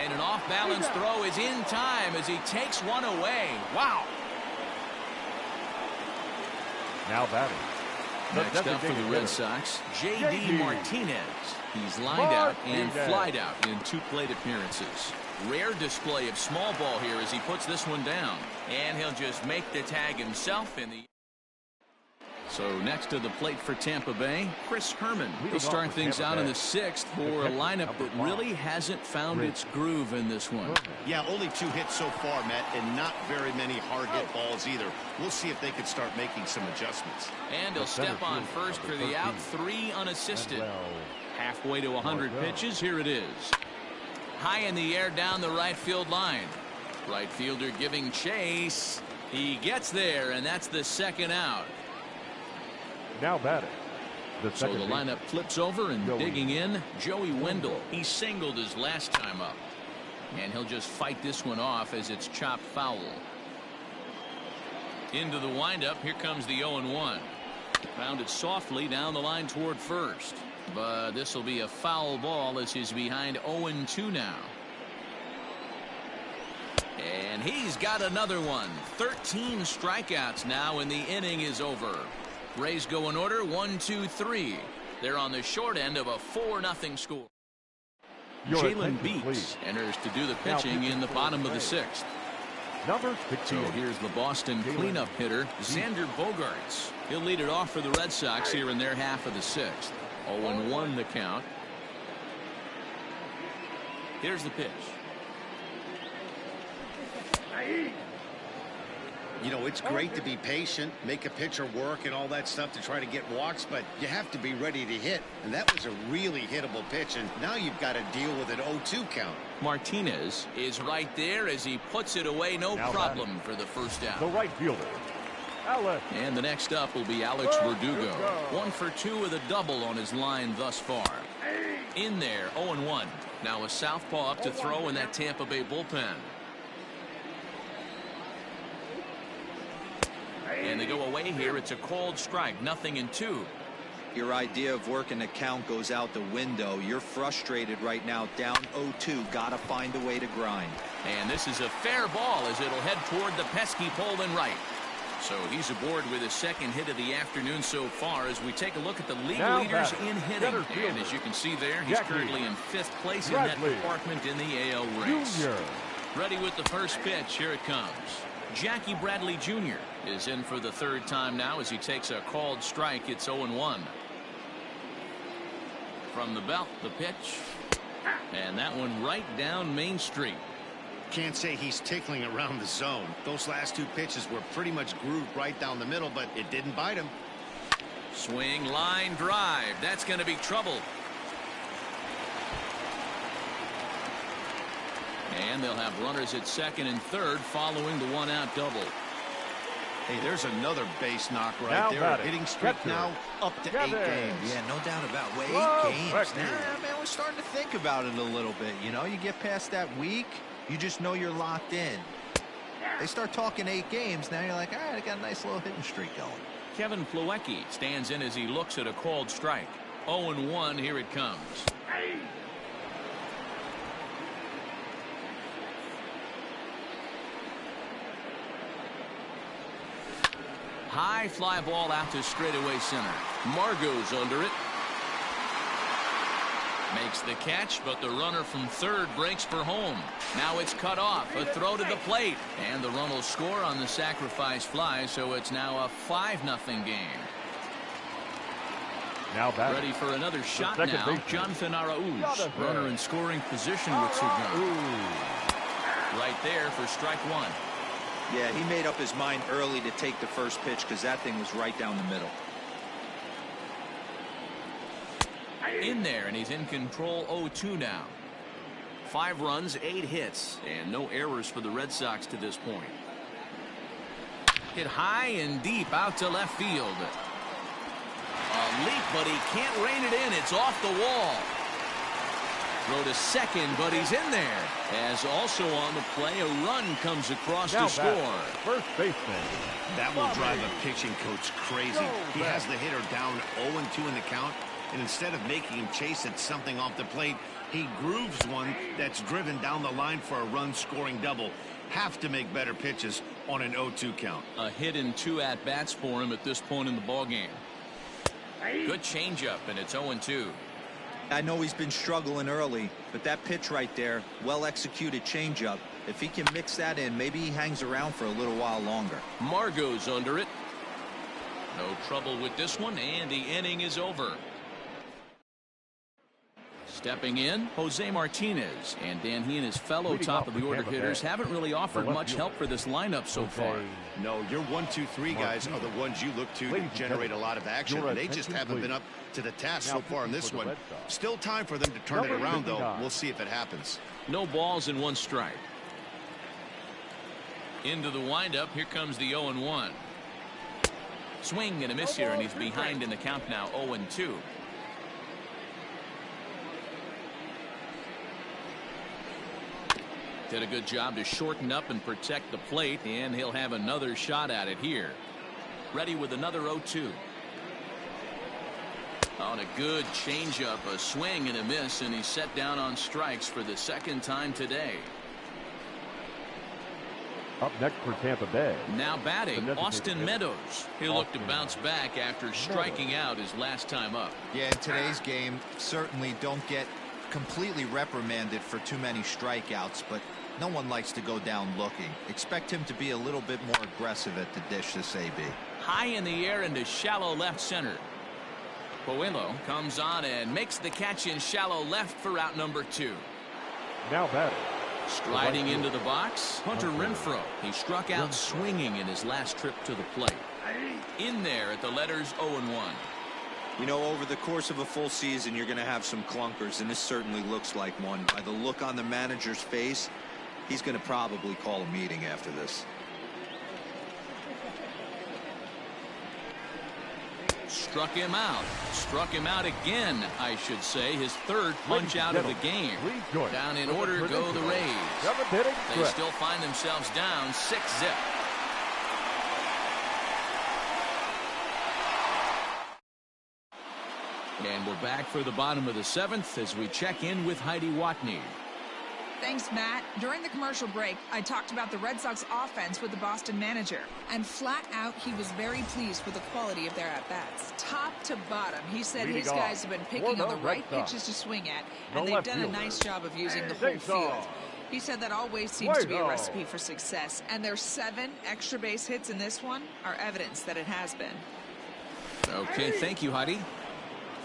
[SPEAKER 1] And an off-balance throw is in time as he takes one away. Wow.
[SPEAKER 2] now batting.
[SPEAKER 1] Next up for the Red Sox, J.D. Martinez. He's lined out and flied out in 2 plate appearances. Rare display of small ball here as he puts this one down. And he'll just make the tag himself in the... So next to the plate for Tampa Bay, Chris Herman. He'll start things out in the 6th for a lineup that really hasn't found its groove in this one.
[SPEAKER 3] Yeah, only 2 hits so far, Matt, and not very many hard hit balls either. We'll see if they can start making some adjustments.
[SPEAKER 1] And he'll step on first for the out, 3 unassisted. Halfway to 100 pitches, here it is. High in the air down the right field line. Right fielder giving chase. He gets there, and that's the 2nd out.
[SPEAKER 2] Now batting.
[SPEAKER 1] So the lineup flips over and digging in, Joey Wendell. He singled his last time up. And he'll just fight this one off as it's chopped foul. Into the windup, here comes the 0-1. Found it softly down the line toward first. But this will be a foul ball as he's behind 0-2 now. And he's got another one. 13 strikeouts now, and the inning is over. Rays go in order, 1-2-3. They're on the short end of a 4-0 score. Jalen Beeks enters to do the pitching in the bottom of the 6th.
[SPEAKER 2] Number 16.
[SPEAKER 1] So here's the Boston cleanup hitter, Xander Bogaerts. He'll lead it off for the Red Sox here in their half of the 6th. 0-1 the count. Here's the pitch.
[SPEAKER 3] You know, it's great to be patient, make a pitcher work and all that stuff to try to get walks, but you have to be ready to hit. And that was a really hittable pitch, and now you've got to deal with an 0-2 count.
[SPEAKER 1] Martinez is right there as he puts it away, no problem for the first out.
[SPEAKER 2] The right fielder, Alex.
[SPEAKER 1] And the next up will be Alex Verdugo. 1 for 2 with a double on his line thus far. In there, 0-1. Now a southpaw up to throw in that Tampa Bay bullpen. And they go away here. It's a called strike, 0-2.
[SPEAKER 4] Your idea of working the count goes out the window. You're frustrated right now, down 0-2. Gotta find a way to grind.
[SPEAKER 1] And this is a fair ball as it'll head toward the pesky pole and right. So he's aboard with his 2nd hit of the afternoon so far as we take a look at the league leaders in hitting. And as you can see there, he's currently in 5th place in that department in the AL race. Ready with the first pitch. Here it comes. Jackie Bradley Jr. is in for the 3rd time now as he takes a called strike. It's 0-1. From the belt, the pitch. And that one right down Main Street.
[SPEAKER 3] Can't say he's tickling around the zone. Those last 2 pitches were pretty much grooved right down the middle, but it didn't bite him.
[SPEAKER 1] Swing, line, drive. That's going to be trouble. And they'll have runners at 2nd and 3rd following the 1-out double.
[SPEAKER 3] Hey, there's another base knock right there. Hitting streak now up to 8 games.
[SPEAKER 4] Yeah, no doubt about it. 8 games. Nah, man, we're starting to think about it a little bit. You know, you get past that week, you just know you're locked in. They start talking 8 games, now you're like, all right, I got a nice little hitting streak going.
[SPEAKER 1] Kevin Plawecki stands in as he looks at a called strike. 0-1, here it comes. High fly ball out to straightaway center. Margot's under it. Makes the catch, but the runner from 3rd breaks for home. Now it's cut off. A throw to the plate. And the run will score on the sacrifice fly, so it's now a 5-0 game.
[SPEAKER 2] Now back.
[SPEAKER 1] Ready for another shot now. Jonathan Araújo, runner in scoring position with two guns. Right there for strike one.
[SPEAKER 4] Yeah, he made up his mind early to take the first pitch because that thing was right down the middle.
[SPEAKER 1] In there, and he's in control. 0-2 now. 5 runs, 8 hits, and no errors for the Red Sox to this point. Hit high and deep out to left field. A leap, but he can't rein it in. It's off the wall. Throw to second, but he's in there. As also on the play, a run comes across to score.
[SPEAKER 2] First baseman.
[SPEAKER 3] That will drive a pitching coach crazy. He has the hitter down 0-2 in the count, and instead of making him chase at something off the plate, he grooves one that's driven down the line for a run-scoring double. Have to make better pitches on an 0-2 count.
[SPEAKER 1] A hit and 2 at-bats for him at this point in the ballgame. Good changeup, and it's 0-2.
[SPEAKER 4] I know he's been struggling early, but that pitch right there, well-executed changeup. If he can mix that in, maybe he hangs around for a little while longer.
[SPEAKER 1] Margot's under it. No trouble with this one, and the inning is over. Stepping in, Jose Martinez. And Dan, he and his fellow top-of-the-order hitters haven't really offered much help for this lineup so far.
[SPEAKER 3] No, your 1, 2, 3 guys are the ones you look to generate a lot of action. And they just haven't been up to the task so far in this one. Still time for them to turn it around, though. We'll see if it happens.
[SPEAKER 1] No balls and 1 strike. Into the windup. Here comes the 0-1. Swing and a miss here, and he's behind in the count now, 0-2. Did a good job to shorten up and protect the plate, and he'll have another shot at it here. Ready with another 0-2. On a good changeup, a swing and a miss, and he's set down on strikes for the second time today.
[SPEAKER 2] Up next for Tampa Bay.
[SPEAKER 1] Now batting, Austin Meadows. He'll look to bounce back after striking out his last time up.
[SPEAKER 4] Yeah, in today's game, certainly don't get completely reprimanded for too many strikeouts, but no one likes to go down looking. Expect him to be a little bit more aggressive at the dish this AB.
[SPEAKER 1] High in the air into shallow left center. Puello comes on and makes the catch in shallow left for out number 2.
[SPEAKER 2] Now batting.
[SPEAKER 1] Striding into the box, Hunter Renfroe. He struck out swinging in his last trip to the plate. In there at the letters 0-1.
[SPEAKER 4] You know, over the course of a full season, you're going to have some clunkers, and this certainly looks like one. By the look on the manager's face, he's going to probably call a meeting after this.
[SPEAKER 1] Struck him out. Struck him out again, I should say. His 3rd punch out of the game. Down in order go the Rays. They still find themselves down 6-0. And we're back for the bottom of the 7th as we check in with Heidi Watney.
[SPEAKER 5] Thanks, Matt. During the commercial break, I talked about the Red Sox offense with the Boston manager. And flat out, he was very pleased with the quality of their at-bats. Top to bottom, he said his guys have been picking on the right pitches to swing at, and they've done a nice job of using the whole field. He said that always seems to be a recipe for success, and their 7 extra base hits in this one are evidence that it has been.
[SPEAKER 1] Okay, thank you, Heidi.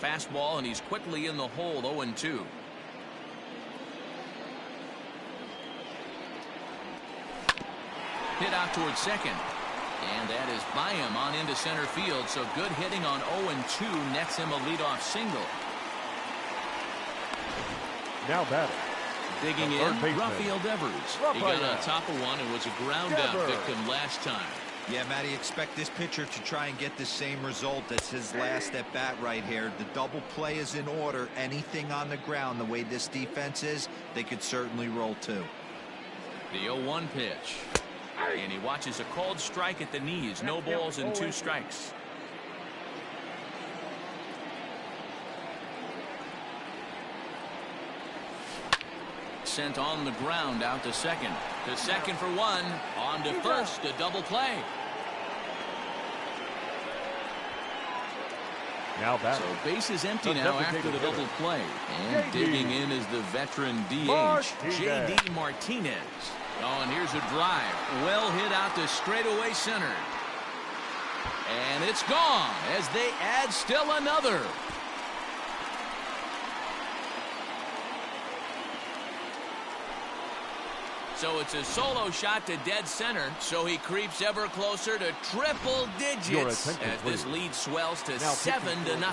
[SPEAKER 1] Fastball, and he's quickly in the hole, 0-2. Hit out towards second. And that is by him on into center field. So good hitting on 0-2 nets him a leadoff single.
[SPEAKER 2] Now batting.
[SPEAKER 1] Digging in, Rafael Devers. He got on top of one and was a ground out victim last time.
[SPEAKER 4] Yeah, Matty, expect this pitcher to try and get the same result as his last at bat right here. The double play is in order. Anything on the ground, the way this defense is, they could certainly roll 2.
[SPEAKER 1] The 0-1 pitch. And he watches a called strike at the knees. No balls and 2 strikes. Sent on the ground out to second. To second for 1. On to first. A double play.
[SPEAKER 2] Now back.
[SPEAKER 1] So base is empty now after the double play. And digging in is the veteran DH, J.D. Martinez. Oh, and here's a drive. Well hit out to straightaway center. And it's gone as they add still another. So it's a solo shot to dead center. So he creeps ever closer to triple digits as this lead swells to 7-0.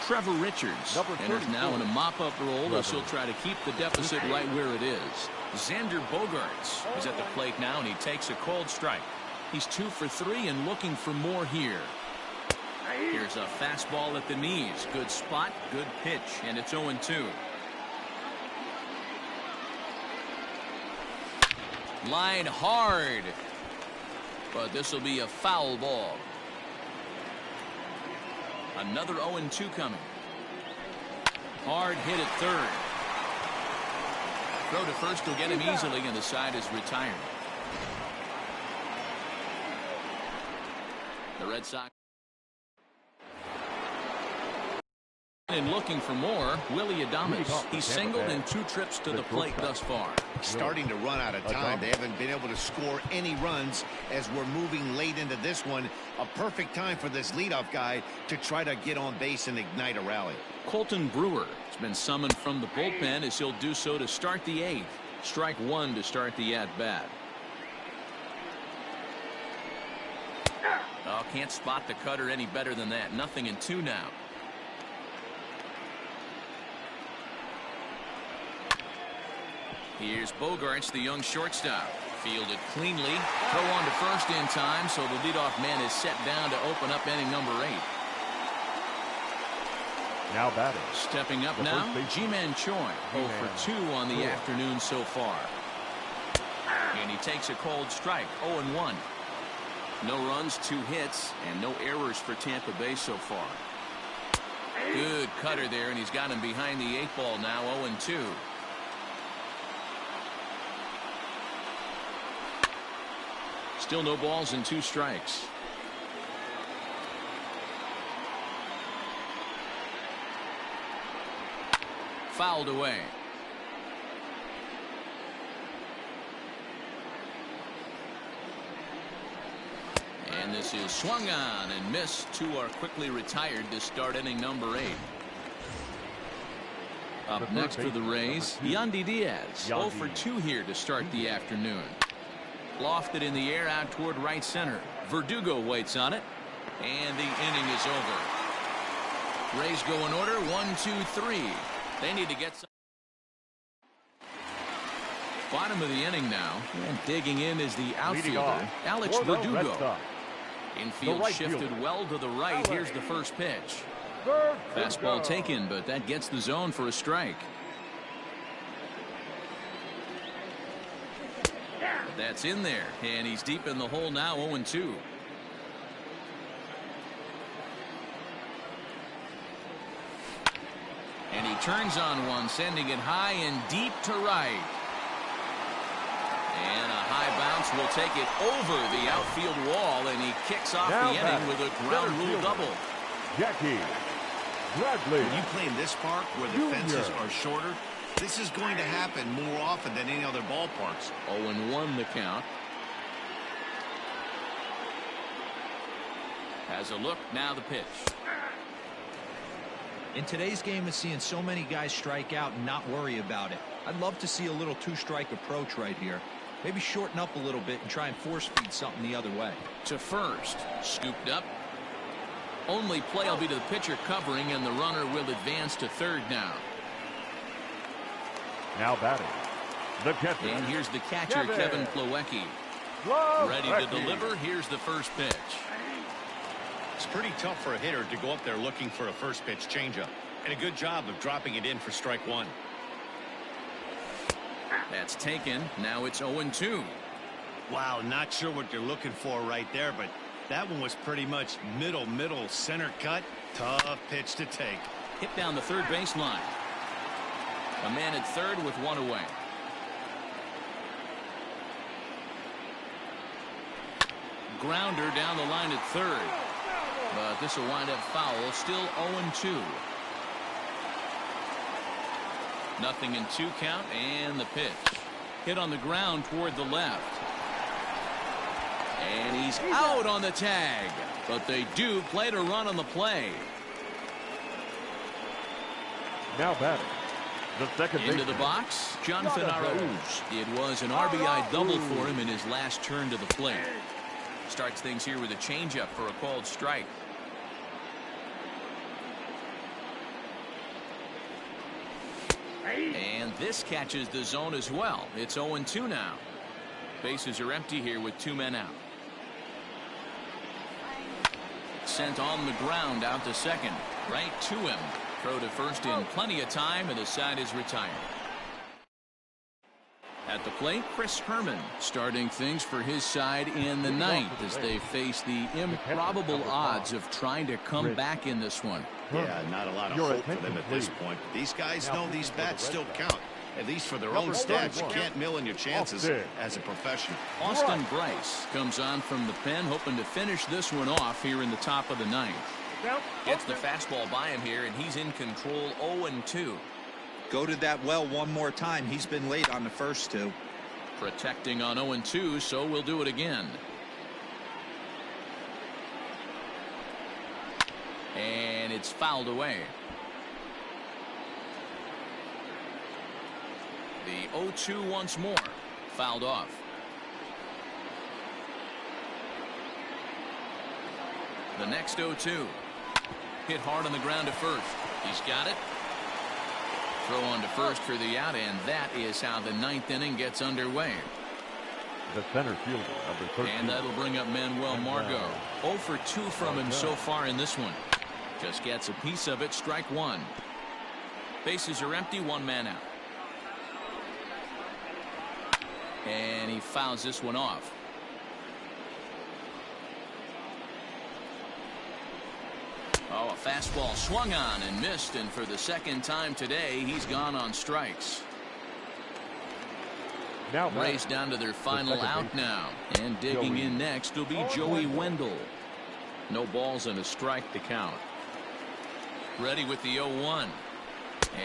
[SPEAKER 1] Trevor Richards enters now in a mop-up role as he'll try to keep the deficit right where it is. Xander Bogaerts is at the plate now, and he takes a cold strike. He's 2 for 3 and looking for more here. Here's a fastball at the knees. Good spot, good pitch, and it's 0-2. Line hard, but this will be a foul ball. Another 0-2 coming. Hard hit at third. Throw to first will get him easily, and the side is retired. The Red Sox. And looking for more, Willie Adames. He's singled in 2 trips to the plate thus far.
[SPEAKER 3] Starting to run out of time. They haven't been able to score any runs as we're moving late into this one. A perfect time for this leadoff guy to try to get on base and ignite a rally.
[SPEAKER 1] Colton Brewer has been summoned from the bullpen as he'll do so to start the 8th. Strike 1 to start the at-bat. Oh, can't spot the cutter any better than that. 0-2 now. Here's Bogaerts, the young shortstop. Fielded cleanly. Throw on to first in time, so the leadoff man is set down to open up inning number 8.
[SPEAKER 2] Now batting.
[SPEAKER 1] Stepping up now, Ji-Man Choi. 0 for 2 on the afternoon so far. And he takes a cold strike. 0-1. No runs, 2 hits, and no errors for Tampa Bay so far. Good cutter there, and he's got him behind the 8 ball now. 0-2. Still no balls and 2 strikes. Fouled away. And this is swung on and missed. 2 are quickly retired to start inning number 8. Up next for the Rays, Yandy Diaz. 0 for 2 here to start the afternoon. Lofted in the air out toward right center. Verdugo waits on it, and the inning is over. Rays go in order 1, 2, 3. They need to get some. Bottom of the inning now, and digging in is the outfielder Alex Verdugo. Infield shifted well to the right. Here's the first pitch. Fastball taken, but that gets the zone for a strike. That's in there, and he's deep in the hole now. 0-2. And he turns on one, sending it high and deep to right. And a high bounce will take it over the outfield wall, and he kicks off the inning with a ground rule double.
[SPEAKER 2] Jackie Bradley.
[SPEAKER 3] When you play in this park where the fences are shorter, this is going to happen more often than any other ballparks.
[SPEAKER 1] 0-1 the count. Has a look, now the pitch.
[SPEAKER 4] In today's game, it's seeing so many guys strike out and not worry about it. I'd love to see a little 2-strike approach right here. Maybe shorten up a little bit and try and force feed something the other way.
[SPEAKER 1] To first, scooped up. Only play will be to the pitcher covering, and the runner will advance to third now.
[SPEAKER 2] Now batting, the catcher.
[SPEAKER 1] And here's the catcher, Kevin Plawecki. Ready to deliver. Here's the first pitch.
[SPEAKER 3] It's pretty tough for a hitter to go up there looking for a first pitch changeup. And a good job of dropping it in for strike 1.
[SPEAKER 1] That's taken. Now it's 0-2.
[SPEAKER 3] Wow, not sure what you're looking for right there, but that one was pretty much middle center cut. Tough pitch to take.
[SPEAKER 1] Hit down the third baseline. A man at third with 1 away. Grounder down the line at third. But this will wind up foul. Still 0-2. 0-2 count, and the pitch. Hit on the ground toward the left. And he's out on the tag. But they do play to run on the play.
[SPEAKER 2] Now batting, The second
[SPEAKER 1] into the box, Jonathan Arauz. It was an RBI double for him in his last turn to the plate. Starts things here with a changeup for a called strike. And this catches the zone as well. It's 0-2 now. Bases are empty here with 2 men out. Sent on the ground out to second. Right to him. Throw to first in plenty of time, and the side is retired. At the plate, Chris Herman starting things for his side in the ninth as they face the improbable odds of trying to come back in this one.
[SPEAKER 3] Yeah, not a lot of hope for them at this point. These guys know these bats still count, at least for their own stats. You can't mill in your chances as a professional.
[SPEAKER 1] Austin Bryce comes on from the pen, hoping to finish this one off here in the top of the ninth. Gets the fastball by him here, and he's in control. 0-2.
[SPEAKER 4] Go to that well one more time. He's been late on the first two.
[SPEAKER 1] Protecting on 0-2, so we'll do it again. And it's fouled away. The 0-2 once more. Fouled off. The next 0-2. Hit hard on the ground to first. He's got it. Throw on to first for the out, and that is how the ninth inning gets underway.
[SPEAKER 2] The center fielder, number 13.
[SPEAKER 1] And that'll bring up Manuel Margot. 0 for 2 from him so far in this one. Just gets a piece of it. Strike one. Bases are empty. 1 man out. And he fouls this one off. Oh, a fastball swung on and missed, and for the second time today, he's gone on strikes.
[SPEAKER 2] Now
[SPEAKER 1] Rays down to their final out now, and digging in next will be Joey Wendell. No balls and a strike to count. Ready with the 0-1.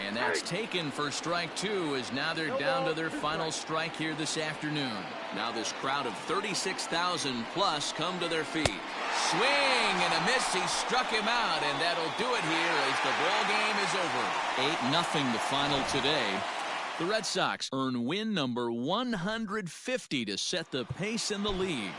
[SPEAKER 1] And that's taken for strike 2, as now they're down to their final strike here this afternoon. Now this crowd of 36,000 plus come to their feet. Swing and a miss. He struck him out, and that'll do it here as the ball game is over. 8-0 the final today. The Red Sox earn win number 150 to set the pace in the league.